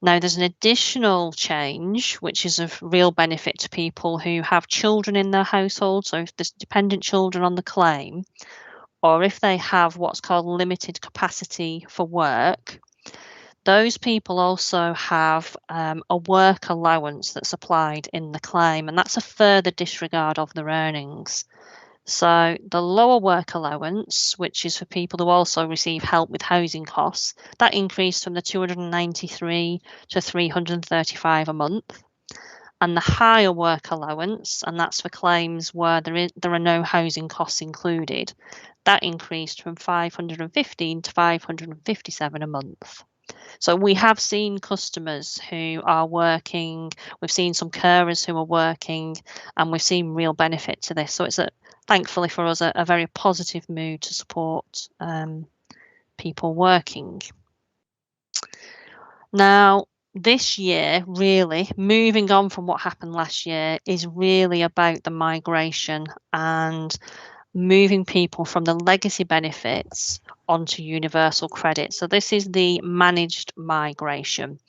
Now there's an additional change which is of real benefit to people who have children in their household. So if there's dependent children on the claim, or if they have what's called limited capacity for work, those people also have a work allowance that's applied in the claim, and that's a further disregard of their earnings. So the lower work allowance, which is for people who also receive help with housing costs, that increased from the 293 to 335 a month. And the higher work allowance, and that's for claims where there are no housing costs included, that increased from 515 to 557 a month. So we have seen customers who are working, we've seen some carers who are working, and we've seen real benefit to this. So it's thankfully for us, a very positive mood to support people working. Now, this year, really, moving on from what happened last year, is really about the migration and moving people from the legacy benefits onto universal credit. So this is the managed migration.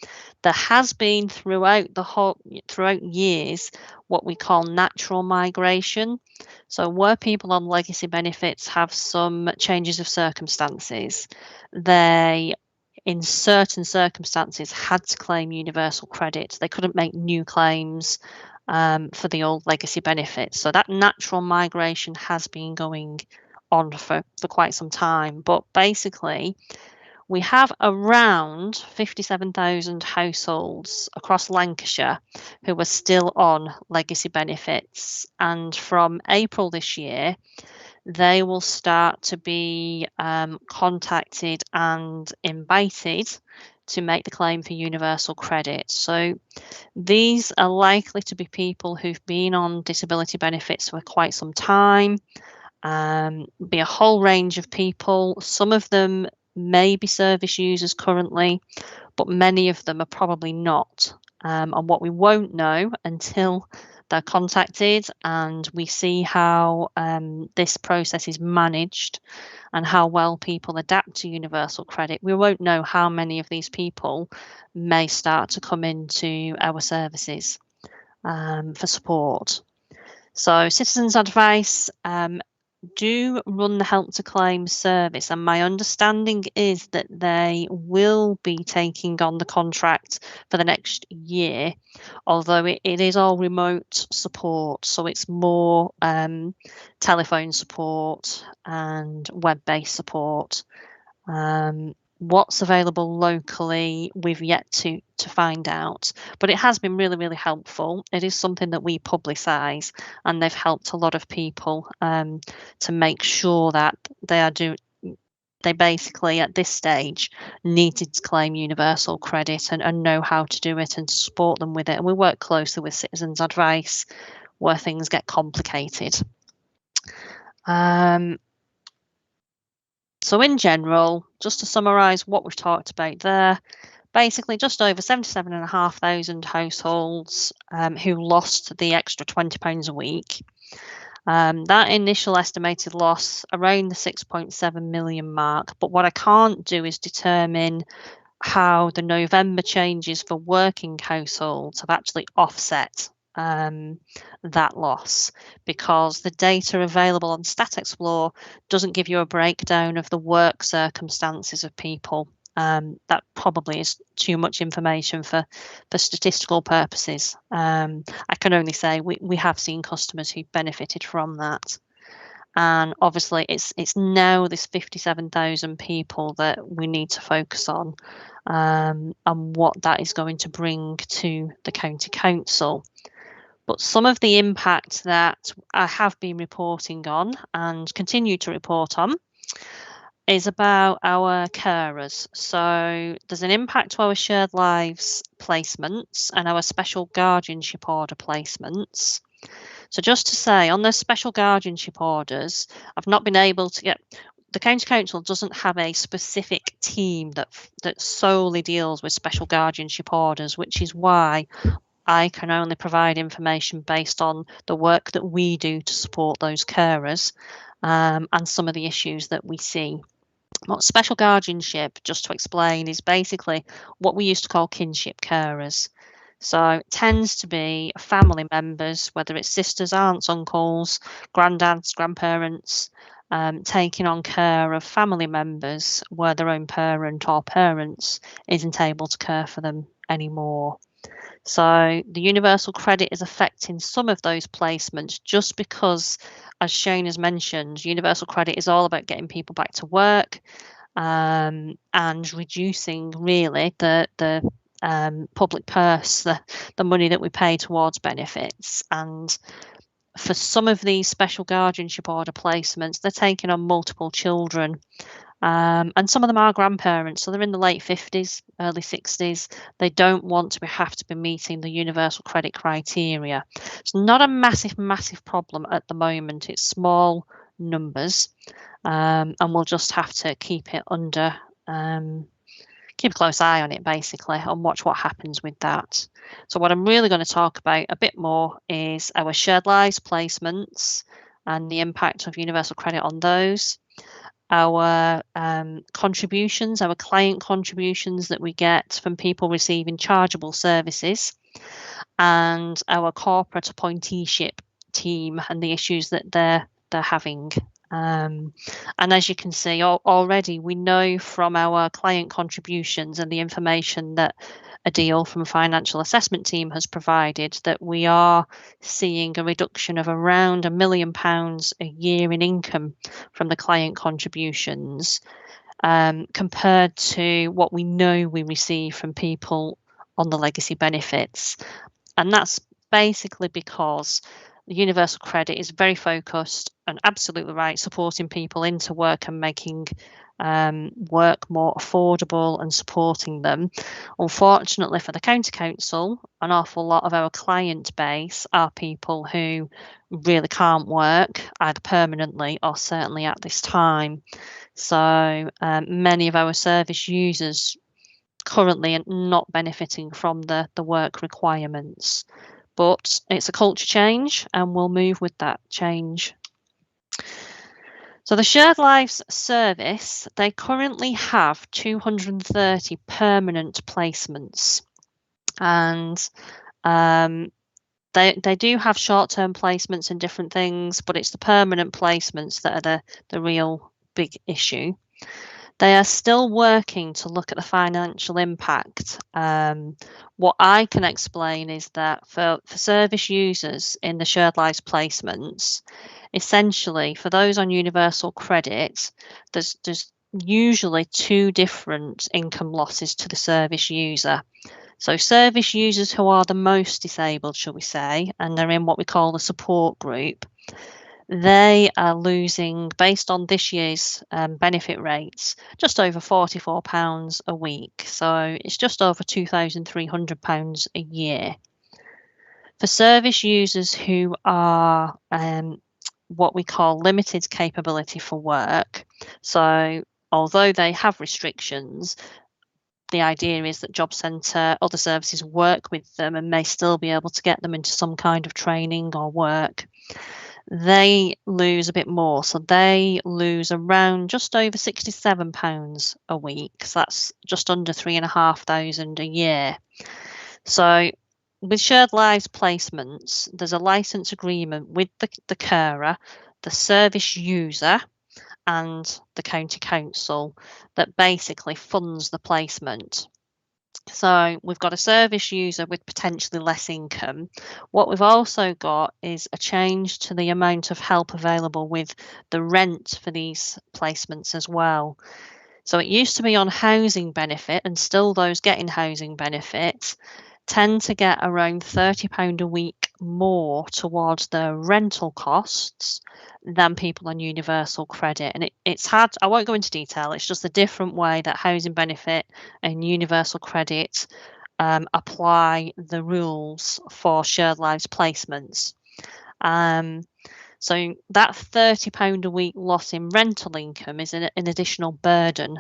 There has been throughout years what we call natural migration. So where people on legacy benefits have some changes of circumstances, they in certain circumstances had to claim universal credit. They couldn't make new claims for the old legacy benefits. So that natural migration has been going on for quite some time. But basically, we have around 57,000 households across Lancashire who are still on legacy benefits. And from April this year, they will start to be contacted and invited to make the claim for universal credit. So these are likely to be people who've been on disability benefits for quite some time, be a whole range of people. Some of them may be service users currently, but many of them are probably not. And what we won't know until they're contacted and we see how this process is managed and how well people adapt to universal credit, we won't know how many of these people may start to come into our services for support. So Citizens Advice do run the Help to Claim service, and my understanding is that they will be taking on the contract for the next year, although it is all remote support, so it's more telephone support and web-based support. What's available locally, we've yet to find out, but it has been really, really helpful. It is something that we publicise, and they've helped a lot of people to make sure that they basically at this stage needed to claim universal credit and know how to do it and support them with it. And we work closely with Citizens Advice where things get complicated. So in general, just to summarise what we've talked about there, basically just over 77,500 households who lost the extra £20 a week. That initial estimated loss around the 6.7 million mark, but what I can't do is determine how the November changes for working households have actually offset that loss, because the data available on Stat Explorer doesn't give you a breakdown of the work circumstances of people. That probably is too much information for statistical purposes. I can only say we have seen customers who benefited from that. And obviously it's now this 57,000 people that we need to focus on, and what that is going to bring to the county council. But some of the impact that I have been reporting on and continue to report on is about our carers. So there's an impact to our shared lives placements and our special guardianship order placements. So just to say, on those special guardianship orders, I've not been able to get, the county council doesn't have a specific team that solely deals with special guardianship orders, which is why I can only provide information based on the work that we do to support those carers, and some of the issues that we see. What special guardianship, just to explain, is basically what we used to call kinship carers. So it tends to be family members, whether it's sisters, aunts, uncles, granddads, grandparents, taking on care of family members where their own parent or parents isn't able to care for them anymore. So the universal credit is affecting some of those placements just because, as Shane has mentioned, universal credit is all about getting people back to work, and reducing really the public purse, the money that we pay towards benefits. And for some of these special guardianship order placements, they're taking on multiple children. And some of them are grandparents, so they're in the late 50s, early 60s. They don't want to have to be meeting the universal credit criteria. It's not a massive problem at the moment. It's small numbers, and we'll just have to keep it under, keep a close eye on it basically, and watch what happens with that. So what I'm really going to talk about a bit more is our shared lives placements and the impact of universal credit on those. Our contributions, our client contributions that we get from people receiving chargeable services, and our corporate appointeeship team and the issues that they're having. And as you can see already, we know from our client contributions and the information that Adil from Financial Assessment Team has provided that we are seeing a reduction of around £1 million a year in income from the client contributions, compared to what we know we receive from people on the legacy benefits. And that's basically because the universal credit is very focused and absolutely right, supporting people into work and making work more affordable and supporting them. Unfortunately for the county council, an awful lot of our client base are people who really can't work either permanently or certainly at this time. So many of our service users currently are not benefiting from the work requirements, but it's a culture change and we'll move with that change. So the Shared Lives service, they currently have 230 permanent placements, and they do have short-term placements and different things, but it's the permanent placements that are the real big issue. They are still working to look at the financial impact. What I can explain is that for service users in the Shared Lives placements, essentially for those on universal credit, there's usually two different income losses to the service user. So service users who are the most disabled, shall we say, and they're in what we call the support group, they are losing, based on this year's benefit rates, just over £44 a week. So it's just over £2,300 a year. For service users who are what we call limited capability for work, so although they have restrictions, the idea is that Job Centre, other services work with them and may still be able to get them into some kind of training or work. they lose a bit more. So they lose around just over £67 a week. So that's just under £3,500 a year. So with shared lives placements, there's a license agreement with the carer, the service user, and the county council that basically funds the placement. So we've got a service user with potentially less income. What we've also got is a change to the amount of help available with the rent for these placements as well. So it used to be on housing benefit, and still those getting housing benefits tend to get around £30 a week more towards their rental costs than people on universal credit. And it's had, I won't go into detail, it's just a different way that housing benefit and universal credit apply the rules for shared lives placements. So that £30 a week loss in rental income is an additional burden.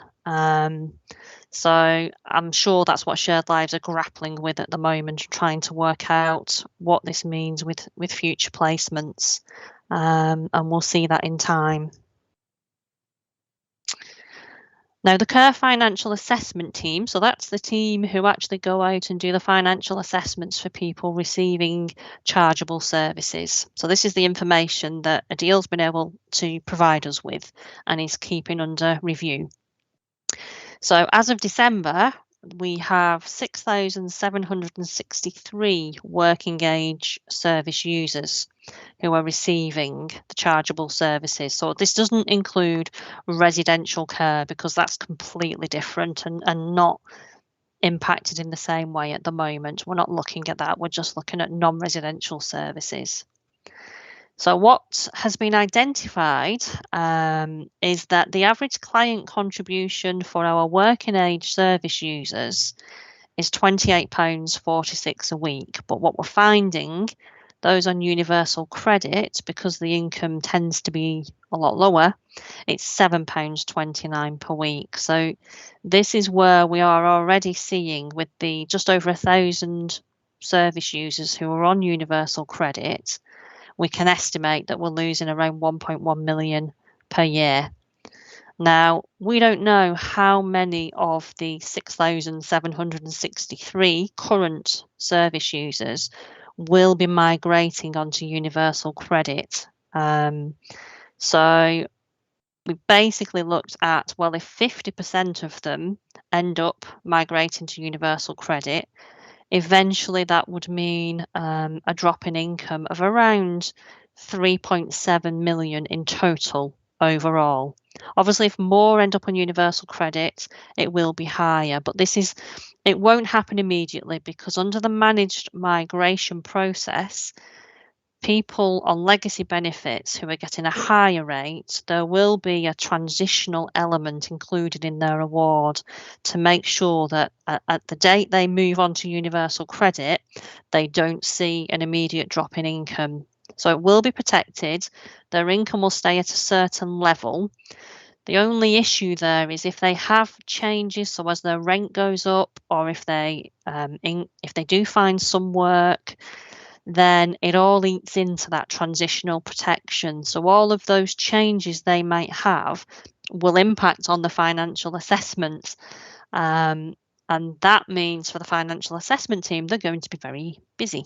So I'm sure that's what shared lives are grappling with at the moment, trying to work out what this means with future placements. And we'll see that in time. Now, the Care Financial Assessment Team, so that's the team who actually go out and do the financial assessments for people receiving chargeable services. So this is the information that Adil's been able to provide us with and is keeping under review. So as of December, we have 6,763 working age service users who are receiving the chargeable services. So this doesn't include residential care because that's completely different and not impacted in the same way at the moment. We're not looking at that. We're just looking at non-residential services. So what has been identified is that the average client contribution for our working age service users is £28.46 a week. But what we're finding, those on universal credit, because the income tends to be a lot lower, it's £7.29 per week. So this is where we are already seeing, with the just over 1,000 service users who are on universal credit, we can estimate that we're losing around 1.1 million per year. Now, we don't know how many of the 6,763 current service users will be migrating onto universal credit. So we basically looked at, well, if 50% of them end up migrating to universal credit, eventually that would mean a drop in income of around 3.7 million in total overall. Obviously, if more end up on universal credit, it will be higher, but it won't happen immediately because under the managed migration process, people on legacy benefits who are getting a higher rate, there will be a transitional element included in their award to make sure that at the date they move on to universal credit, they don't see an immediate drop in income. So it will be protected. Their income will stay at a certain level. The only issue there is if they have changes, so as their rent goes up, or if they do find some work, then it all eats into that transitional protection. So all of those changes they might have will impact on the financial assessment. And that means for the financial assessment team, they're going to be very busy.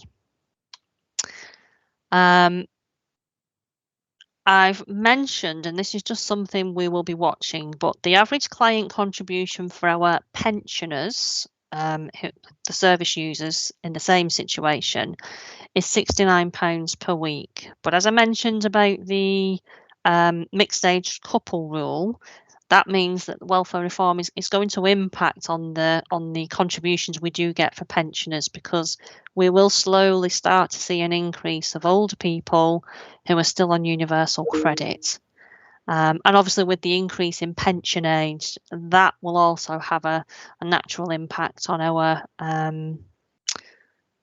I've mentioned, and this is just something we will be watching, but the average client contribution for our pensioners, the service users in the same situation, is £69 per week. But as I mentioned about the mixed age couple rule, that means that welfare reform is going to impact on the contributions we do get for pensioners, because we will slowly start to see an increase of older people who are still on universal credit. And obviously with the increase in pension age, that will also have a natural impact on our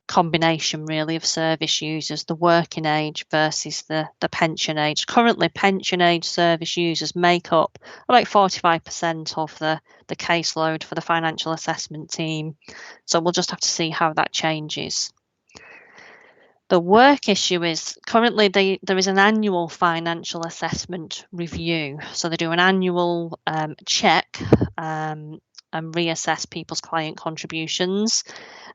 combination really of service users, the working age versus the pension age. Currently, pension age service users make up about 45% of the caseload for the financial assessment team. So we'll just have to see how that changes. The work issue is currently there is an annual financial assessment review. So they do an annual check and reassess people's client contributions.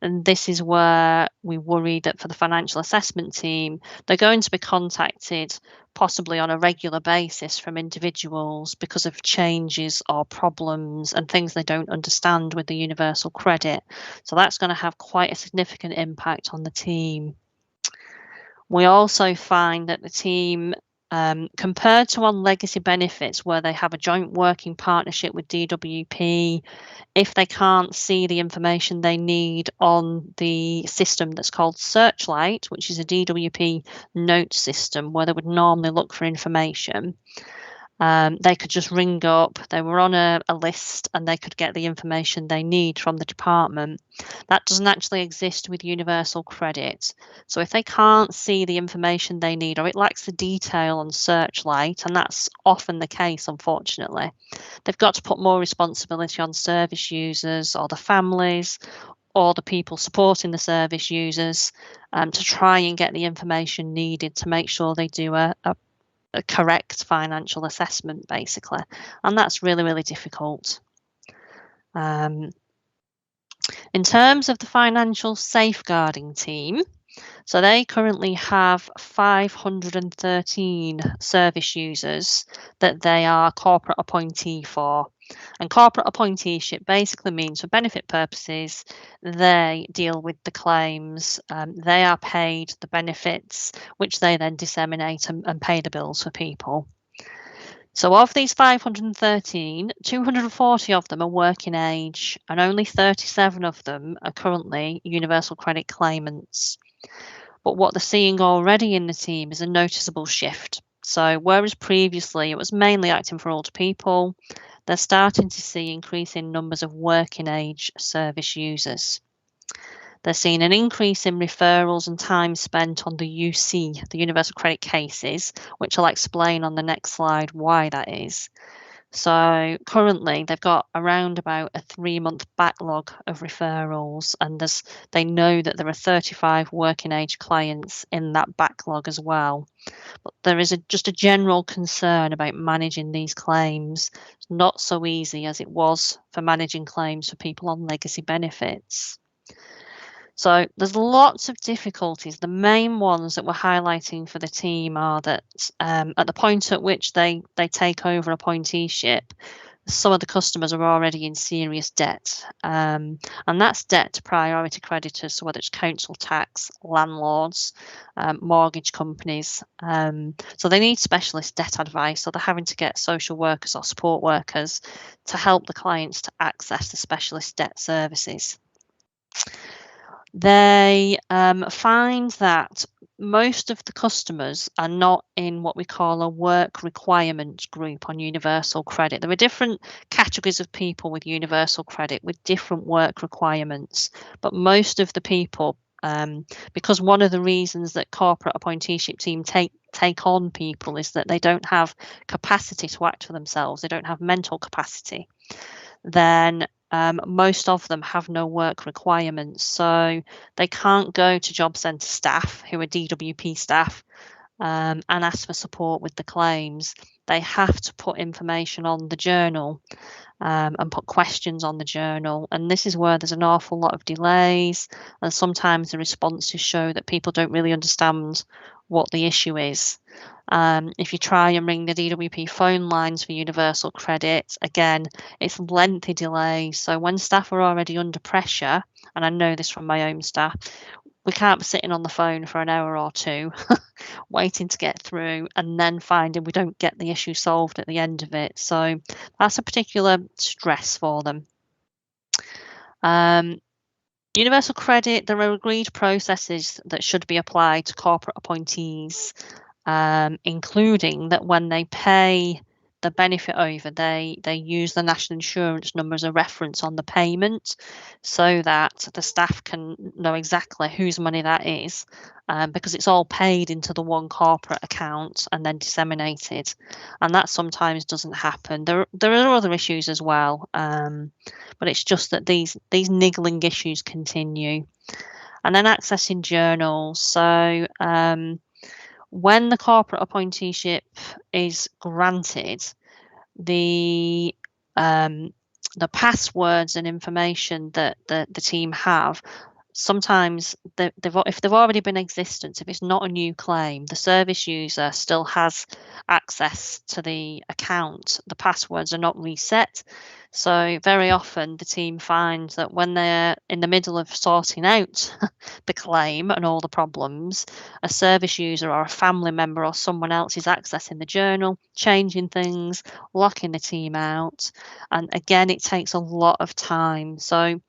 And this is where we worry that for the financial assessment team, they're going to be contacted possibly on a regular basis from individuals because of changes or problems and things they don't understand with the universal credit. So that's going to have quite a significant impact on the team. We also find that the team, compared to on legacy benefits where they have a joint working partnership with DWP, if they can't see the information they need on the system that's called Searchlight, which is a DWP note system where they would normally look for information, they could just ring up, they were on a list and they could get the information they need from the department. That doesn't actually exist with universal credit. So if they can't see the information they need or it lacks the detail on Searchlight, and that's often the case unfortunately, they've got to put more responsibility on service users or the families or the people supporting the service users to try and get the information needed to make sure they do a correct financial assessment basically, and that's really, really difficult. In terms of the financial safeguarding team, so they currently have 513 service users that they are corporate appointee for. And corporate appointeeship basically means for benefit purposes, they deal with the claims, they are paid the benefits, which they then disseminate and pay the bills for people. So of these 513, 240 of them are working age and only 37 of them are currently universal credit claimants. But what they're seeing already in the team is a noticeable shift. So whereas previously it was mainly acting for older people, they're starting to see increasing numbers of working age service users. They're seeing an increase in referrals and time spent on the UC, the Universal Credit cases, which I'll explain on the next slide why that is. So currently they've got around about a 3-month backlog of referrals, and they know that there are 35 working age clients in that backlog as well. But there is just a general concern about managing these claims. It's not so easy as it was for managing claims for people on legacy benefits. So there's lots of difficulties. The main ones that we're highlighting for the team are that at the point at which they take over appointeeship, some of the customers are already in serious debt, and that's debt to priority creditors, so whether it's council tax, landlords, mortgage companies. So they need specialist debt advice, so they're having to get social workers or support workers to help the clients to access the specialist debt services. They find that most of the customers are not in what we call a work requirement group on universal credit. There are different categories of people with universal credit with different work requirements, but most of the people, because one of the reasons that corporate appointeeship team take on people is that they don't have capacity to act for themselves, they don't have mental capacity, then most of them have no work requirements, so they can't go to job centre staff who are DWP staff and ask for support with the claims. They have to put information on the journal and put questions on the journal, and this is where there's an awful lot of delays, and sometimes the responses show that people don't really understand what the issue is. If you try and ring the DWP phone lines for universal credit, again, it's lengthy delays. So when staff are already under pressure, and I know this from my own staff, we can't be sitting on the phone for an hour or two waiting to get through and then finding we don't get the issue solved at the end of it. So that's a particular stress for them. Universal credit, there are agreed processes that should be applied to corporate appointees, including that when they pay the benefit over, they use the national insurance number as a reference on the payment so that the staff can know exactly whose money that is, because it's all paid into the one corporate account and then disseminated, and that sometimes doesn't happen. There are other issues as well, but it's just that these niggling issues continue. And then accessing journals. So when the corporate appointeeship is granted, the passwords and information that the team have, sometimes if they've already been in existence, if it's not a new claim, the service user still has access to the account. The passwords are not reset. So very often the team finds that when they're in the middle of sorting out the claim and all the problems, a service user or a family member or someone else is accessing the journal, changing things, locking the team out. And again, it takes a lot of time. So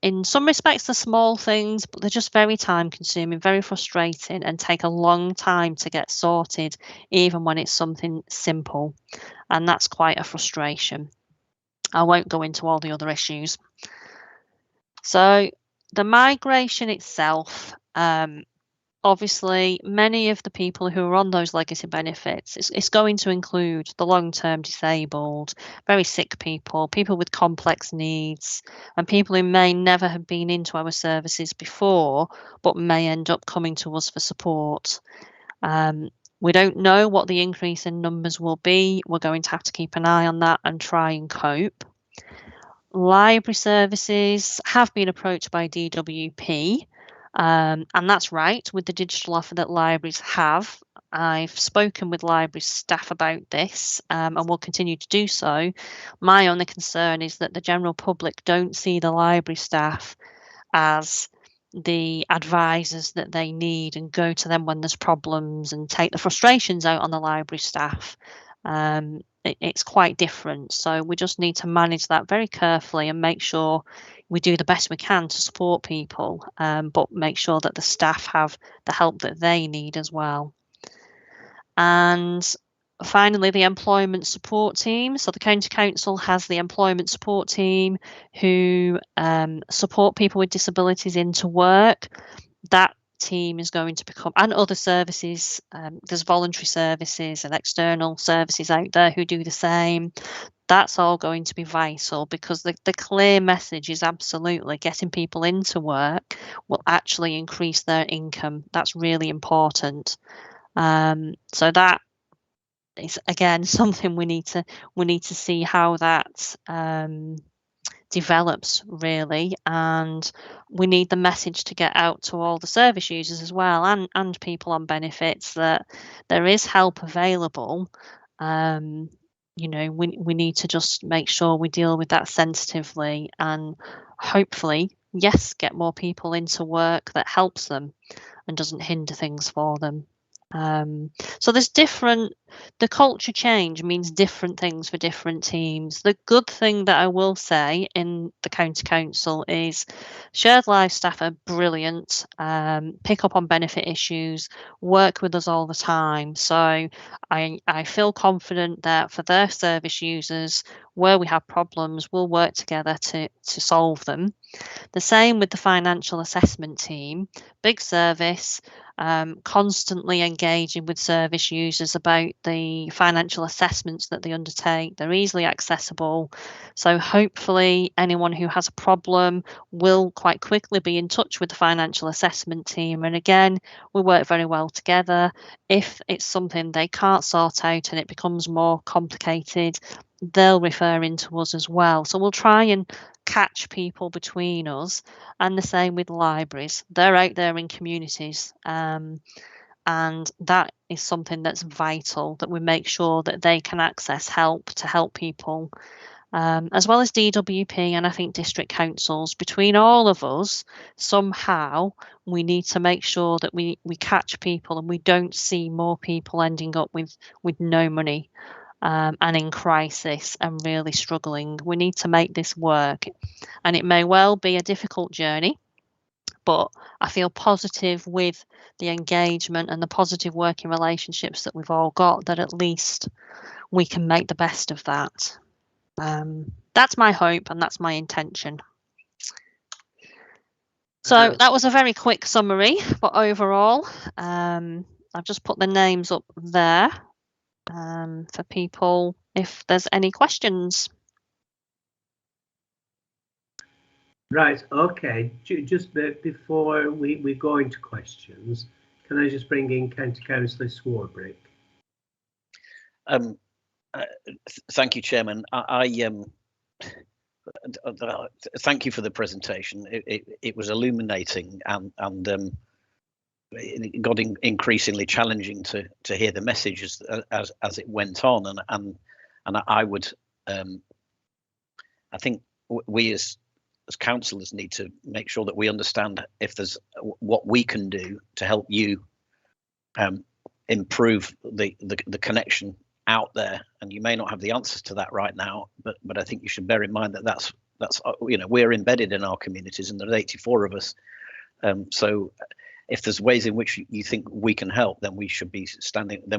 in some respects, they're small things, but they're just very time consuming, very frustrating, and take a long time to get sorted, even when it's something simple. And that's quite a frustration. I won't go into all the other issues. So the migration itself, obviously, many of the people who are on those legacy benefits, it's going to include the long-term disabled, very sick people, people with complex needs, and people who may never have been into our services before, but may end up coming to us for support. We don't know what the increase in numbers will be. We're going to have to keep an eye on that and try and cope. Library services have been approached by DWP. And that's right, with the digital offer that libraries have. I've spoken with library staff about this and will continue to do so. My only concern is that the general public don't see the library staff as the advisors that they need and go to them when there's problems and take the frustrations out on the library staff. It's quite different. So we just need to manage that very carefully and make sure we do the best we can to support people, but make sure that the staff have the help that they need as well. And finally, the employment support team. So the County Council has the employment support team who support people with disabilities into work. That team is going to become, and other services, there's voluntary services and external services out there who do the same. That's all going to be vital, because the clear message is absolutely getting people into work will actually increase their income. That's really important. So that is again something we need to see how that develops, really, and we need the message to get out to all the service users as well, and people on benefits, that there is help available. You know, we need to just make sure we deal with that sensitively, and hopefully, yes, get more people into work that helps them and doesn't hinder things for them. So there's the culture change means different things for different teams. The good thing that I will say in the County Council is shared life staff are brilliant, pick up on benefit issues, work with us all the time. So I feel confident that for their service users, where we have problems, we'll work together to solve them. The same with the financial assessment team, big service, constantly engaging with service users about the financial assessments that they undertake. They're easily accessible. So hopefully anyone who has a problem will quite quickly be in touch with the financial assessment team. And again, we work very well together. If it's something they can't sort out and it becomes more complicated, they'll refer into us as well. So we'll try and catch people between us, and the same with libraries. They're out there in communities, and that is something that's vital, that we make sure that they can access help to help people, as well as DWP and I think district councils. Between all of us, somehow we need to make sure that we catch people and we don't see more people ending up with no money. And in crisis and really struggling. We need to make this work, and it may well be a difficult journey, but I feel positive with the engagement and the positive working relationships that we've all got, that at least we can make the best of that. That's my hope and that's my intention. So that was a very quick summary, but overall, I've just put the names up there for people if there's any questions. Right, okay. Just before we go into questions, can I just bring in County Councillor Swarbrick? Thank you, Chairman. Thank you for the presentation. It was illuminating and it got increasingly challenging to hear the messages as it went on, and I would I think we as councillors need to make sure that we understand if there's what we can do to help you improve the connection out there. And you may not have the answers to that right now, but I think you should bear in mind that that's we're embedded in our communities, and there's 84 of us. So if there's ways in which you think we can help, then we should be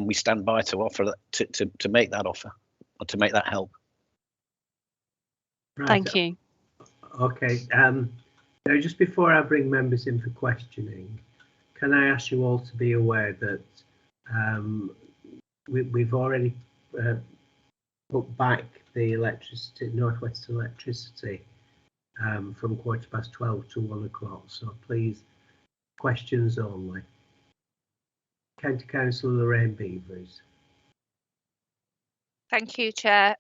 we stand by to offer that, to make that offer, or to make that help. Right. Thank you. Okay. Now, just before I bring members in for questioning, can I ask you all to be aware that we've already put back the electricity, North West electricity, from 12:15 to 1 o'clock. So please, questions only. County Councillor Lorraine Beavers. Thank you, Chair.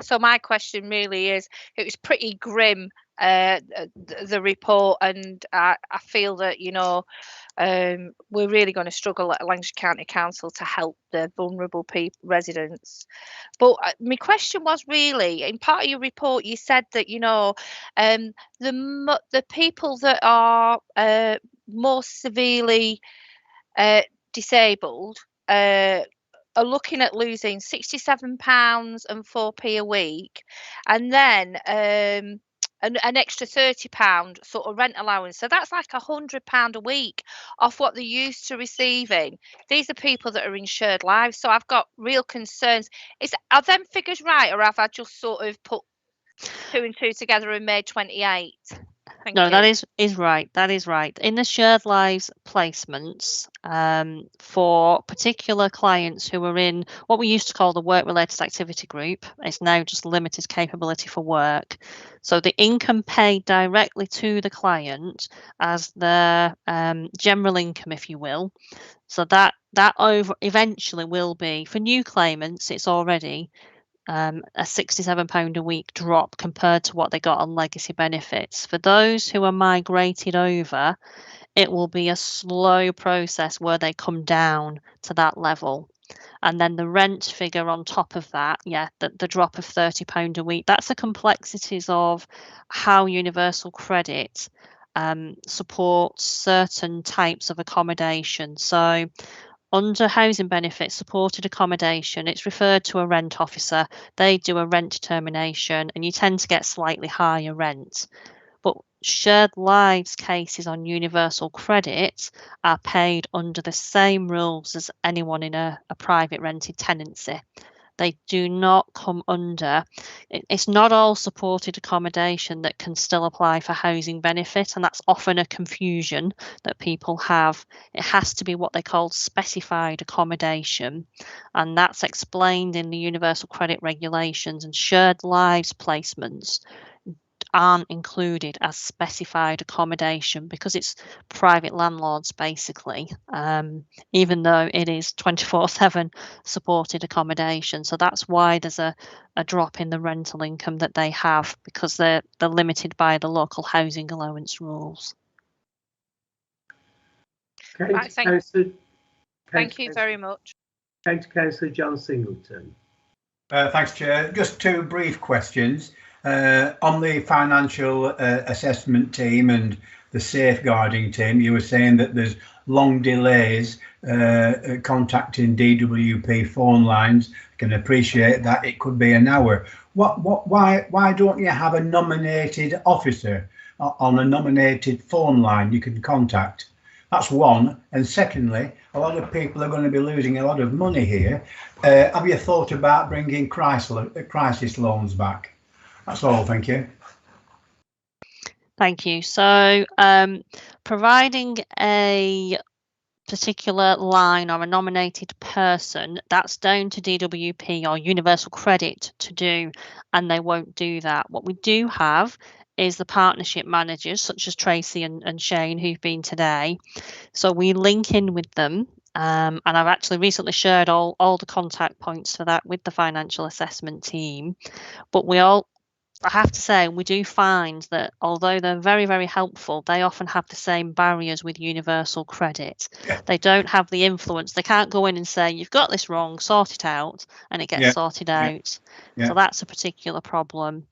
So my question really is, it was pretty grim, the report, and I feel that, we're really going to struggle at Lancashire County Council to help the vulnerable residents. But my question was really, in part of your report, you said that, the people that are more severely disabled are looking at losing £67 and 4p a week, and then an extra £30 sort of rent allowance. So that's like £100 a week off what they're used to receiving. These are people that are in shared lives. So I've got real concerns. Are them figures right, or have I just sort of put 2 and 2 together and made 28? No, that is right. That is right. In the shared lives placements, for particular clients who are in what we used to call the work-related activity group, it's now just limited capability for work. So the income paid directly to the client as their general income, if you will. So that eventually will be, for new claimants, it's already a £67 a week drop compared to what they got on legacy benefits. For those who are migrated over, it will be a slow process where they come down to that level. And then the rent figure on top of that, the drop of £30 a week, that's the complexities of how universal credit supports certain types of accommodation. So under housing benefits, supported accommodation, it's referred to a rent officer. They do a rent determination and you tend to get slightly higher rent. But shared lives cases on universal credit are paid under the same rules as anyone in a private rented tenancy. They do not come under, it's not all supported accommodation that can still apply for housing benefit, and that's often a confusion that people have. It has to be what they call specified accommodation, and that's explained in the universal credit regulations, and shared lives placements aren't included as specified accommodation because it's private landlords basically, even though it is 24/7 supported accommodation. So that's why there's a drop in the rental income that they have, because they're limited by the local housing allowance rules. Right, thank you very much. County Councillor John Singleton. Thanks, Chair. Just 2 brief questions. On the financial assessment team and the safeguarding team, you were saying that there's long delays contacting DWP phone lines. I can appreciate that. It could be an hour. Why don't you have a nominated officer on a nominated phone line you can contact? That's one. And secondly, a lot of people are going to be losing a lot of money here. Have you thought about bringing crisis loans back? That's all, thank you. Thank you. So providing a particular line or a nominated person, that's down to DWP or Universal Credit to do, and they won't do that. What we do have is the partnership managers, such as Tracy and Shane, who've been today. So we link in with them. And I've actually recently shared all the contact points for that with the financial assessment team. But I have to say, we do find that although they're very, very helpful, they often have the same barriers with universal credit. Yeah. They don't have the influence. They can't go in and say, you've got this wrong, sort it out, and it gets sorted out. Yeah. So that's a particular problem.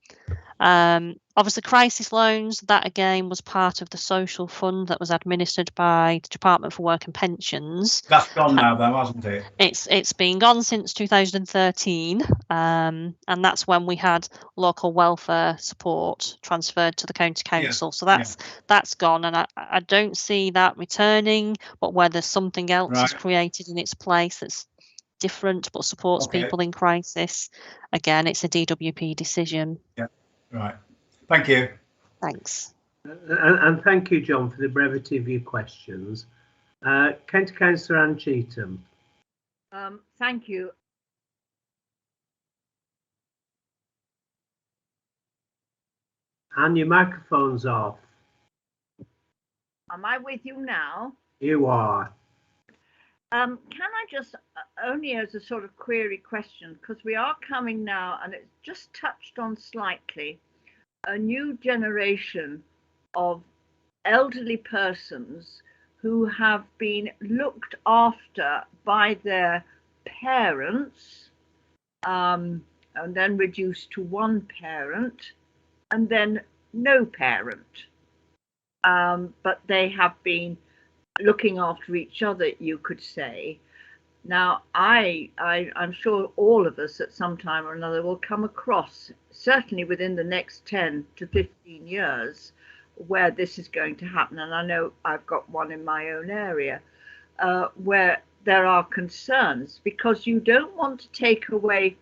Obviously, crisis loans, that again was part of the social fund that was administered by the Department for Work and Pensions. That's gone now, though, hasn't it? It's been gone since 2013, and that's when we had local welfare support transferred to the county council. So that's gone, and I don't see that returning. But whether something else is created in its place that's different but supports people in crisis, again, it's a DWP decision. Yeah. Right. Thank you. Thanks. And thank you, John, for the brevity of your questions. County Councillor Anne Cheetham. Thank you. Anne, your microphone's off. Am I with you now? You are. Can I just, only as a sort of query question, because we are coming now, and it's just touched on slightly, a new generation of elderly persons who have been looked after by their parents, and then reduced to one parent, and then no parent. But they have been looking after each other, you could say. Now, I'm sure all of us at some time or another will come across, certainly within the next 10 to 15 years, where this is going to happen. And I know I've got one in my own area where there are concerns, because you don't want to take away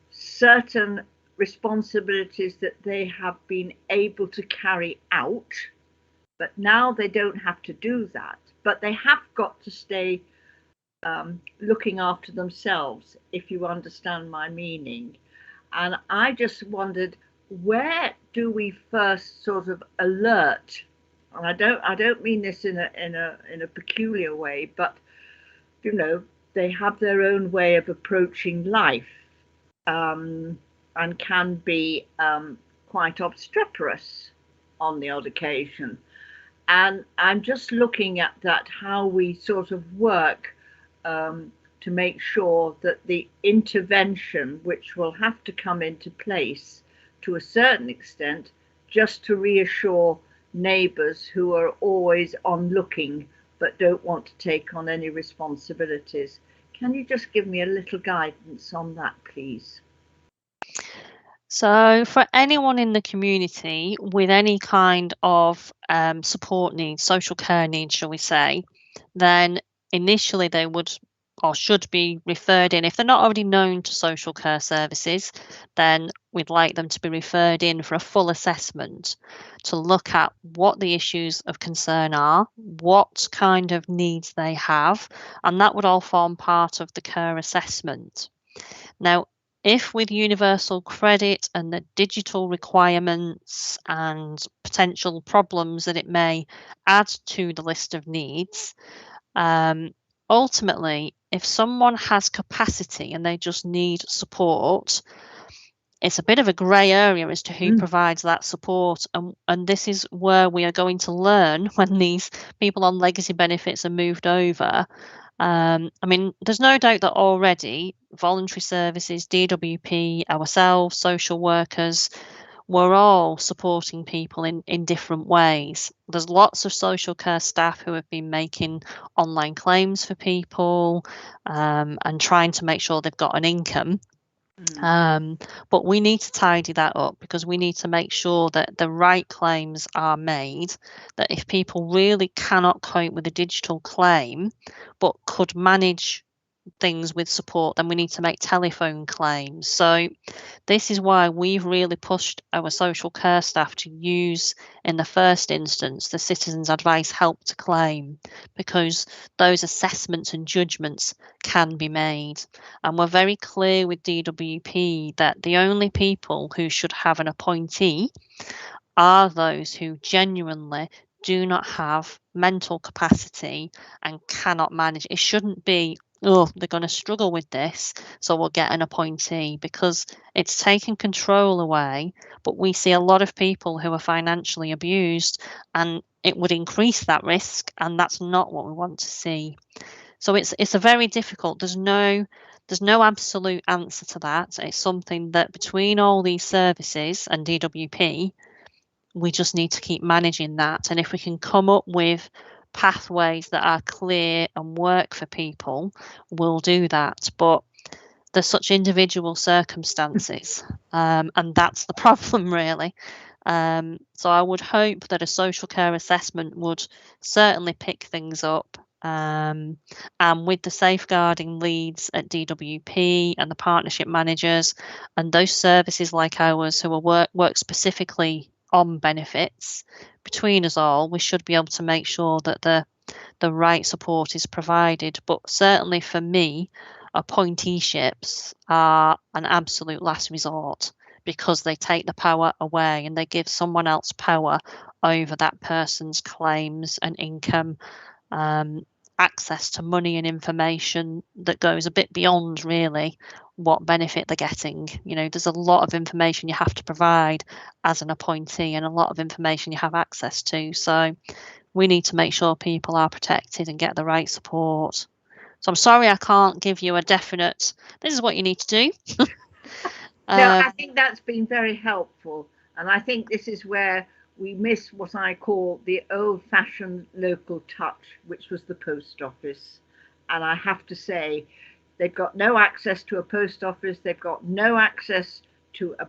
certain responsibilities that they have been able to carry out, but now they don't have to do that. But they have got to stay looking after themselves, if you understand my meaning. And I just wondered, where do we first sort of alert? And I don't mean this in a peculiar way, but you know, they have their own way of approaching life, and can be quite obstreperous on the odd occasion. And I'm just looking at that, how we sort of work to make sure that the intervention, which will have to come into place to a certain extent, just to reassure neighbours who are always on looking but don't want to take on any responsibilities. Can you just give me a little guidance on that, please? So for anyone in the community with any kind of support needs, social care needs, shall we say, then initially they would or should be referred in. If they're not already known to social care services, then we'd like them to be referred in for a full assessment to look at what the issues of concern are, what kind of needs they have, and that would all form part of the care assessment. Now, if with universal credit and the digital requirements and potential problems that it may add to the list of needs, ultimately, if someone has capacity and they just need support, it's a bit of a grey area as to who provides that support. And this is where we are going to learn when these people on legacy benefits are moved over. I mean, there's no doubt that already voluntary services, DWP, ourselves, social workers, we're all supporting people in different ways. There's lots of social care staff who have been making online claims for people and trying to make sure they've got an income. But we need to tidy that up, because we need to make sure that the right claims are made, that if people really cannot cope with a digital claim but could manage things with support, then we need to make telephone claims. So this is why we've really pushed our social care staff to use, in the first instance, the Citizens Advice Help to Claim, because those assessments and judgments can be made. And we're very clear with DWP that the only people who should have an appointee are those who genuinely do not have mental capacity and cannot manage. It shouldn't be, oh, they're going to struggle with this, so we'll get an appointee, because it's taken control away. But we see a lot of people who are financially abused, and it would increase that risk, and that's not what we want to see. So it's a very difficult. There's no absolute answer to that. It's something that between all these services and DWP, we just need to keep managing that. And if we can come up with pathways that are clear and work for people, we'll do that. But there's such individual circumstances, and that's the problem, really. So I would hope that a social care assessment would certainly pick things up. And with the safeguarding leads at DWP and the partnership managers and those services like ours who are work specifically on benefits, between us all, we should be able to make sure that the right support is provided. But certainly for me, appointeeships are an absolute last resort, because they take the power away and they give someone else power over that person's claims and income, access to money and information that goes a bit beyond really what benefit they're getting. You know, there's a lot of information you have to provide as an appointee and a lot of information you have access to. So we need to make sure people are protected and get the right support. So I'm sorry I can't give you a definite, this is what you need to do. No, I think that's been very helpful. And I think this is where we miss what I call the old-fashioned local touch, which was the post office. And I have to say, they've got no access to a post office. They've got no access to a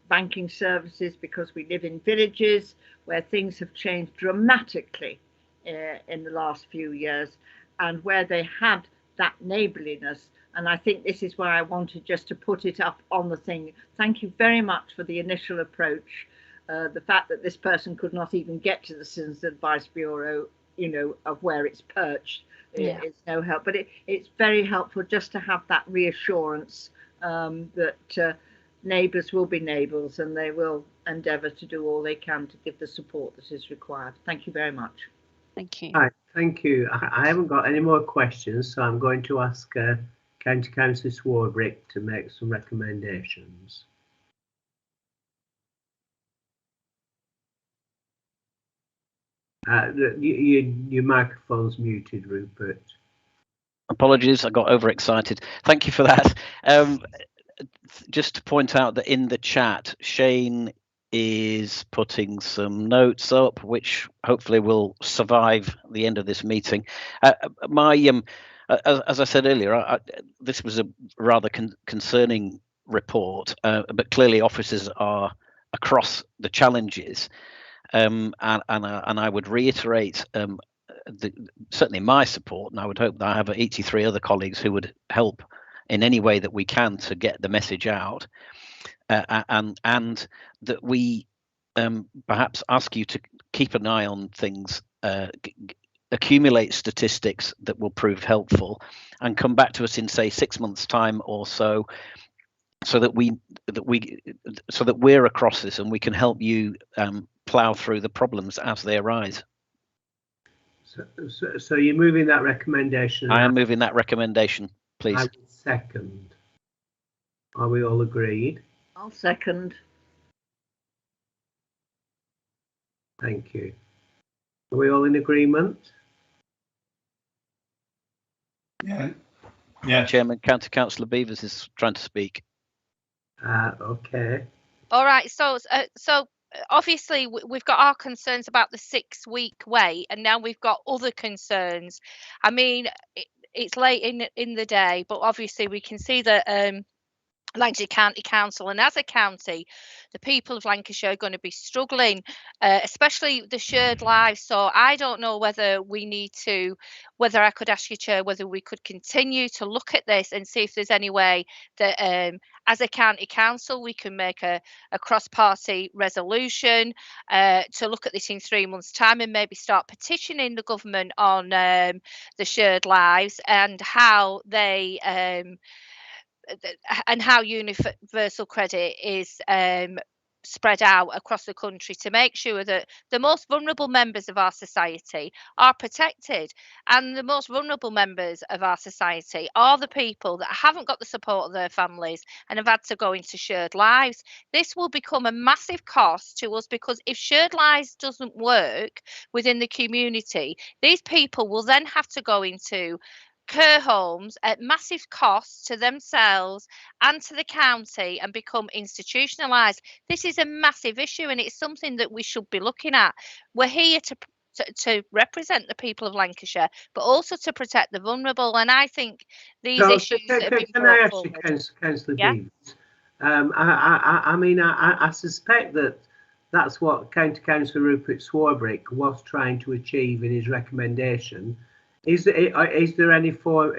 banking services, because we live in villages where things have changed dramatically in the last few years, and where they had that neighbourliness. And I think this is why I wanted just to put it up on the thing. Thank you very much for the initial approach. The fact that this person could not even get to the Citizens Advice Bureau, you know, of where it's perched, is no help. But it's very helpful just to have that reassurance that neighbours will be neighbours, and they will endeavour to do all they can to give the support that is required. Thank you very much. Thank you. Right, thank you. I haven't got any more questions, so I'm going to ask County Councillor Swarbrick to make some recommendations. Your microphone's muted, Rupert. Apologies, I got overexcited. Thank you for that. Just to point out that in the chat, Shane is putting some notes up, which hopefully will survive the end of this meeting. As I said earlier, this was a rather concerning report, but clearly officers are across the challenges, and I would reiterate certainly my support, and I would hope that I have 83 other colleagues who would help in any way that we can to get the message out, and that we perhaps ask you to keep an eye on things, accumulate statistics that will prove helpful, and come back to us in, say, 6 months' time or so, so that we're across this and we can help you plough through the problems as they arise. So you're moving that recommendation? I am moving that recommendation, please. I will second. Are we all agreed? I'll second. Thank you. Are we all in agreement? Yeah. Chairman, County Councillor Beavers is trying to speak. Okay. All right. So obviously we've got our concerns about the 6-week wait, and now we've got other concerns. I mean, it's late in the day, but obviously we can see that Lancashire County Council, and as a county, the people of Lancashire are going to be struggling, especially the shared lives. So I don't know whether I could ask you, Chair, whether we could continue to look at this and see if there's any way that as a county council we can make a cross-party resolution to look at this in 3 months' time, and maybe start petitioning the government on the shared lives and how they and how universal credit is spread out across the country to make sure that the most vulnerable members of our society are protected. And the most vulnerable members of our society are the people that haven't got the support of their families and have had to go into shared lives. This will become a massive cost to us, because if shared lives doesn't work within the community, these people will then have to go into care homes at massive cost to themselves and to the county and become institutionalised. This is a massive issue, and it's something that we should be looking at. We're here to represent the people of Lancashire, but also to protect the vulnerable. And I think these issues that have been Can I brought ask you, forward. Councillor Yeah. Deans? I mean, I suspect that that's what County Councillor Rupert Swarbrick was trying to achieve in his recommendation. Is there any form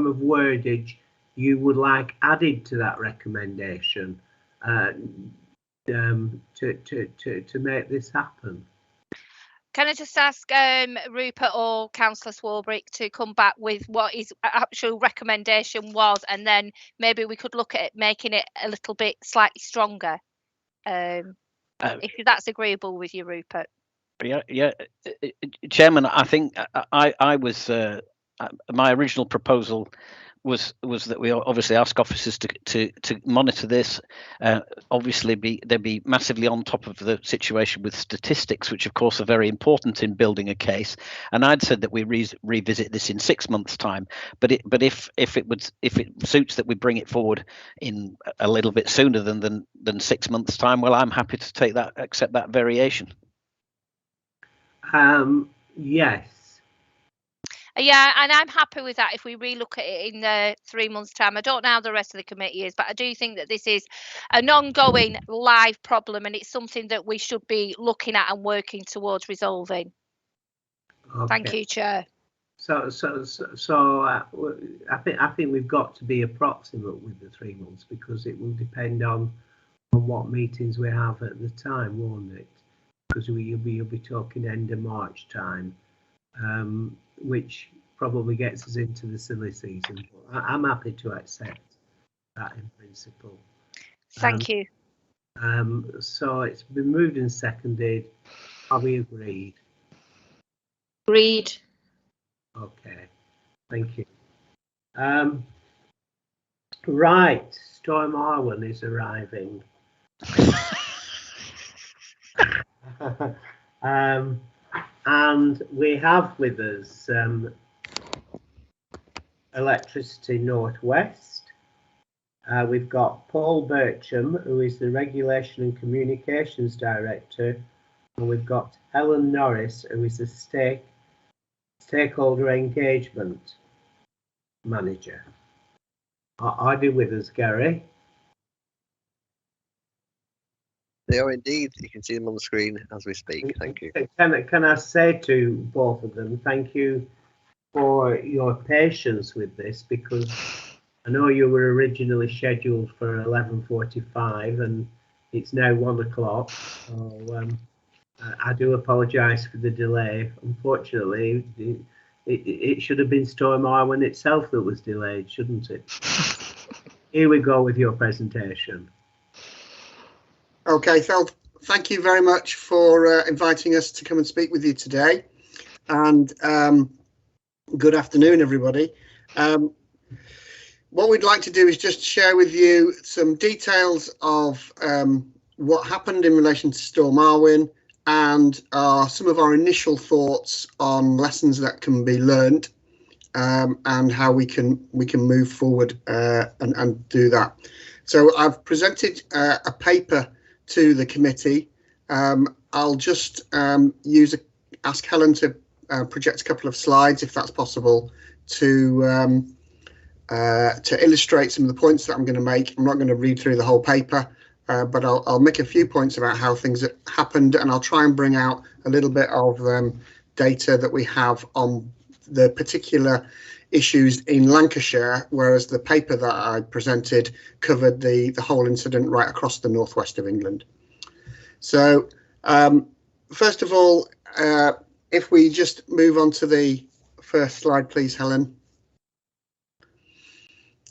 of wordage you would like added to that recommendation to make this happen? Can I just ask Rupert or Councillor Swarbrick to come back with what his actual recommendation was, and then maybe we could look at making it a little bit slightly stronger, if that's agreeable with you, Rupert. Yeah, Chairman, I think I was my original proposal was that we obviously ask officers to monitor this. Obviously, they'd be massively on top of the situation with statistics, which of course are very important in building a case. And I'd said that we revisit this in 6 months' time. But if it suits that we bring it forward in a little bit sooner than 6 months' time, well, I'm happy to accept that variation. Yes. Yeah, and I'm happy with that if we relook at it in 3 months' time. I don't know how the rest of the committee is, but I do think that this is an ongoing live problem, and it's something that we should be looking at and working towards resolving. Okay. Thank you, Chair. So I think we've got to be approximate with the 3 months, because it will depend on what meetings we have at the time, won't it? Because you'll be talking end of March time, which probably gets us into the silly season. But I'm happy to accept that in principle. Thank you. So it's been moved and seconded. Are we agreed? Agreed. Okay, thank you. Right, Storm Arwen is arriving. And we have with us Electricity Northwest. We've got Paul Bircham, who is the Regulation and Communications Director, and we've got Helen Norris, who is the Stakeholder Engagement Manager. Are they with us, Gary? They are indeed. You can see them on the screen as we speak. Thank you. Can I say to both of them, thank you for your patience with this, because I know you were originally scheduled for 11:45 and it's now 1 o'clock. So I do apologise for the delay. Unfortunately, it should have been Storm Arwen itself that was delayed, shouldn't it? Here we go with your presentation. Okay, Phil, thank you very much for inviting us to come and speak with you today. And good afternoon, everybody. What we'd like to do is just share with you some details of what happened in relation to Storm Arwen, and some of our initial thoughts on lessons that can be learned, and how we can move forward and do that. So I've presented a paper to the committee. I'll just ask Helen to project a couple of slides, if that's possible, to illustrate some of the points that I'm going to make. I'm not going to read through the whole paper, but I'll make a few points about how things happened, and I'll try and bring out a little bit of data that we have on the particular issues in Lancashire, whereas the paper that I presented covered the whole incident right across the northwest of England. So first of all, if we just move on to the first slide, please, Helen.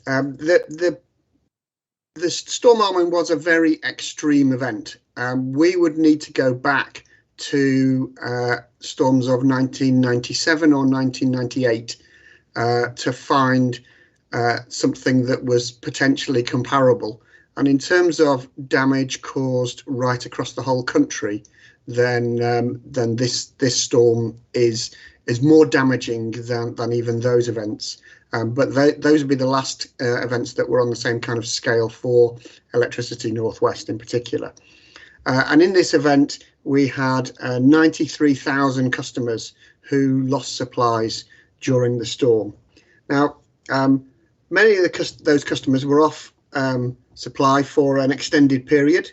The Storm Arwen was a very extreme event. we would need to go back to storms of 1997 or 1998 to find something that was potentially comparable. And in terms of damage caused right across the whole country, then this storm is more damaging than even those events. But those would be the last events that were on the same kind of scale for Electricity Northwest in particular. And in this event, we had 93,000 customers who lost supplies during the storm. Now, many of those customers were off supply for an extended period,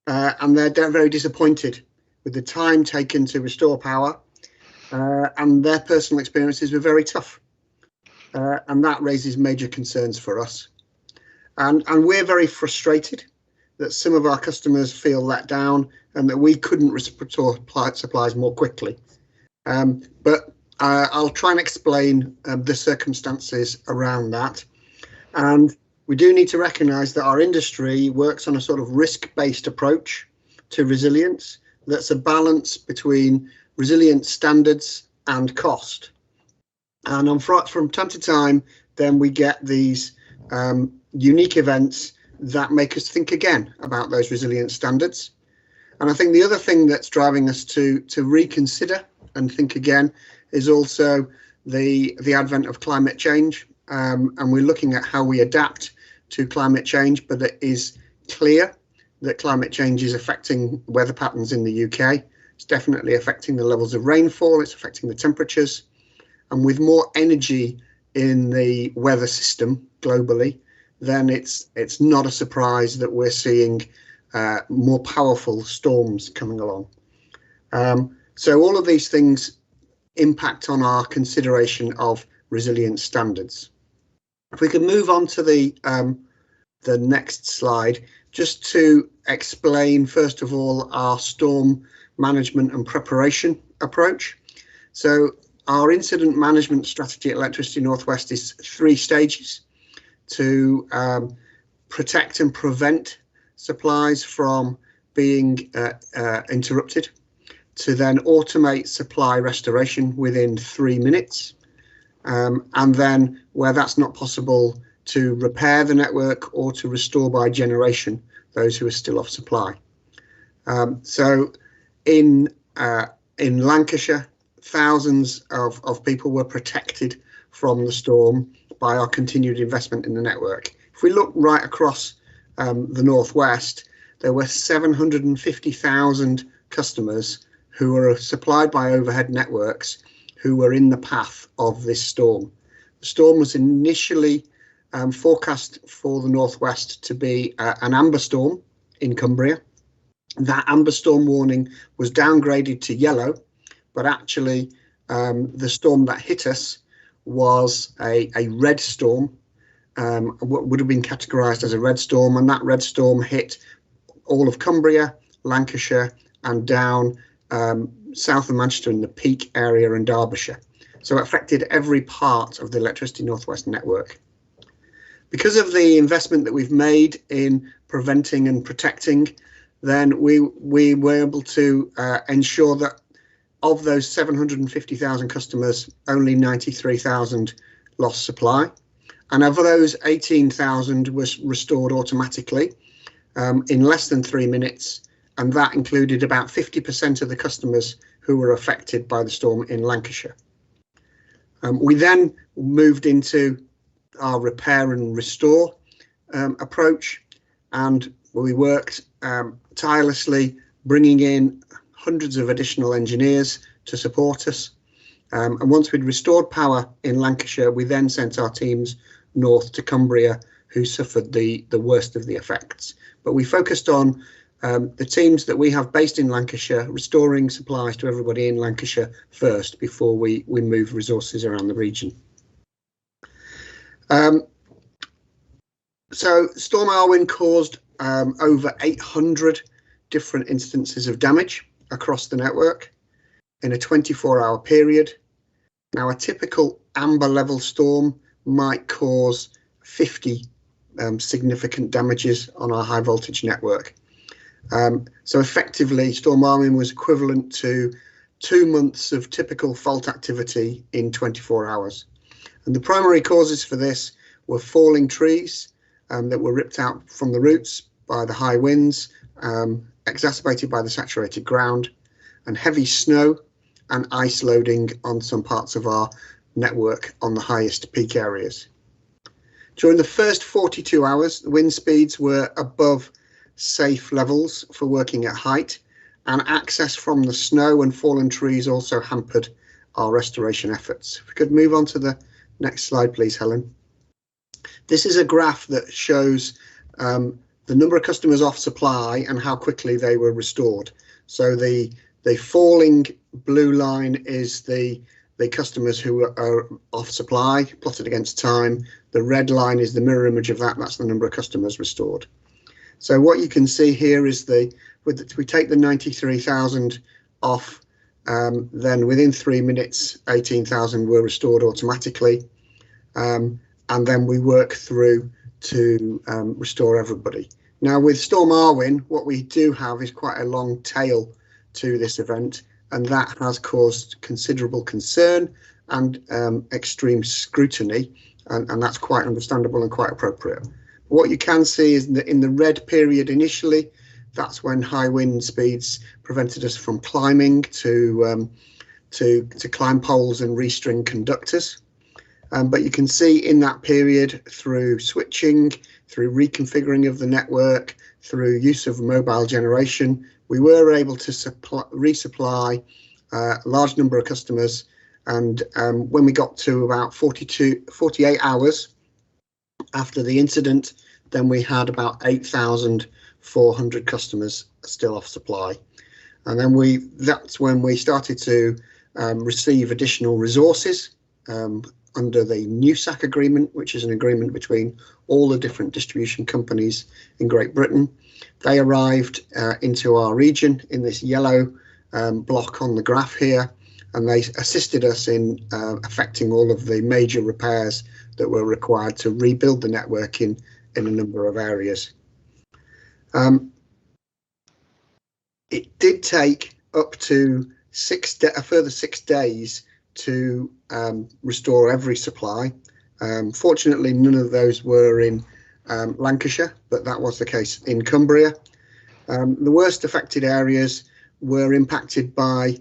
and they're very disappointed with the time taken to restore power, and their personal experiences were very tough. And that raises major concerns for us. And we're very frustrated that some of our customers feel let down and that we couldn't restore supplies more quickly. But I'll try and explain the circumstances around that. And we do need to recognise that our industry works on a sort of risk-based approach to resilience that's a balance between resilience standards and cost. And from time to time, then we get these unique events that make us think again about those resilience standards. And I think the other thing that's driving us to reconsider and think again is also the advent of climate change. And we're looking at how we adapt to climate change, but it is clear that climate change is affecting weather patterns in the UK. It's definitely affecting the levels of rainfall, it's affecting the temperatures. And with more energy in the weather system globally, then it's not a surprise that we're seeing more powerful storms coming along. So all of these things impact on our consideration of resilience standards. If we can move on to the next slide, just to explain, first of all, our storm management and preparation approach. So our incident management strategy at Electricity Northwest is 3 stages: to protect and prevent supplies from being interrupted, to then automate supply restoration within 3 minutes, and then where that's not possible, to repair the network or to restore by generation those who are still off supply. So in Lancashire, thousands of people were protected from the storm by our continued investment in the network. If we look right across the Northwest, there were 750,000 customers who were supplied by overhead networks who were in the path of this storm. The storm was initially forecast for the Northwest to be an amber storm in Cumbria. That amber storm warning was downgraded to yellow, but actually the storm that hit us was a red storm, what would have been categorised as a red storm, and that red storm hit all of Cumbria, Lancashire, and down south of Manchester in the Peak area and Derbyshire. So it affected every part of the Electricity Northwest network. Because of the investment that we've made in preventing and protecting, then we were able to ensure that of those 750,000 customers, only 93,000 lost supply. And of those, 18,000 was restored automatically in less than 3 minutes. And that included about 50% of the customers who were affected by the storm in Lancashire. We then moved into our repair and restore approach, and we worked tirelessly, bringing in hundreds of additional engineers to support us. And once we'd restored power in Lancashire, we then sent our teams north to Cumbria, who suffered the worst of the effects. But we focused on the teams that we have based in Lancashire, restoring supplies to everybody in Lancashire first before we move resources around the region. So Storm Arwen caused over 800 different instances of damage across the network in a 24-hour period. Now, a typical amber level storm might cause 50 significant damages on our high voltage network. So effectively, Storm Arwen was equivalent to 2 months of typical fault activity in 24 hours. And the primary causes for this were falling trees that were ripped out from the roots by the high winds, exacerbated by the saturated ground, and heavy snow and ice loading on some parts of our network on the highest peak areas. During the first 42 hours, the wind speeds were above safe levels for working at height, and access from the snow and fallen trees also hampered our restoration efforts. If we could move on to the next slide, please, Helen. This is a graph that shows the number of customers off supply and how quickly they were restored. So the falling blue line is the customers who are off supply plotted against time. The red line is the mirror image of that. That's the number of customers restored. So what you can see here is we take the 93,000 off, then within 3 minutes, 18,000 were restored automatically. And then we work through to restore everybody. Now with Storm Arwen, what we do have is quite a long tail to this event, and that has caused considerable concern and extreme scrutiny, and that's quite understandable and quite appropriate. What you can see is that in the red period initially, that's when high wind speeds prevented us from climbing to climb poles and restring conductors. But you can see in that period, through switching, through reconfiguring of the network, through use of mobile generation, we were able to resupply a large number of customers. And when we got to about 48 hours after the incident, then we had about 8,400 customers still off supply. And then that's when we started to receive additional resources under the NewSAC agreement, which is an agreement between all the different distribution companies in Great Britain. They arrived into our region in this yellow block on the graph here, and they assisted us in effecting all of the major repairs that were required to rebuild the network in a number of areas. It did take up to a further 6 days to restore every supply. Fortunately, none of those were in Lancashire, but that was the case in Cumbria. The worst affected areas were impacted by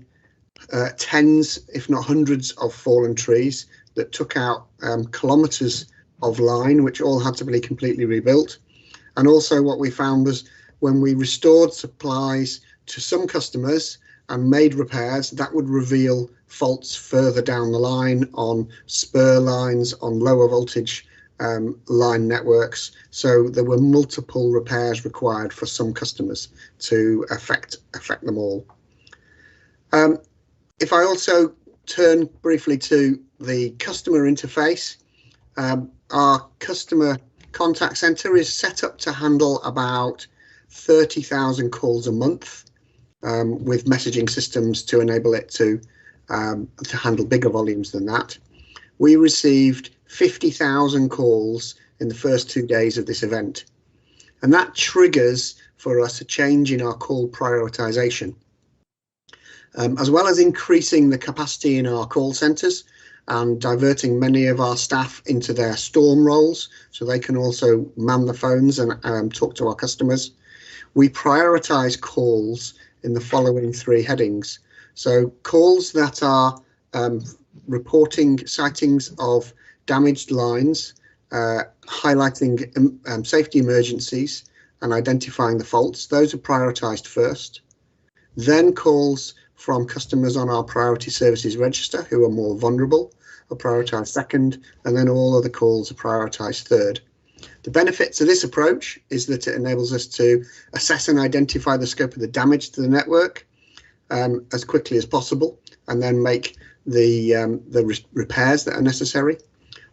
tens, if not hundreds, of fallen trees that took out kilometres of line, which all had to be completely rebuilt. And also what we found was when we restored supplies to some customers and made repairs, that would reveal faults further down the line on spur lines, on lower voltage line networks. So there were multiple repairs required for some customers to affect them all. If I also turn briefly to the customer interface, our customer contact centre is set up to handle about 30,000 calls a month, with messaging systems to enable it to handle bigger volumes than that. We received 50,000 calls in the first 2 days of this event, and that triggers for us a change in our call prioritisation. As well as increasing the capacity in our call centres and diverting many of our staff into their storm roles so they can also man the phones and talk to our customers, we prioritise calls in the following 3 headings. So calls that are reporting sightings of damaged lines, highlighting safety emergencies and identifying the faults, those are prioritised first. Then calls from customers on our priority services register who are more vulnerable are prioritised second, and then all other calls are prioritised third. The benefits of this approach is that it enables us to assess and identify the scope of the damage to the network as quickly as possible, and then make the repairs that are necessary.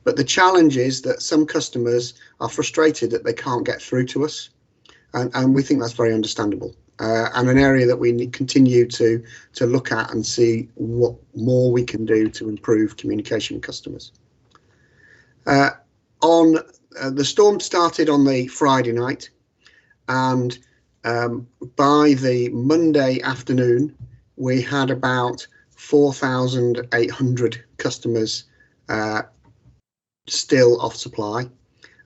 But the challenge is that some customers are frustrated that they can't get through to us, and we think that's very understandable, and an area that we continue to look at and see what more we can do to improve communication with customers. The storm started on the Friday night, and by the Monday afternoon, we had about 4,800 customers still off supply.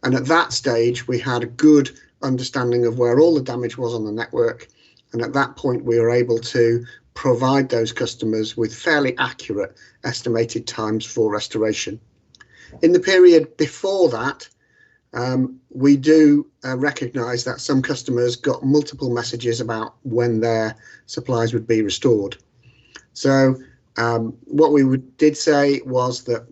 And at that stage, we had a good understanding of where all the damage was on the network. And at that point, we were able to provide those customers with fairly accurate estimated times for restoration. In the period before that, we do recognise that some customers got multiple messages about when their supplies would be restored. So what we did say was that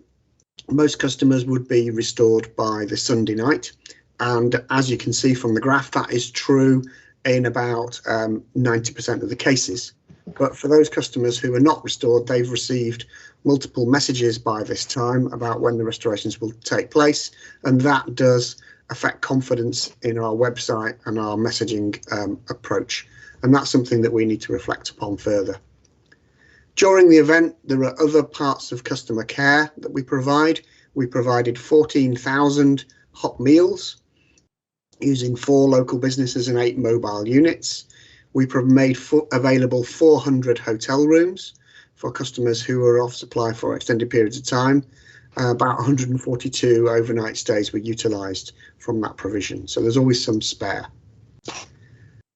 most customers would be restored by the Sunday night. And as you can see from the graph, that is true in about 90% of the cases. But for those customers who are not restored, they've received multiple messages by this time about when the restorations will take place. And that does affect confidence in our website and our messaging approach. And that's something that we need to reflect upon further. During the event, there are other parts of customer care that we provide. We provided 14,000 hot meals using 4 local businesses and 8 mobile units. We made available 400 hotel rooms for customers who were off supply for extended periods of time. About 142 overnight stays were utilised from that provision. So there's always some spare.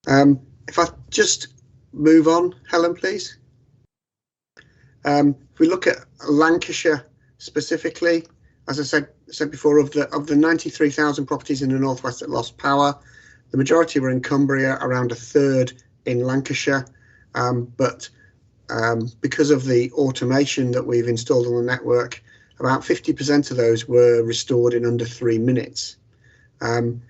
If I just move on, Helen, please. If we look at Lancashire specifically, as I said before, of the 93,000 properties in the northwest that lost power, the majority were in Cumbria, around a third in Lancashire. But because of the automation that we've installed on the network, about 50% of those were restored in under 3 minutes. And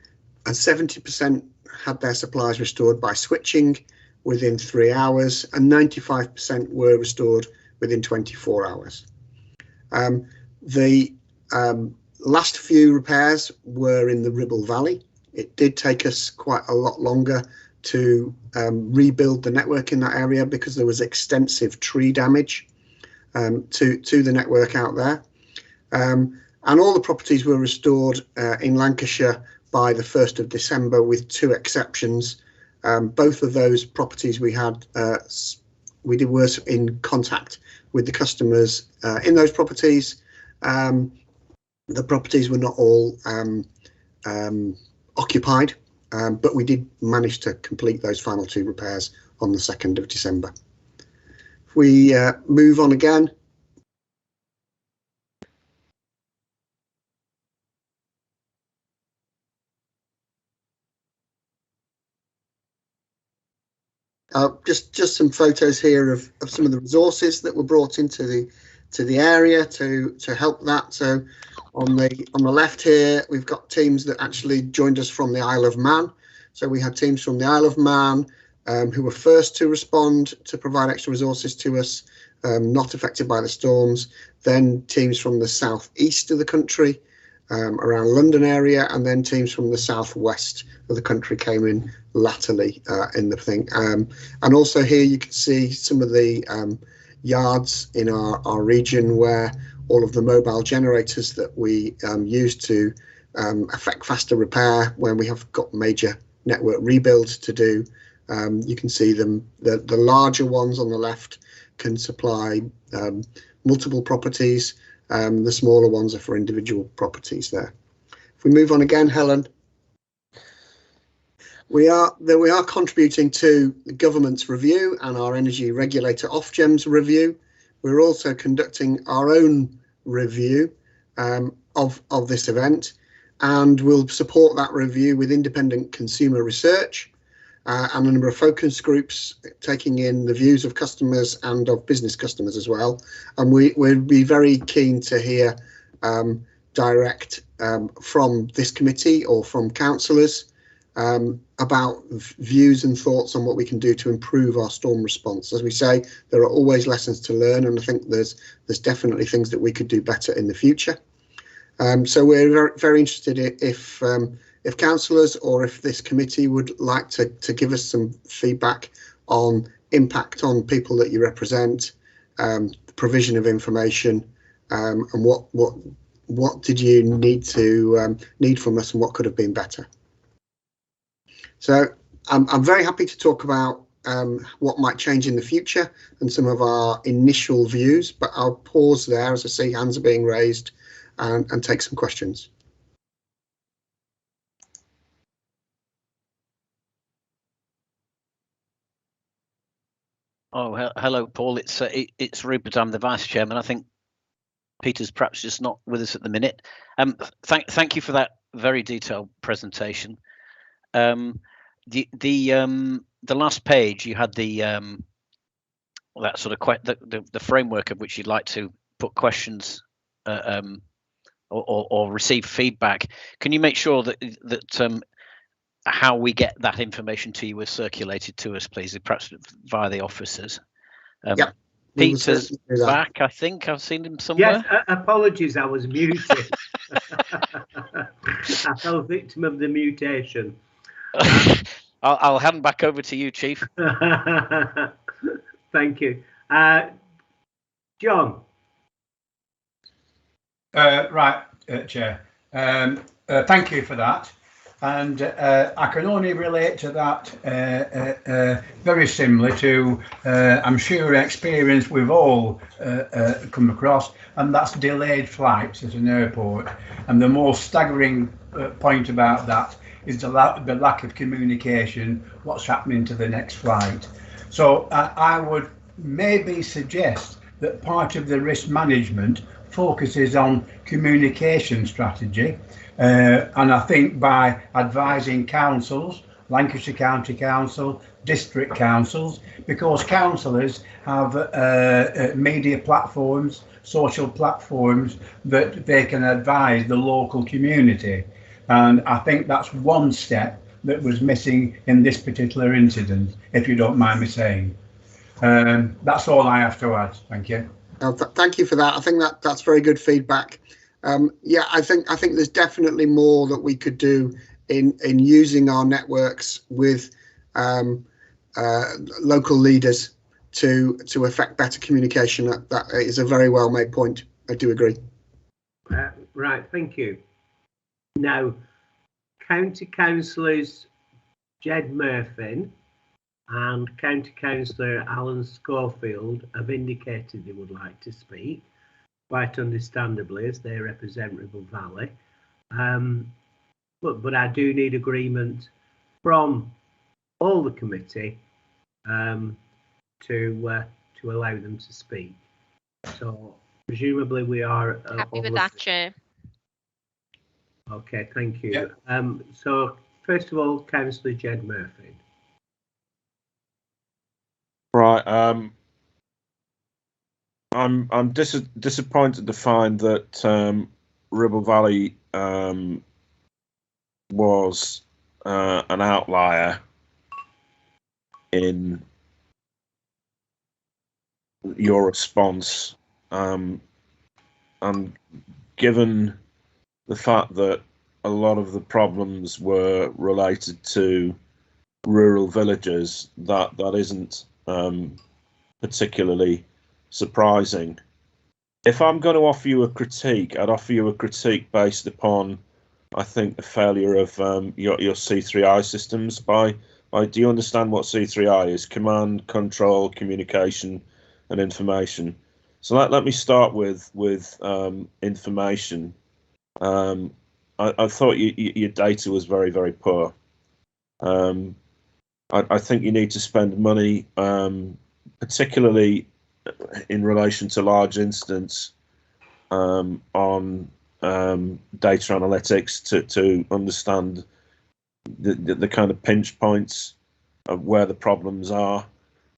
70% had their supplies restored by switching within 3 hours, and 95% were restored within 24 hours. The last few repairs were in the Ribble Valley. It did take us quite a lot longer to rebuild the network in that area because there was extensive tree damage to the network out there. And all the properties were restored in Lancashire by the 1st of December, with 2 exceptions. Both of those properties we were in contact with the customers in those properties. The properties were not all occupied, but we did manage to complete those final 2 repairs on the 2nd of December. If we move on again. Just some photos here of some of the resources that were brought into the area to help that. So on the left here, we've got teams that actually joined us from the Isle of Man. So we had teams from the Isle of Man who were first to respond to provide extra resources to us, not affected by the storms. Then teams from the southeast of the country, around London area, and then teams from the southwest of the country came in latterly in the thing. And also here you can see some of the yards in our region where all of the mobile generators that we use to effect faster repair when we have got major network rebuilds to do. You can see them, the larger ones on the left can supply multiple properties. The smaller ones are for individual properties there. If we move on again, Helen. We are contributing to the government's review and our energy regulator Ofgem's review. We're also conducting our own review of this event, and we'll support that review with independent consumer research and a number of focus groups taking in the views of customers and of business customers as well. And we'd be very keen to hear direct from this committee or from councillors about views and thoughts on what we can do to improve our storm response. As we say, there are always lessons to learn, and I think there's definitely things that we could do better in the future. So we're very, very interested if councillors or if this committee would like to give us some feedback on impact on people that you represent, the provision of information, and what did you need from us and what could have been better. So I'm very happy to talk about what might change in the future and some of our initial views, but I'll pause there as I see hands are being raised and take some questions. Oh, hello, Paul. It's Rupert. I'm the vice chairman. I think Peter's perhaps just not with us at the minute. Thank you for that very detailed presentation. The last page, you had the that sort of the framework of which you'd like to put questions or receive feedback. Can you make sure that how we get that information to you is circulated to us, please, perhaps via the officers? Yeah. Peter's back, I think. I've seen him somewhere. Yes, apologies, I was muted. I fell victim of the mutation. I'll hand back over to you, Chief. Thank you. John. Right, Chair. Thank you for that. And I can only relate to that very similar to, I'm sure, experience we've all come across, and that's delayed flights at an airport. And the most staggering point about that is the lack of communication, what's happening to the next flight. So I would maybe suggest that part of the risk management focuses on communication strategy. And I think by advising councils, Lancashire County Council, district councils, because councillors have media platforms, social platforms that they can advise the local community. And I think that's one step that was missing in this particular incident, if you don't mind me saying. That's all I have to add. Thank you. Thank you for that. I think that's very good feedback. Yeah, I think there's definitely more that we could do in using our networks with local leaders to affect better communication. That is a very well made point. I do agree. Right, thank you. Now, County Councillors Jed Murphy and County Councillor Alan Schofield have indicated they would like to speak, quite understandably, as they represent Ribble Valley. But I do need agreement from all the committee to allow them to speak. So presumably we are happy with that, Chair. Okay, thank you. Yeah. So first of all, Councillor Jed Murphy. Right. I'm disappointed to find that Ribble Valley was an outlier in your response, and given the fact that a lot of the problems were related to rural villages, that isn't particularly surprising. If I'm going to offer you a critique, I'd offer you a critique based upon, I think, the failure of your C3I systems. Do you understand what C3I is? Command, control, communication, and information. So let me start with information. I thought your data was very, very poor. I think you need to spend money, particularly in relation to large incidents, on data analytics to understand the kind of pinch points of where the problems are.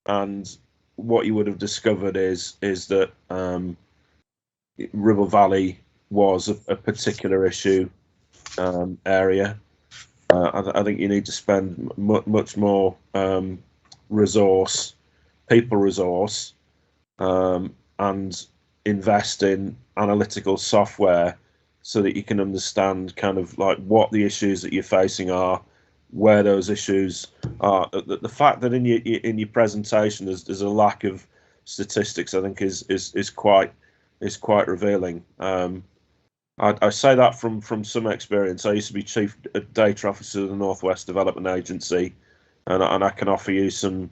And what you would have discovered is that Ribble Valley was a particular issue area. I think you need to spend much more people resource, and invest in analytical software so that you can understand kind of like what the issues that you're facing are, where those issues are. The fact that in your presentation there's a lack of statistics, I think is quite revealing. I say that from some experience. I used to be Chief Data Officer of the Northwest Development Agency, and I can offer you some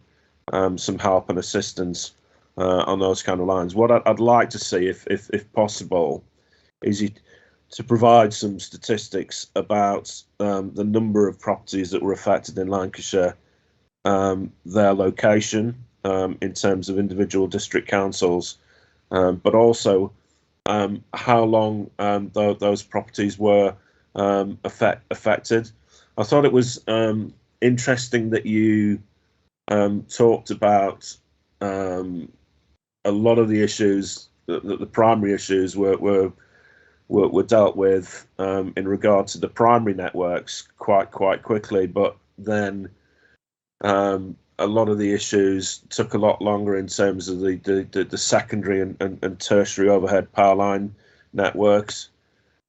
help and assistance on those kind of lines. What I'd like to see, if possible, is to provide some statistics about the number of properties that were affected in Lancashire, their location in terms of individual district councils, but also how long those properties were affected. I thought it was interesting that you talked about a lot of the issues, the primary issues were dealt with in regard to the primary networks quite quickly, but then a lot of the issues took a lot longer in terms of the secondary and tertiary overhead power line networks.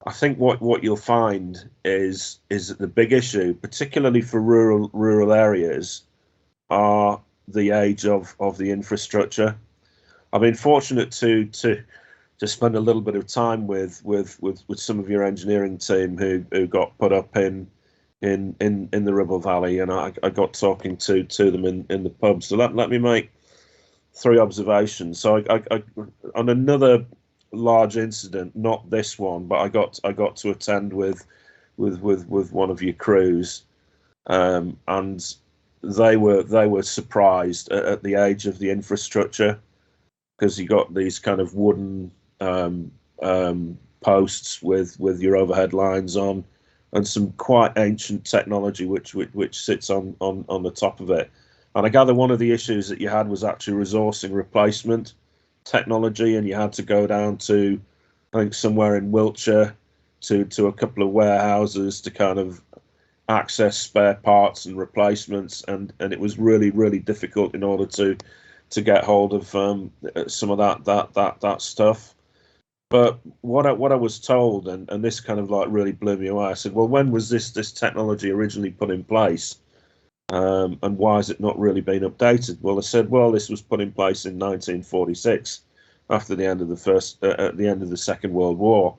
I think what you'll find is that the big issue, particularly for rural areas, are the age of the infrastructure. I've been fortunate to spend a little bit of time with some of your engineering team who got put up in the Ribble Valley, and I got talking to them in the pub. So let me make 3 observations. So I on another large incident, not this one, but I got to attend with one of your crews, and they were surprised at the age of the infrastructure, because you got these kind of wooden posts with your overhead lines on, and some quite ancient technology which sits on the top of it. And I gather one of the issues that you had was actually resourcing replacement technology, and you had to go down to, I think, somewhere in Wiltshire to a couple of warehouses to kind of access spare parts and replacements, and it was really difficult in order to get hold of some of that stuff. But what I was told, and this kind of like really blew me away, I said, well, when was this technology originally put in place, and why has it not really been updated? Well, they said, well, this was put in place in 1946 after the end of the Second World War.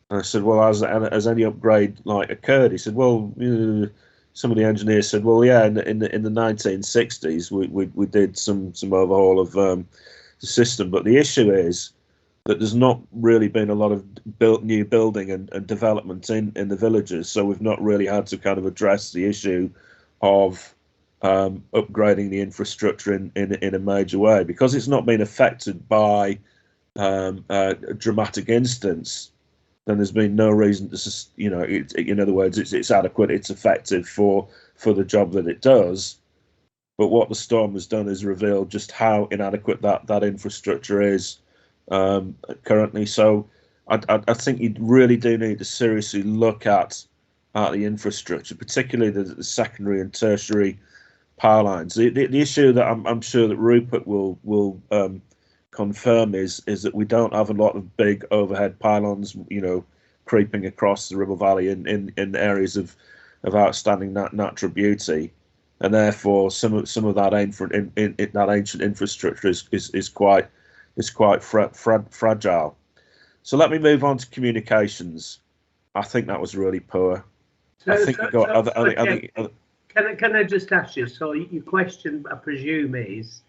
And I said, well, has any upgrade like occurred? He said, well, some of the engineers said, well, yeah, in the 1960s we did some overhaul of the system, but the issue is that there's not really been a lot of new building and development in the villages, so we've not really had to kind of address the issue of upgrading the infrastructure in a major way, because it's not been affected by a dramatic instance. Then there's been no reason to, in other words, it's adequate, it's effective for the job that it does. But what the storm has done is revealed just how inadequate that infrastructure is currently. So I think you really do need to seriously look at the infrastructure, particularly the secondary and tertiary power lines. The issue that I'm sure that Rupert will confirm is that we don't have a lot of big overhead pylons, creeping across the Ribble Valley in areas of outstanding natural beauty, and therefore some of that ancient infrastructure is quite fragile. So let me move on to communications. I think that was really poor. Can I just ask you? So your question, I presume, is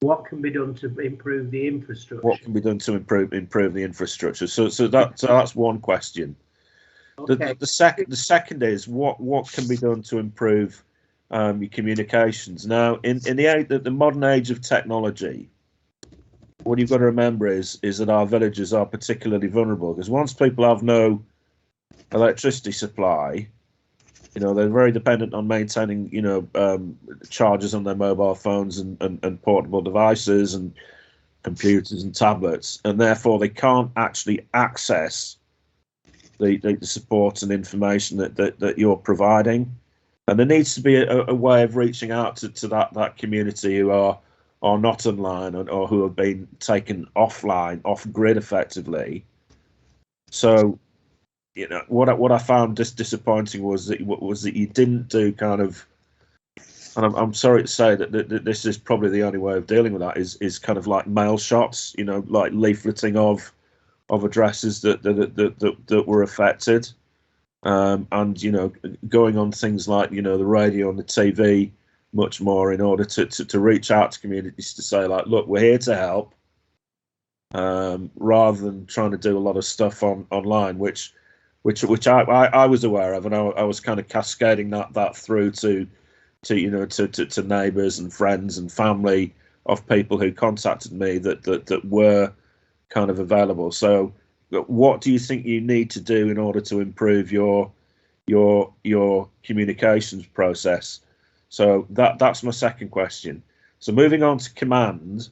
what can be done to improve the infrastructure? What can be done to improve the infrastructure? So that's one question. Okay. The second is what can be done to improve your communications. Now, in the modern age of technology, what you've got to remember is that our villages are particularly vulnerable, because once people have no electricity supply, they're very dependent on maintaining, chargers on their mobile phones and portable devices and computers and tablets, and therefore they can't actually access the support and information that you're providing. And there needs to be a way of reaching out to that community who are not online or who have been taken offline, off grid effectively. So, what I found just disappointing was that you didn't do kind of, and I'm sorry to say that this is probably the only way of dealing with that is kind of like mail shots, like leafleting of addresses that were affected, and going on things like the radio and the TV much more in order to reach out to communities to say, like, look, we're here to help, rather than trying to do a lot of stuff online, which I was aware of, and I was kind of cascading that through to neighbours and friends and family of people who contacted me that were kind of available. So what do you think you need to do in order to improve your communications process? So that's my second question. So moving on to command,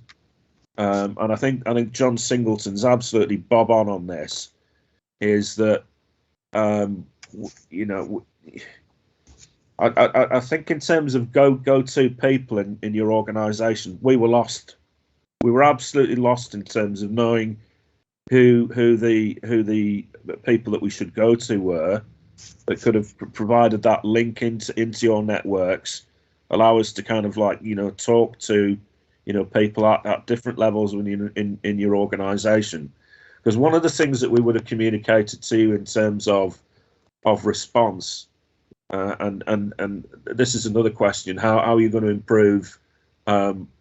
and I think John Singleton's absolutely bob on this, is that I think in terms of go-to people in your organisation, we were lost. We were absolutely lost in terms of knowing who the people that we should go to were, that could have provided that link into your networks, allow us to kind of like talk to people at different levels in your organisation. Because one of the things that we would have communicated to you in terms of response, and this is another question: how are you going to improve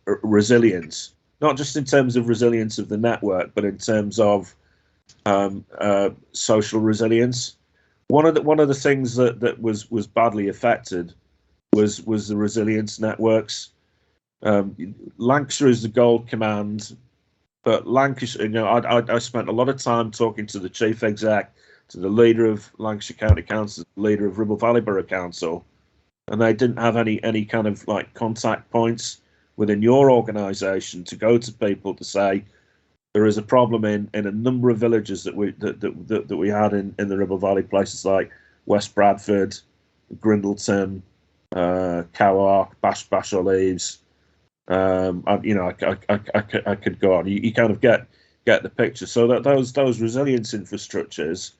resilience? Not just in terms of resilience of the network, but in terms of social resilience. One of the things that was badly affected was the resilience networks. Lancashire is the gold command, but Lancashire, I spent a lot of time talking to the chief exec, to the leader of Lancashire County Council, the leader of Ribble Valley Borough Council, and they didn't have any kind of like contact points within your organisation to go to people to say there is a problem in a number of villages that we had in the Ribble Valley, places like West Bradford, Grindleton, Cowark, Bash O'Leaves. I could go on. You kind of get the picture. So that those resilience infrastructures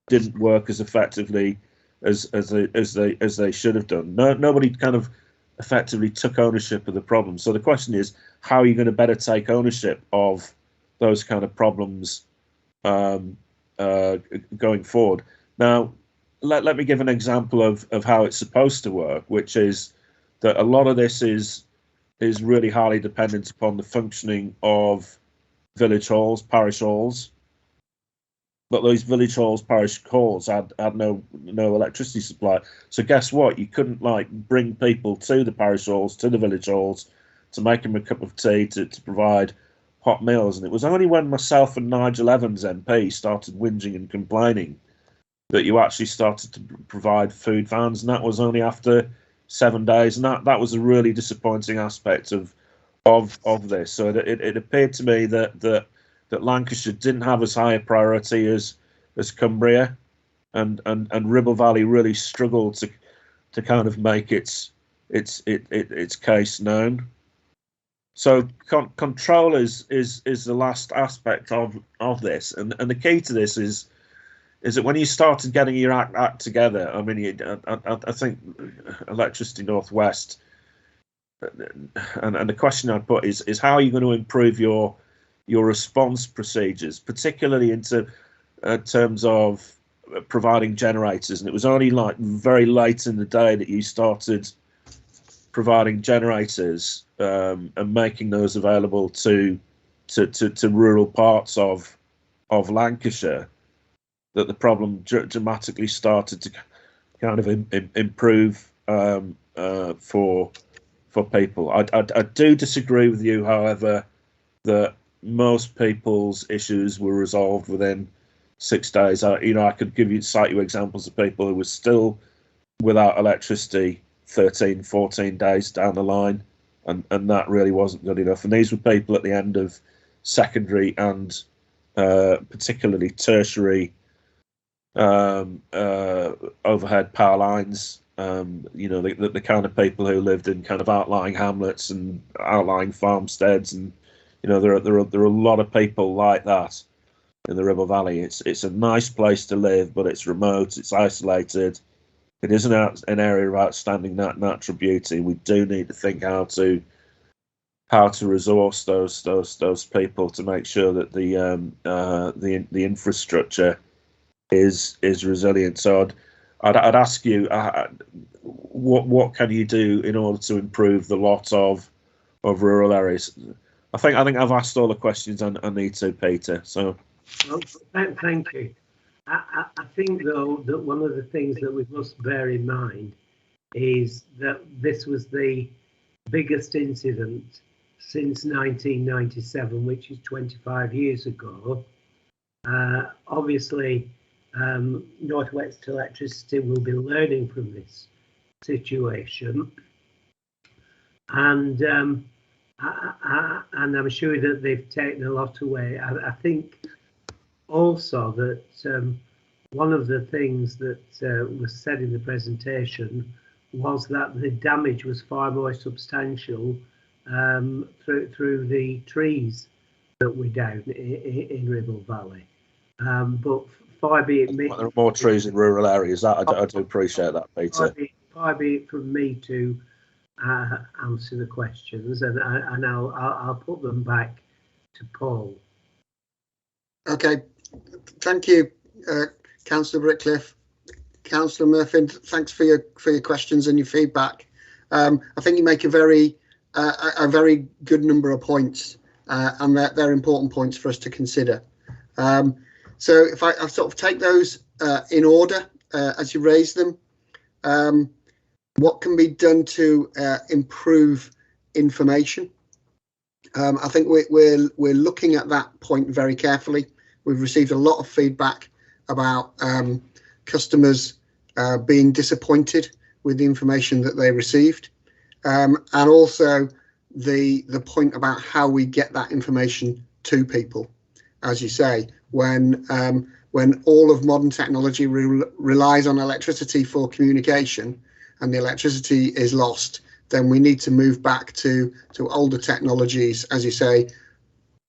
didn't work as effectively as they should have done. Nobody kind of effectively took ownership of the problem. So the question is, how are you going to better take ownership of those kind of problems going forward? Now, let me give an example of how it's supposed to work, which is that a lot of this is really highly dependent upon the functioning of village halls, parish halls. But those village halls, parish halls had no electricity supply. So guess what? You couldn't like bring people to the parish halls, to the village halls, to make them a cup of tea, to provide hot meals. And it was only when myself and Nigel Evans MP started whinging and complaining that you actually started to provide food vans, and that was only after 7 days. And that was a really disappointing aspect of this. So it appeared to me that Lancashire didn't have as high a priority as Cumbria, and Ribble Valley really struggled to kind of make its case known. So control is the last aspect of this, and the key to this is that when you started getting your act together, I mean, I think Electricity North West, and the question I'd put is how are you going to improve your response procedures, particularly into terms of providing generators? And it was only like very late in the day that you started providing generators and making those available to rural parts of Lancashire, that the problem dramatically started to kind of improve for people. I do disagree with you, however, that most people's issues were resolved within 6 days. I could cite you examples of people who were still without electricity 13, 14 days down the line, and that really wasn't good enough. And these were people at the end of secondary and particularly tertiary overhead power lines. The kind of people who lived in kind of outlying hamlets and outlying farmsteads, and there are a lot of people like that in the Ribble Valley. It's a nice place to live, but it's remote, it's isolated. It isn't an area of outstanding natural beauty. We do need to think how to resource those people to make sure that the infrastructure is resilient. So I'd ask you, what can you do in order to improve the lot of rural areas? I think I've asked all the questions I need to, Peter. So, well, thank you. I think though that one of the things that we must bear in mind is that this was the biggest incident since 1997, which is 25 years ago. Obviously, North West Electricity will be learning from this situation, and I'm sure that they've taken a lot away. I think also that one of the things that was said in the presentation was that the damage was far more substantial through the trees that were down in Ribble Valley. But far be it me. There are more trees in rural areas. I do appreciate that, Peter. Far be it from me to answer the questions, and I'll put them back to Paul. Okay, thank you, Councillor Brickcliffe. Councillor Murphy, thanks for your questions and your feedback. I think you make a very good number of points, and they're important points for us to consider. So if I sort of take those in order as you raise them, what can be done to improve information? I think we're looking at that point very carefully. We've received a lot of feedback about customers being disappointed with the information that they received, and also the point about how we get that information to people. As you say, when all of modern technology relies on electricity for communication, and the electricity is lost, then we need to move back to older technologies, as you say,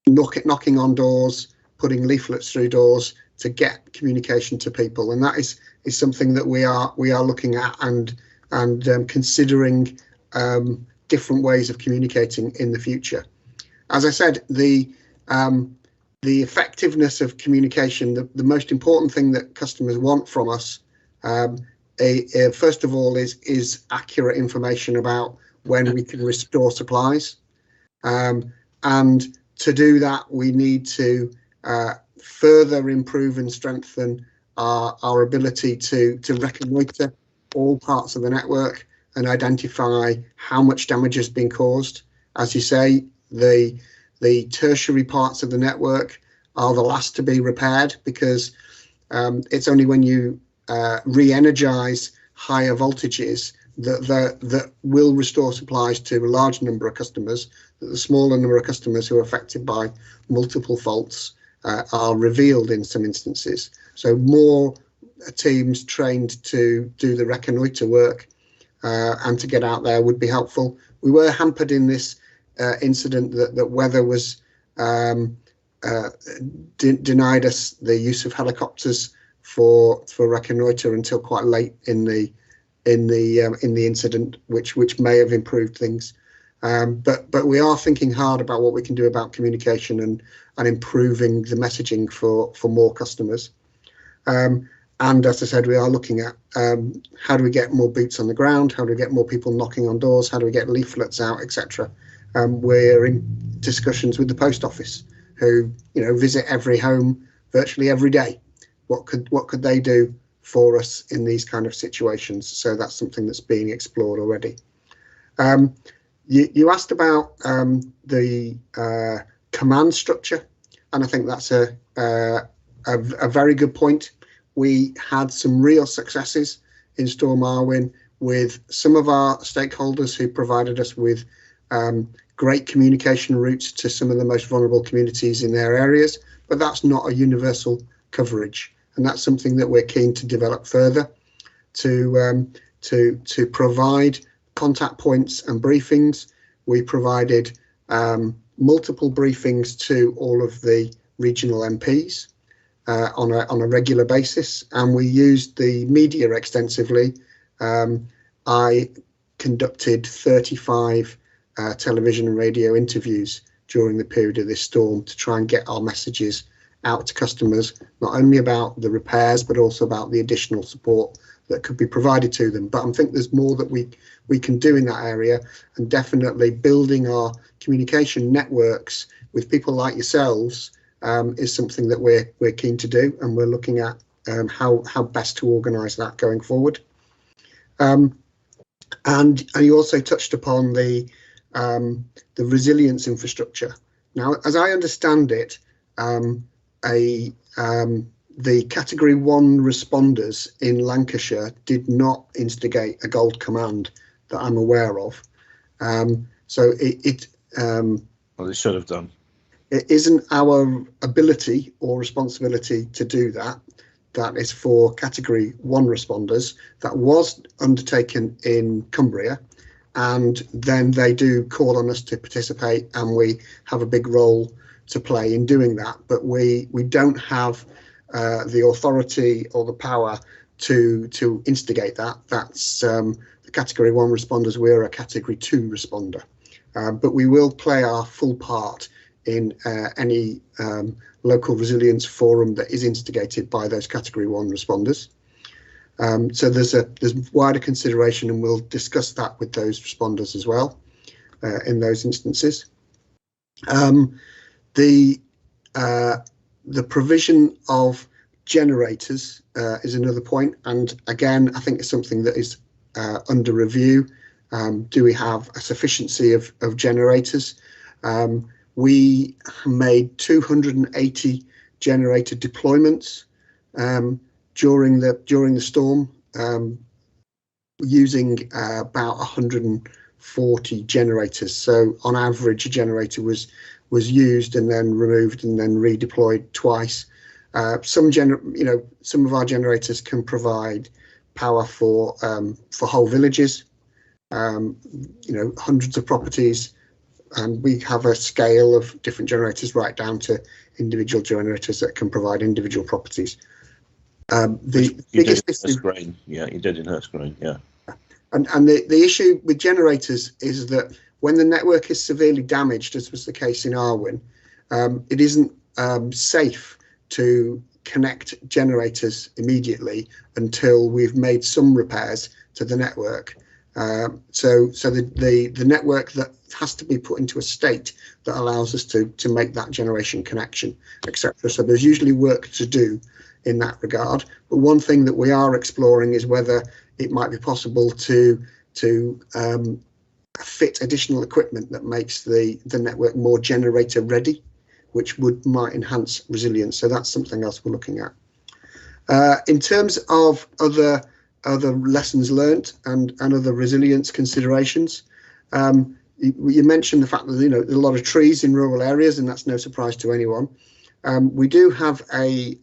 knocking on doors, putting leaflets through doors to get communication to people, and that is something that we are looking at and considering different ways of communicating in the future. As I said, the effectiveness of communication, the most important thing that customers want from us, first of all, is accurate information about when we can restore supplies, and to do that we need to further improve and strengthen our ability to reconnoitre all parts of the network and identify how much damage has been caused. As you say, the tertiary parts of the network are the last to be repaired, because it's only when you re-energise higher voltages that will restore supplies to a large number of customers, that the smaller number of customers who are affected by multiple faults are revealed in some instances. So more teams trained to do the reconnoitre work and to get out there would be helpful. We were hampered in this incident that weather was denied us the use of helicopters for reconnoitre until quite late in the incident, which may have improved things. But we are thinking hard about what we can do about communication and improving the messaging for more customers. And as I said, we are looking at how do we get more boots on the ground, how do we get more people knocking on doors, how do we get leaflets out, etc. We're in discussions with the post office, who visit every home virtually every day. What could they do for us in these kind of situations? So that's something that's being explored already. You asked about the command structure, and I think that's a very good point. We had some real successes in Storm Arwen with some of our stakeholders who provided us with great communication routes to some of the most vulnerable communities in their areas, but that's not a universal coverage, and that's something that we're keen to develop further to provide contact points and briefings. We provided multiple briefings to all of the regional MPs on a regular basis, and we used the media extensively. I conducted 35 television and radio interviews during the period of this storm to try and get our messages out to customers, not only about the repairs but also about the additional support that could be provided to them. But I think there's more that we can do in that area, and definitely building our communication networks with people like yourselves is something that we're keen to do, and we're looking at how best to organise that going forward. And you also touched upon the resilience infrastructure. Now, as I understand it, the Category 1 responders in Lancashire did not instigate a gold command that I'm aware of. So well, they should have done. It isn't our ability or responsibility to do that. That is for Category 1 responders. That was undertaken in Cumbria, and then they do call on us to participate, and we have a big role to play in doing that. But we don't have the authority or the power to instigate that. That's the Category 1 responders. We're a Category 2 responder, but we will play our full part in any local resilience forum that is instigated by those Category 1 responders. So there's wider consideration, and we'll discuss that with those responders as well in those instances. The provision of generators is another point, and again, I think it's something that is under review. Do we have a sufficiency of generators? We made 280 generator deployments during the storm, using about 140 generators. So on average, a generator was used and then removed and then redeployed twice. Some of our generators can provide power for whole villages, hundreds of properties. And we have a scale of different generators right down to individual generators that can provide individual properties. The biggest issue, yeah, you did in her screen, yeah. And the issue with generators is that when the network is severely damaged, as was the case in Arwen, it isn't safe to connect generators immediately until we've made some repairs to the network. So the network that has to be put into a state that allows us to make that generation connection, etc. So there's usually work to do in that regard. But one thing that we are exploring is whether it might be possible to fit additional equipment that makes the network more generator ready, which might enhance resilience. So that's something else we're looking at. In terms of other lessons learnt and other resilience considerations, you mentioned the fact that there's a lot of trees in rural areas, and that's no surprise to anyone. We do have a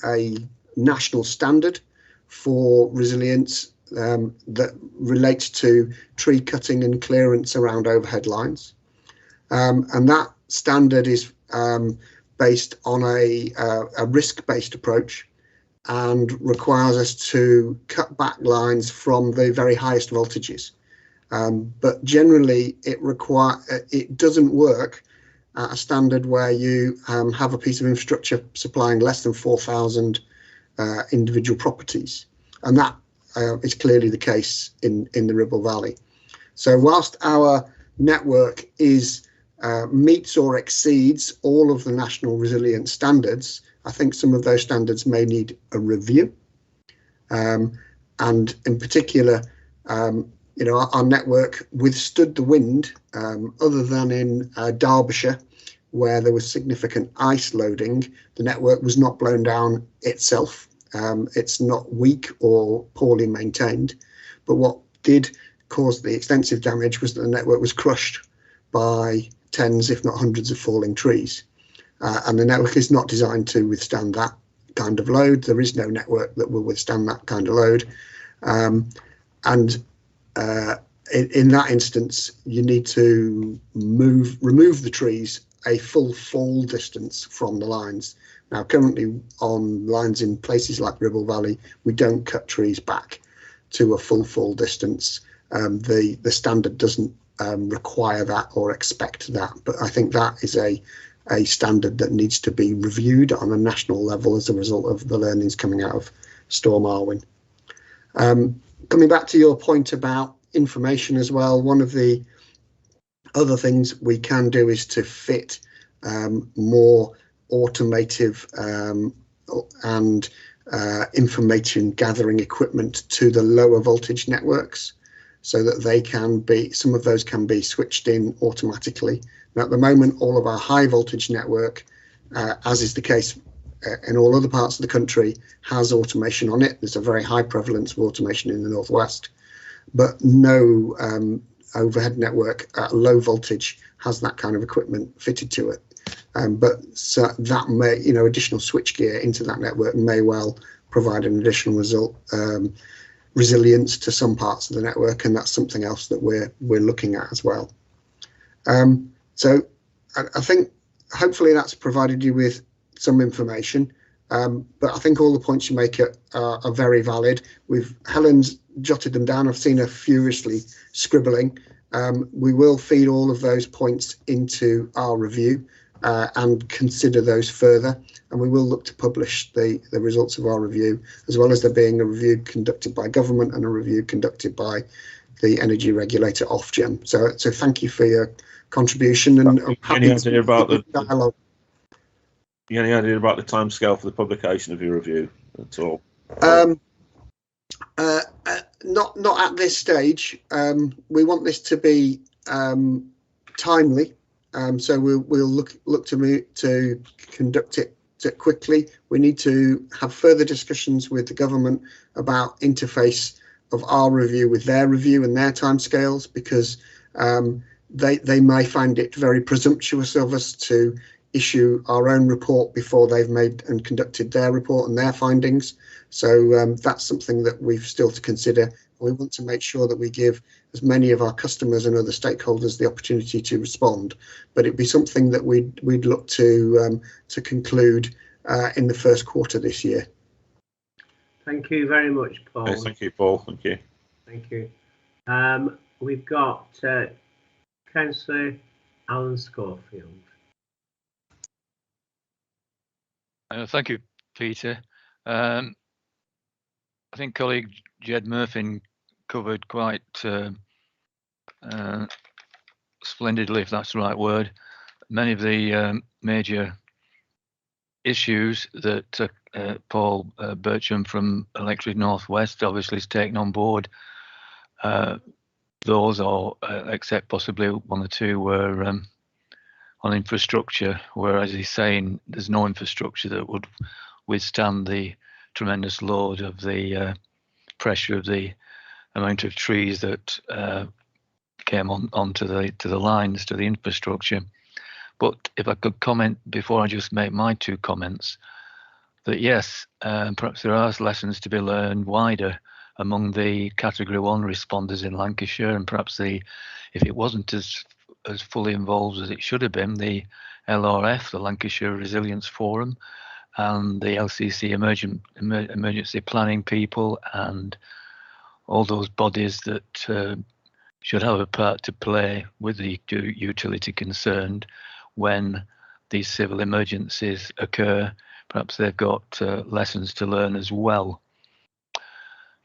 national standard for resilience that relates to tree cutting and clearance around overhead lines, and that standard is based on a risk-based approach and requires us to cut back lines from the very highest voltages. But generally, it doesn't work at a standard where you have a piece of infrastructure supplying less than 4,000 individual properties, and that is clearly the case in the Ribble Valley. So whilst our network meets or exceeds all of the national resilience standards, I think some of those standards may need a review. And in particular, our network withstood the wind, other than in Derbyshire, where there was significant ice loading. The network was not blown down itself. It's not weak or poorly maintained. But what did cause the extensive damage was that the network was crushed by tens, if not hundreds, of falling trees. And the network is not designed to withstand that kind of load. There is no network that will withstand that kind of load. In that instance, you need to remove the trees a full fall distance from the lines. Now, currently on lines in places like Ribble Valley, we don't cut trees back to a full fall distance. The standard doesn't require that or expect that, but I think that is a standard that needs to be reviewed on a national level as a result of the learnings coming out of Storm Arwen. Coming back to your point about information as well, one of the other things we can do is to fit more automotive and information gathering equipment to the lower voltage networks, so that they can be, some of those can be switched in automatically. Now, at the moment, all of our high voltage network, as is the case in all other parts of the country, has automation on it. There's a very high prevalence of automation in the northwest, but no overhead network at low voltage has that kind of equipment fitted to it. But so that may, additional switchgear into that network may well provide an additional resilience to some parts of the network, and that's something else that we're looking at as well. So I think hopefully that's provided you with some information, but I think all the points you make are very valid. Helen's jotted them down. I've seen her furiously scribbling. We will feed all of those points into our review and consider those further, and we will look to publish the results of our review, as well as there being a review conducted by government and a review conducted by the energy regulator Ofgem. So thank you for your contribution, and I'm happy any idea about the dialogue. Any idea about the timescale for the publication of your review at all? Not at this stage. We want this to be timely, so we'll look to conduct it quickly. We need to have further discussions with the government about interface of our review with their review and their timescales, because they may find it very presumptuous of us to issue our own report before they've made and conducted their report and their findings. So that's something that we've still to consider. We want to make sure that we give as many of our customers and other stakeholders the opportunity to respond, but it'd be something that we'd look to conclude in the first quarter this year. Thank you very much, Paul. Yes, thank you, Paul. Thank you. Thank you. We've got Councillor Alan Schofield. Thank you, Peter. I think colleague Jed Murphy covered quite splendidly, if that's the right word, many of the major issues that Paul Bircham from Electric Northwest obviously has taken on board. Those, or except possibly one or two, were on infrastructure, where, as he's saying, there's no infrastructure that would withstand the tremendous load of the pressure of the amount of trees that came onto the lines, to the infrastructure. But if I could comment before I just make my two comments, that yes, perhaps there are lessons to be learned wider among the Category 1 responders in Lancashire, and perhaps if it wasn't as fully involved as it should have been, the LRF, the Lancashire Resilience Forum, and the LCC emergency planning people, and all those bodies that should have a part to play with the utility concerned when these civil emergencies occur. Perhaps they've got lessons to learn as well.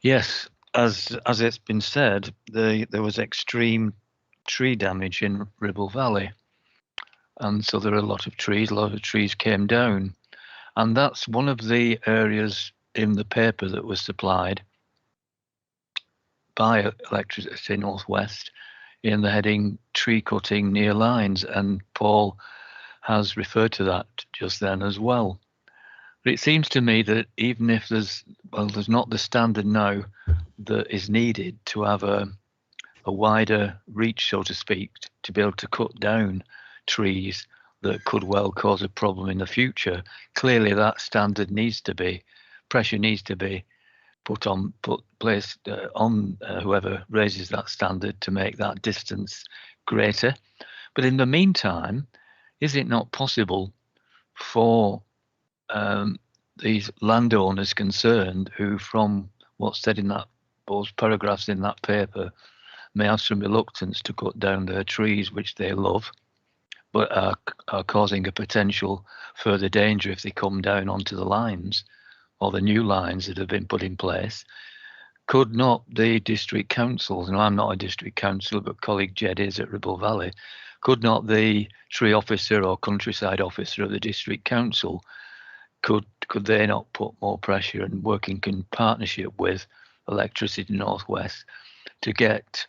Yes, as it's been said, there was extreme tree damage in Ribble Valley, and so there are a lot of trees came down, and that's one of the areas in the paper that was supplied by Electricity Northwest in the heading tree cutting near lines, and Paul has referred to that just then as well. But it seems to me that even if there's not the standard now that is needed to have a wider reach, so to speak, to be able to cut down trees that could well cause a problem in the future. Clearly that standard needs to be, pressure needs to be placed on whoever raises that standard to make that distance greater. But in the meantime, is it not possible for these landowners concerned, who, from what's said in those paragraphs in that paper, may have some reluctance to cut down their trees, which they love, but are causing a potential further danger if they come down onto the lines or the new lines that have been put in place? could not the district councils, and I'm not a district councillor, but colleague Jed is at Ribble Valley, could not the tree officer or countryside officer of the district council, could they not put more pressure and work in partnership with Electricity North West to get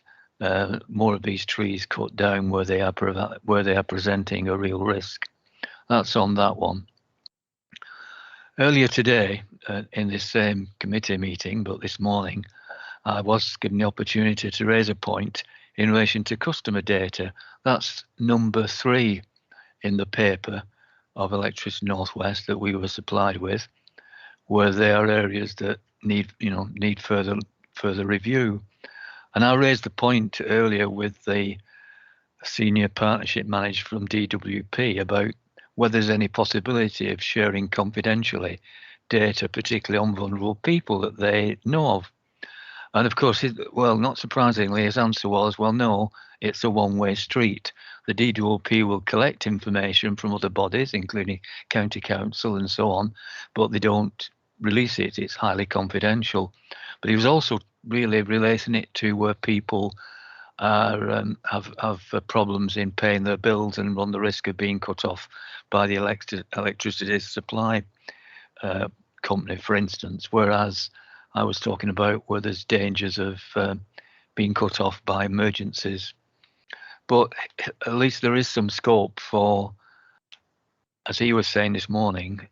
more of these trees cut down where they are presenting a real risk? That's on that one. Earlier today, in this same committee meeting, but this morning, I was given the opportunity to raise a point in relation to customer data. That's number 3 in the paper of Electricity North West that we were supplied with, where there are areas that need further review. And I raised the point earlier with the senior partnership manager from DWP about whether there's any possibility of sharing confidentially data, particularly on vulnerable people that they know of. And of course, well, not surprisingly, his answer was, well, no, it's a one-way street. The DWP will collect information from other bodies, including county council and so on, but they don't release it. It's highly confidential. But he was also really relating it to where people are, have problems in paying their bills and run the risk of being cut off by the electricity supply company, for instance, whereas I was talking about where there's dangers of being cut off by emergencies. But at least there is some scope for, as he was saying this morning,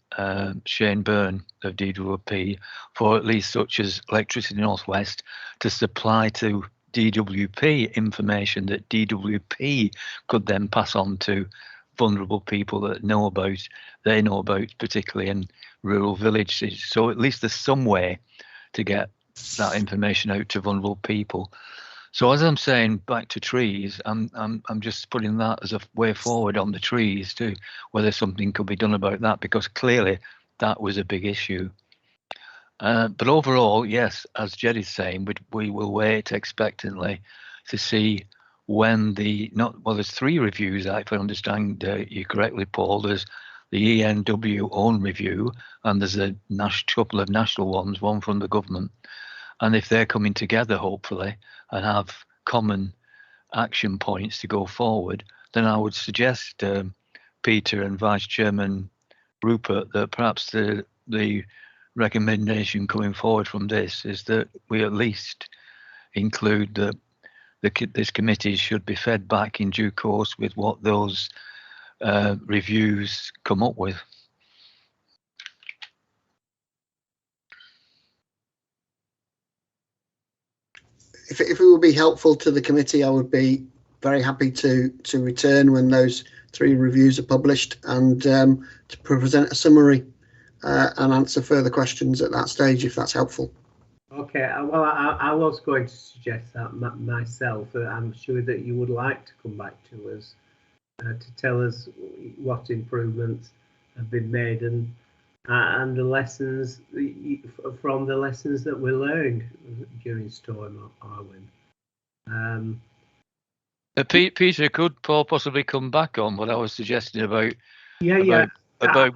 Shane Byrne of DWP, for at least such as Electricity North West to supply to DWP information that DWP could then pass on to vulnerable people that they know about, particularly in rural villages. So at least there's some way to get that information out to vulnerable people. So as I'm saying, back to trees, I'm just putting that as a way forward on the trees too, whether something could be done about that, because clearly that was a big issue. But overall, yes, as Jed is saying, we will wait expectantly to see when there's 3 reviews, if I understand you correctly, Paul. There's the ENW own review, and there's a couple of national ones, one from the government. And if they're coming together, hopefully, and have common action points to go forward, then I would suggest, Peter and Vice Chairman Rupert, that perhaps the recommendation coming forward from this is that we at least include that this committee should be fed back in due course with what those reviews come up with. If it will be helpful to the committee, I would be very happy to return when those 3 reviews are published and to present a summary and answer further questions at that stage, if that's helpful. Okay, well, I was going to suggest that myself. I'm sure that you would like to come back to us to tell us what improvements have been made and the lessons from the lessons that we learned during Storm Arwen. Peter, could Paul possibly come back on what I was suggesting about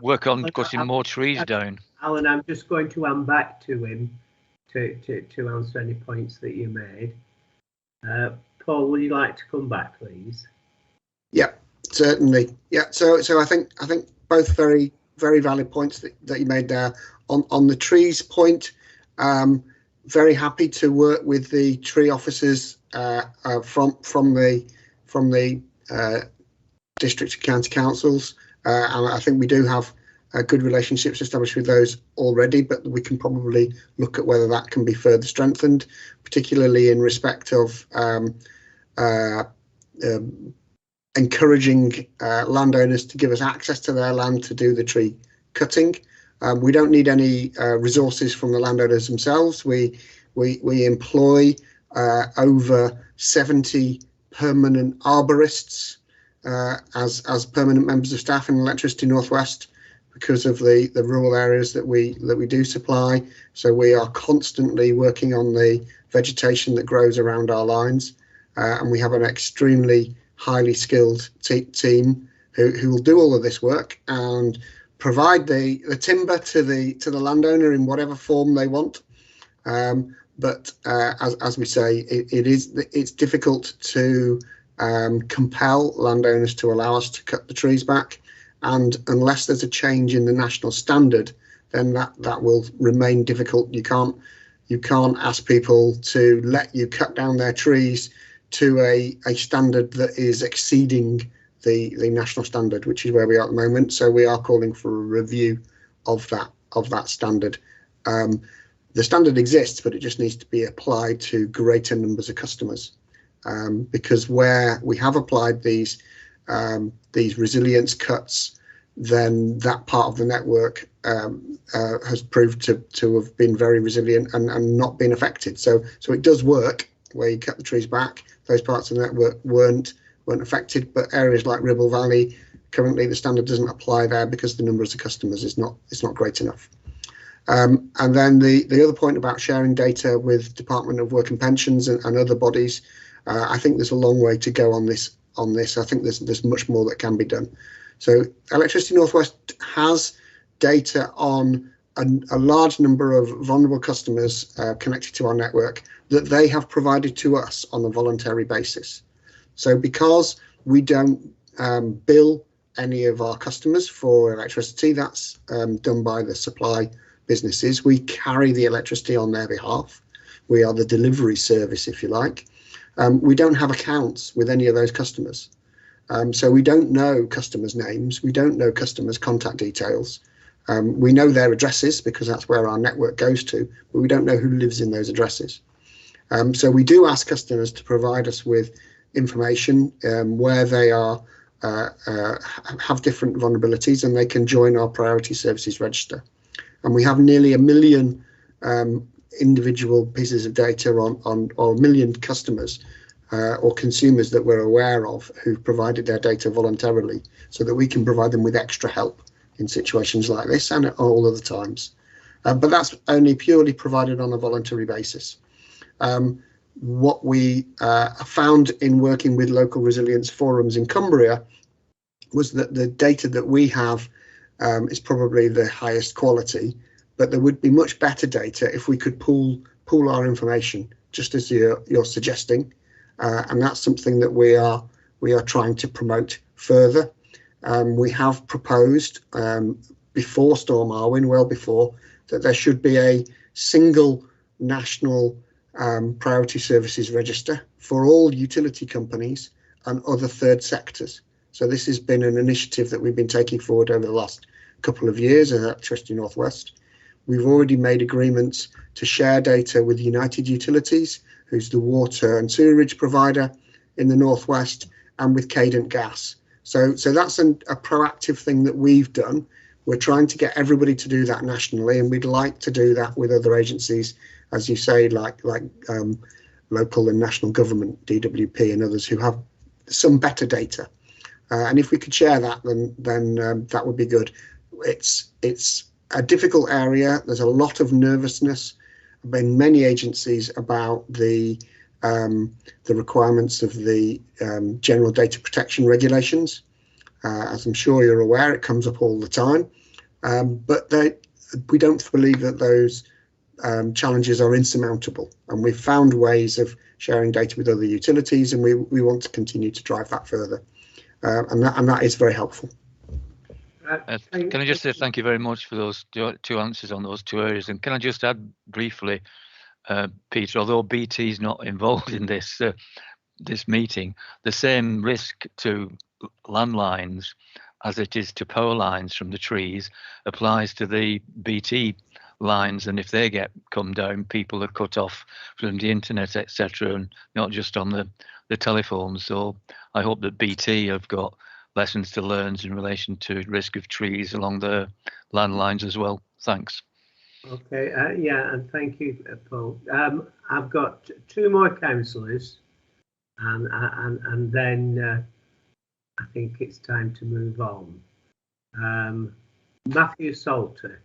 work on cutting more trees down? Alan, I'm just going to hand back to him to answer any points that you made. Paul, would you like to come back, please? Yeah, certainly. Yeah, so I think both very valid points that you made there. On the trees point, very happy to work with the tree officers from the district and county councils, and I think we do have good relationships established with those already, but we can probably look at whether that can be further strengthened, particularly in respect of encouraging landowners to give us access to their land to do the tree cutting. We don't need any resources from the landowners themselves. We employ over 70 permanent arborists as permanent members of staff in Electricity North West because of the rural areas that we do supply. So we are constantly working on the vegetation that grows around our lines, and we have an extremely highly skilled team who will do all of this work and provide the timber to the landowner in whatever form they want. but as we say, it's difficult to compel landowners to allow us to cut the trees back, and unless there's a change in the national standard, then that will remain difficult. You can't ask people to let you cut down their trees to a standard that is exceeding the national standard, which is where we are at the moment. So we are calling for a review of that standard. The standard exists, but it just needs to be applied to greater numbers of customers, because where we have applied these resilience cuts, then that part of the network has proved to have been very resilient and not been affected. So it does work where you cut the trees back. Those parts of the network weren't affected, but areas like Ribble Valley, currently the standard doesn't apply there because the numbers of customers is not great enough. And then the other point about sharing data with Department of Work and Pensions and other bodies, I think there's a long way to go on this. I think there's much more that can be done. So Electricity North West has data on a large number of vulnerable customers connected to our network that they have provided to us on a voluntary basis. So because we don't bill any of our customers for electricity, that's done by the supply businesses. We carry the electricity on their behalf. We are the delivery service, if you like. We don't have accounts with any of those customers. So we don't know customers' names. We don't know customers' contact details. We know their addresses because that's where our network goes to, but we don't know who lives in those addresses. So we do ask customers to provide us with information where they are have different vulnerabilities, and they can join our priority services register. And we have nearly 1 million individual pieces of data on or 1 million customers or consumers that we're aware of who've provided their data voluntarily, so that we can provide them with extra help in situations like this and at all other times. But that's only purely provided on a voluntary basis. What we found in working with local resilience forums in Cumbria was that the data that we have is probably the highest quality, but there would be much better data if we could pool our information, just as you're suggesting, and that's something that we are trying to promote further. We have proposed before Storm Arwen, well before, that there should be a single national priority services register for all utility companies and other third sectors. So this has been an initiative that we've been taking forward over the last couple of years at Electricity North West. We've already made agreements to share data with United Utilities, who's the water and sewerage provider in the Northwest, and with Cadent Gas. So that's a proactive thing that we've done. We're trying to get everybody to do that nationally, and we'd like to do that with other agencies, as you say, like local and national government, DWP and others who have some better data. And if we could share that, then that would be good. It's a difficult area. There's a lot of nervousness in many agencies about the requirements of the General Data Protection Regulations. As I'm sure you're aware, it comes up all the time. But we don't believe that those challenges are insurmountable. And we've found ways of sharing data with other utilities, and we want to continue to drive that further. And that is very helpful. Can I just say thank you very much for those two answers on those two areas? And can I just add briefly, Peter, although BT is not involved in this meeting, the same risk to landlines as it is to power lines from the trees applies to the BT lines, and if they get come down, people are cut off from the internet, etc., and not just on the telephones. So I hope that BT have got lessons to learn in relation to risk of trees along the landlines as well. Thanks. Okay, yeah, and thank you, Paul. I've got two more councillors, and then I think it's time to move on. Matthew Salter.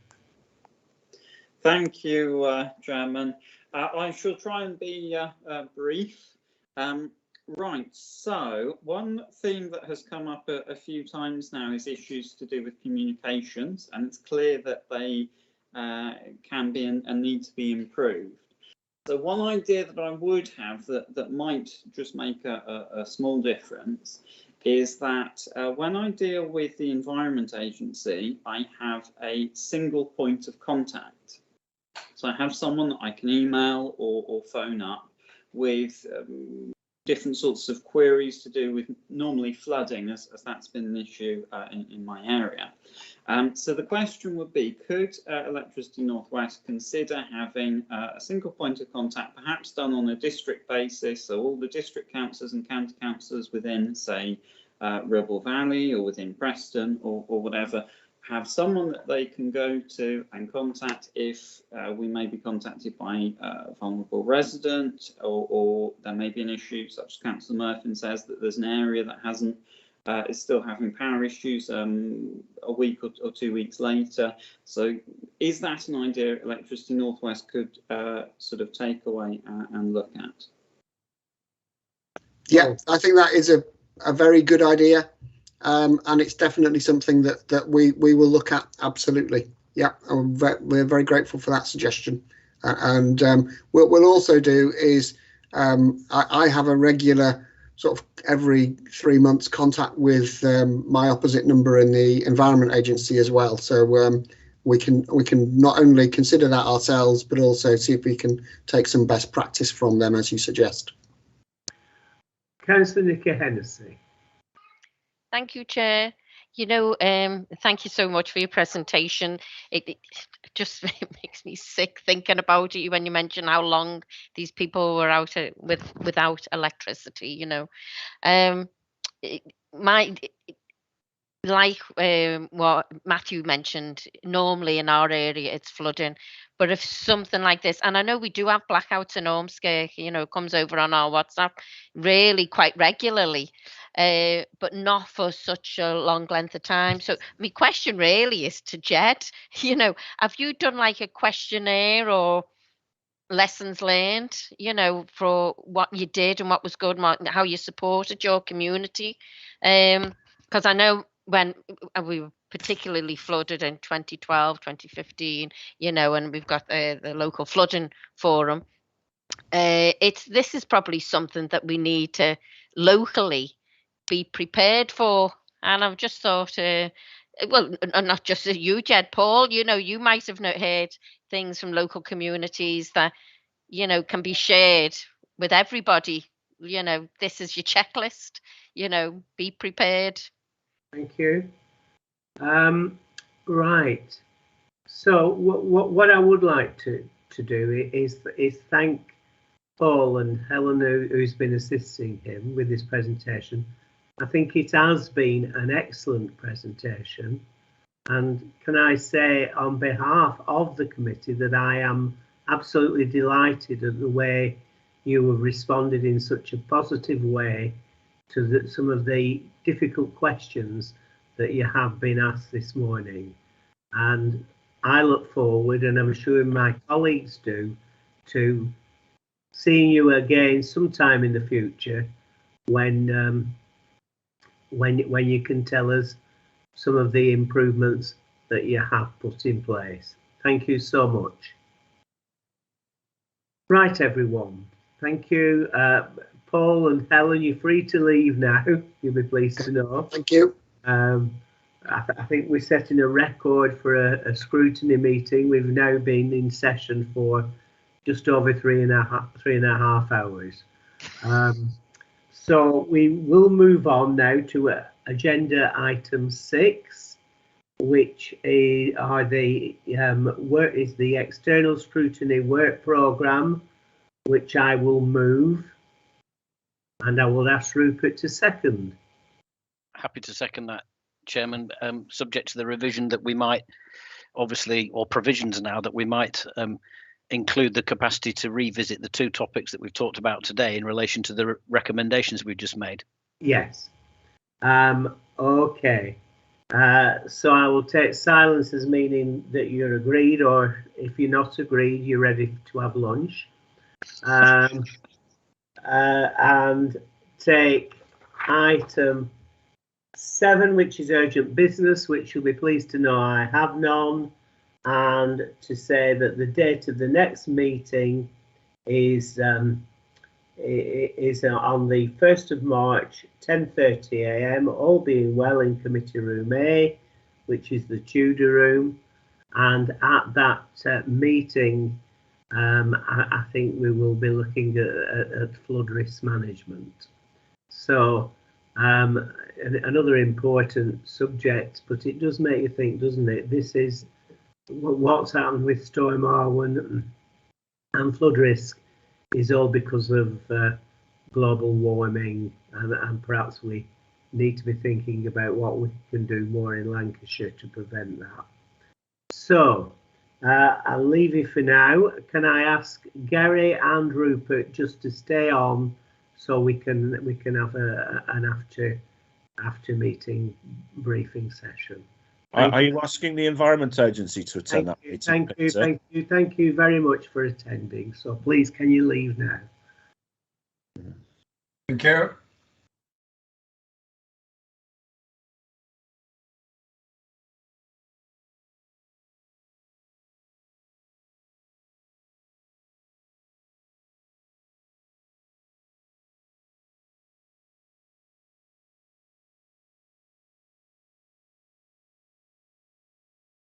Thank you, Chairman. I shall try and be brief. Right, so one theme that has come up a few times now is issues to do with communications, and it's clear that they can be and need to be improved. So one idea that I would have that might just make a small difference is that when I deal with the Environment Agency, I have a single point of contact. So I have someone that I can email or phone up with different sorts of queries to do with normally flooding, as that's been an issue in my area. So the question would be, could Electricity North West consider having a single point of contact, perhaps done on a district basis, so all the district councillors and county councillors within, say, Ribble Valley or within Preston or whatever, have someone that they can go to and contact if we may be contacted by a vulnerable resident, or there may be an issue, such as Councillor Murphy says, that there's an area that hasn't is still having power issues a week or 2 weeks later. So is that an idea Electricity North West could sort of take away and look at? Yeah, I think that is a very good idea. And it's definitely something that we will look at. Absolutely. Yeah, we're very grateful for that suggestion. And what we'll also do is I have a regular sort of every 3 months contact with my opposite number in the Environment Agency as well. So we can not only consider that ourselves, but also see if we can take some best practice from them, as you suggest. Councillor Nicky Hennessy. Thank you, Chair. You know, thank you so much for your presentation. It just makes me sick thinking about it when you mention how long these people were out without electricity. You know, like what Matthew mentioned, normally in our area it's flooding, but if something like this, and I know we do have blackouts in Ormskirk, you know, it comes over on our WhatsApp really quite regularly, but not for such a long length of time. So my question really is to Jed, you know, have you done like a questionnaire or lessons learned, you know, for what you did and what was good and how you supported your community? Because I know when we were particularly flooded in 2012, 2015, you know, and we've got the local flooding forum. This is probably something that we need to locally be prepared for. And I've just thought, well, not just you, Jed, Paul, you know, you might have heard things from local communities that, you know, can be shared with everybody. You know, this is your checklist, you know, be prepared. Thank you. Right. So what I would like to do is thank Paul and Helen, who's been assisting him with this presentation. I think it has been an excellent presentation. And can I say on behalf of the committee that I am absolutely delighted at the way you have responded in such a positive way to some of the difficult questions that you have been asked this morning. And I look forward, and I'm sure my colleagues do, to seeing you again sometime in the future when you can tell us some of the improvements that you have put in place. Thank you so much. Right, everyone. Thank you. Paul and Helen, you're free to leave now. You'll be pleased to know. Thank you. I think we're setting a record for a scrutiny meeting. We've now been in session for just over three and a half hours. So we will move on now to agenda item 6, which is the external scrutiny work programme, which I will move, and I will ask Rupert to second. Happy to second that, Chairman, subject to the revision that we might, obviously, or provisions now that we might include the capacity to revisit the 2 topics that we've talked about today in relation to the recommendations we've just made. Yes. Okay. So I will take silence as meaning that you're agreed, or if you're not agreed, you're ready to have lunch. And take item 7, which is urgent business, which you'll be pleased to know I have none, and to say that the date of the next meeting is on the 1st of March, 10:30 a.m. All being well in Committee Room A, which is the Tudor room, and at that meeting, I think we will be looking at flood risk management. So another important subject, but it does make you think, doesn't it? This is what's happened with Storm Arwen and flood risk is all because of global warming, and perhaps we need to be thinking about what we can do more in Lancashire to prevent that. So I'll leave you for now. Can I ask Gary and Rupert just to stay on so we can have an after meeting briefing session? Are you asking the Environment Agency to attend that meeting? Thank you very much for attending. So please, can you leave now? Thank you.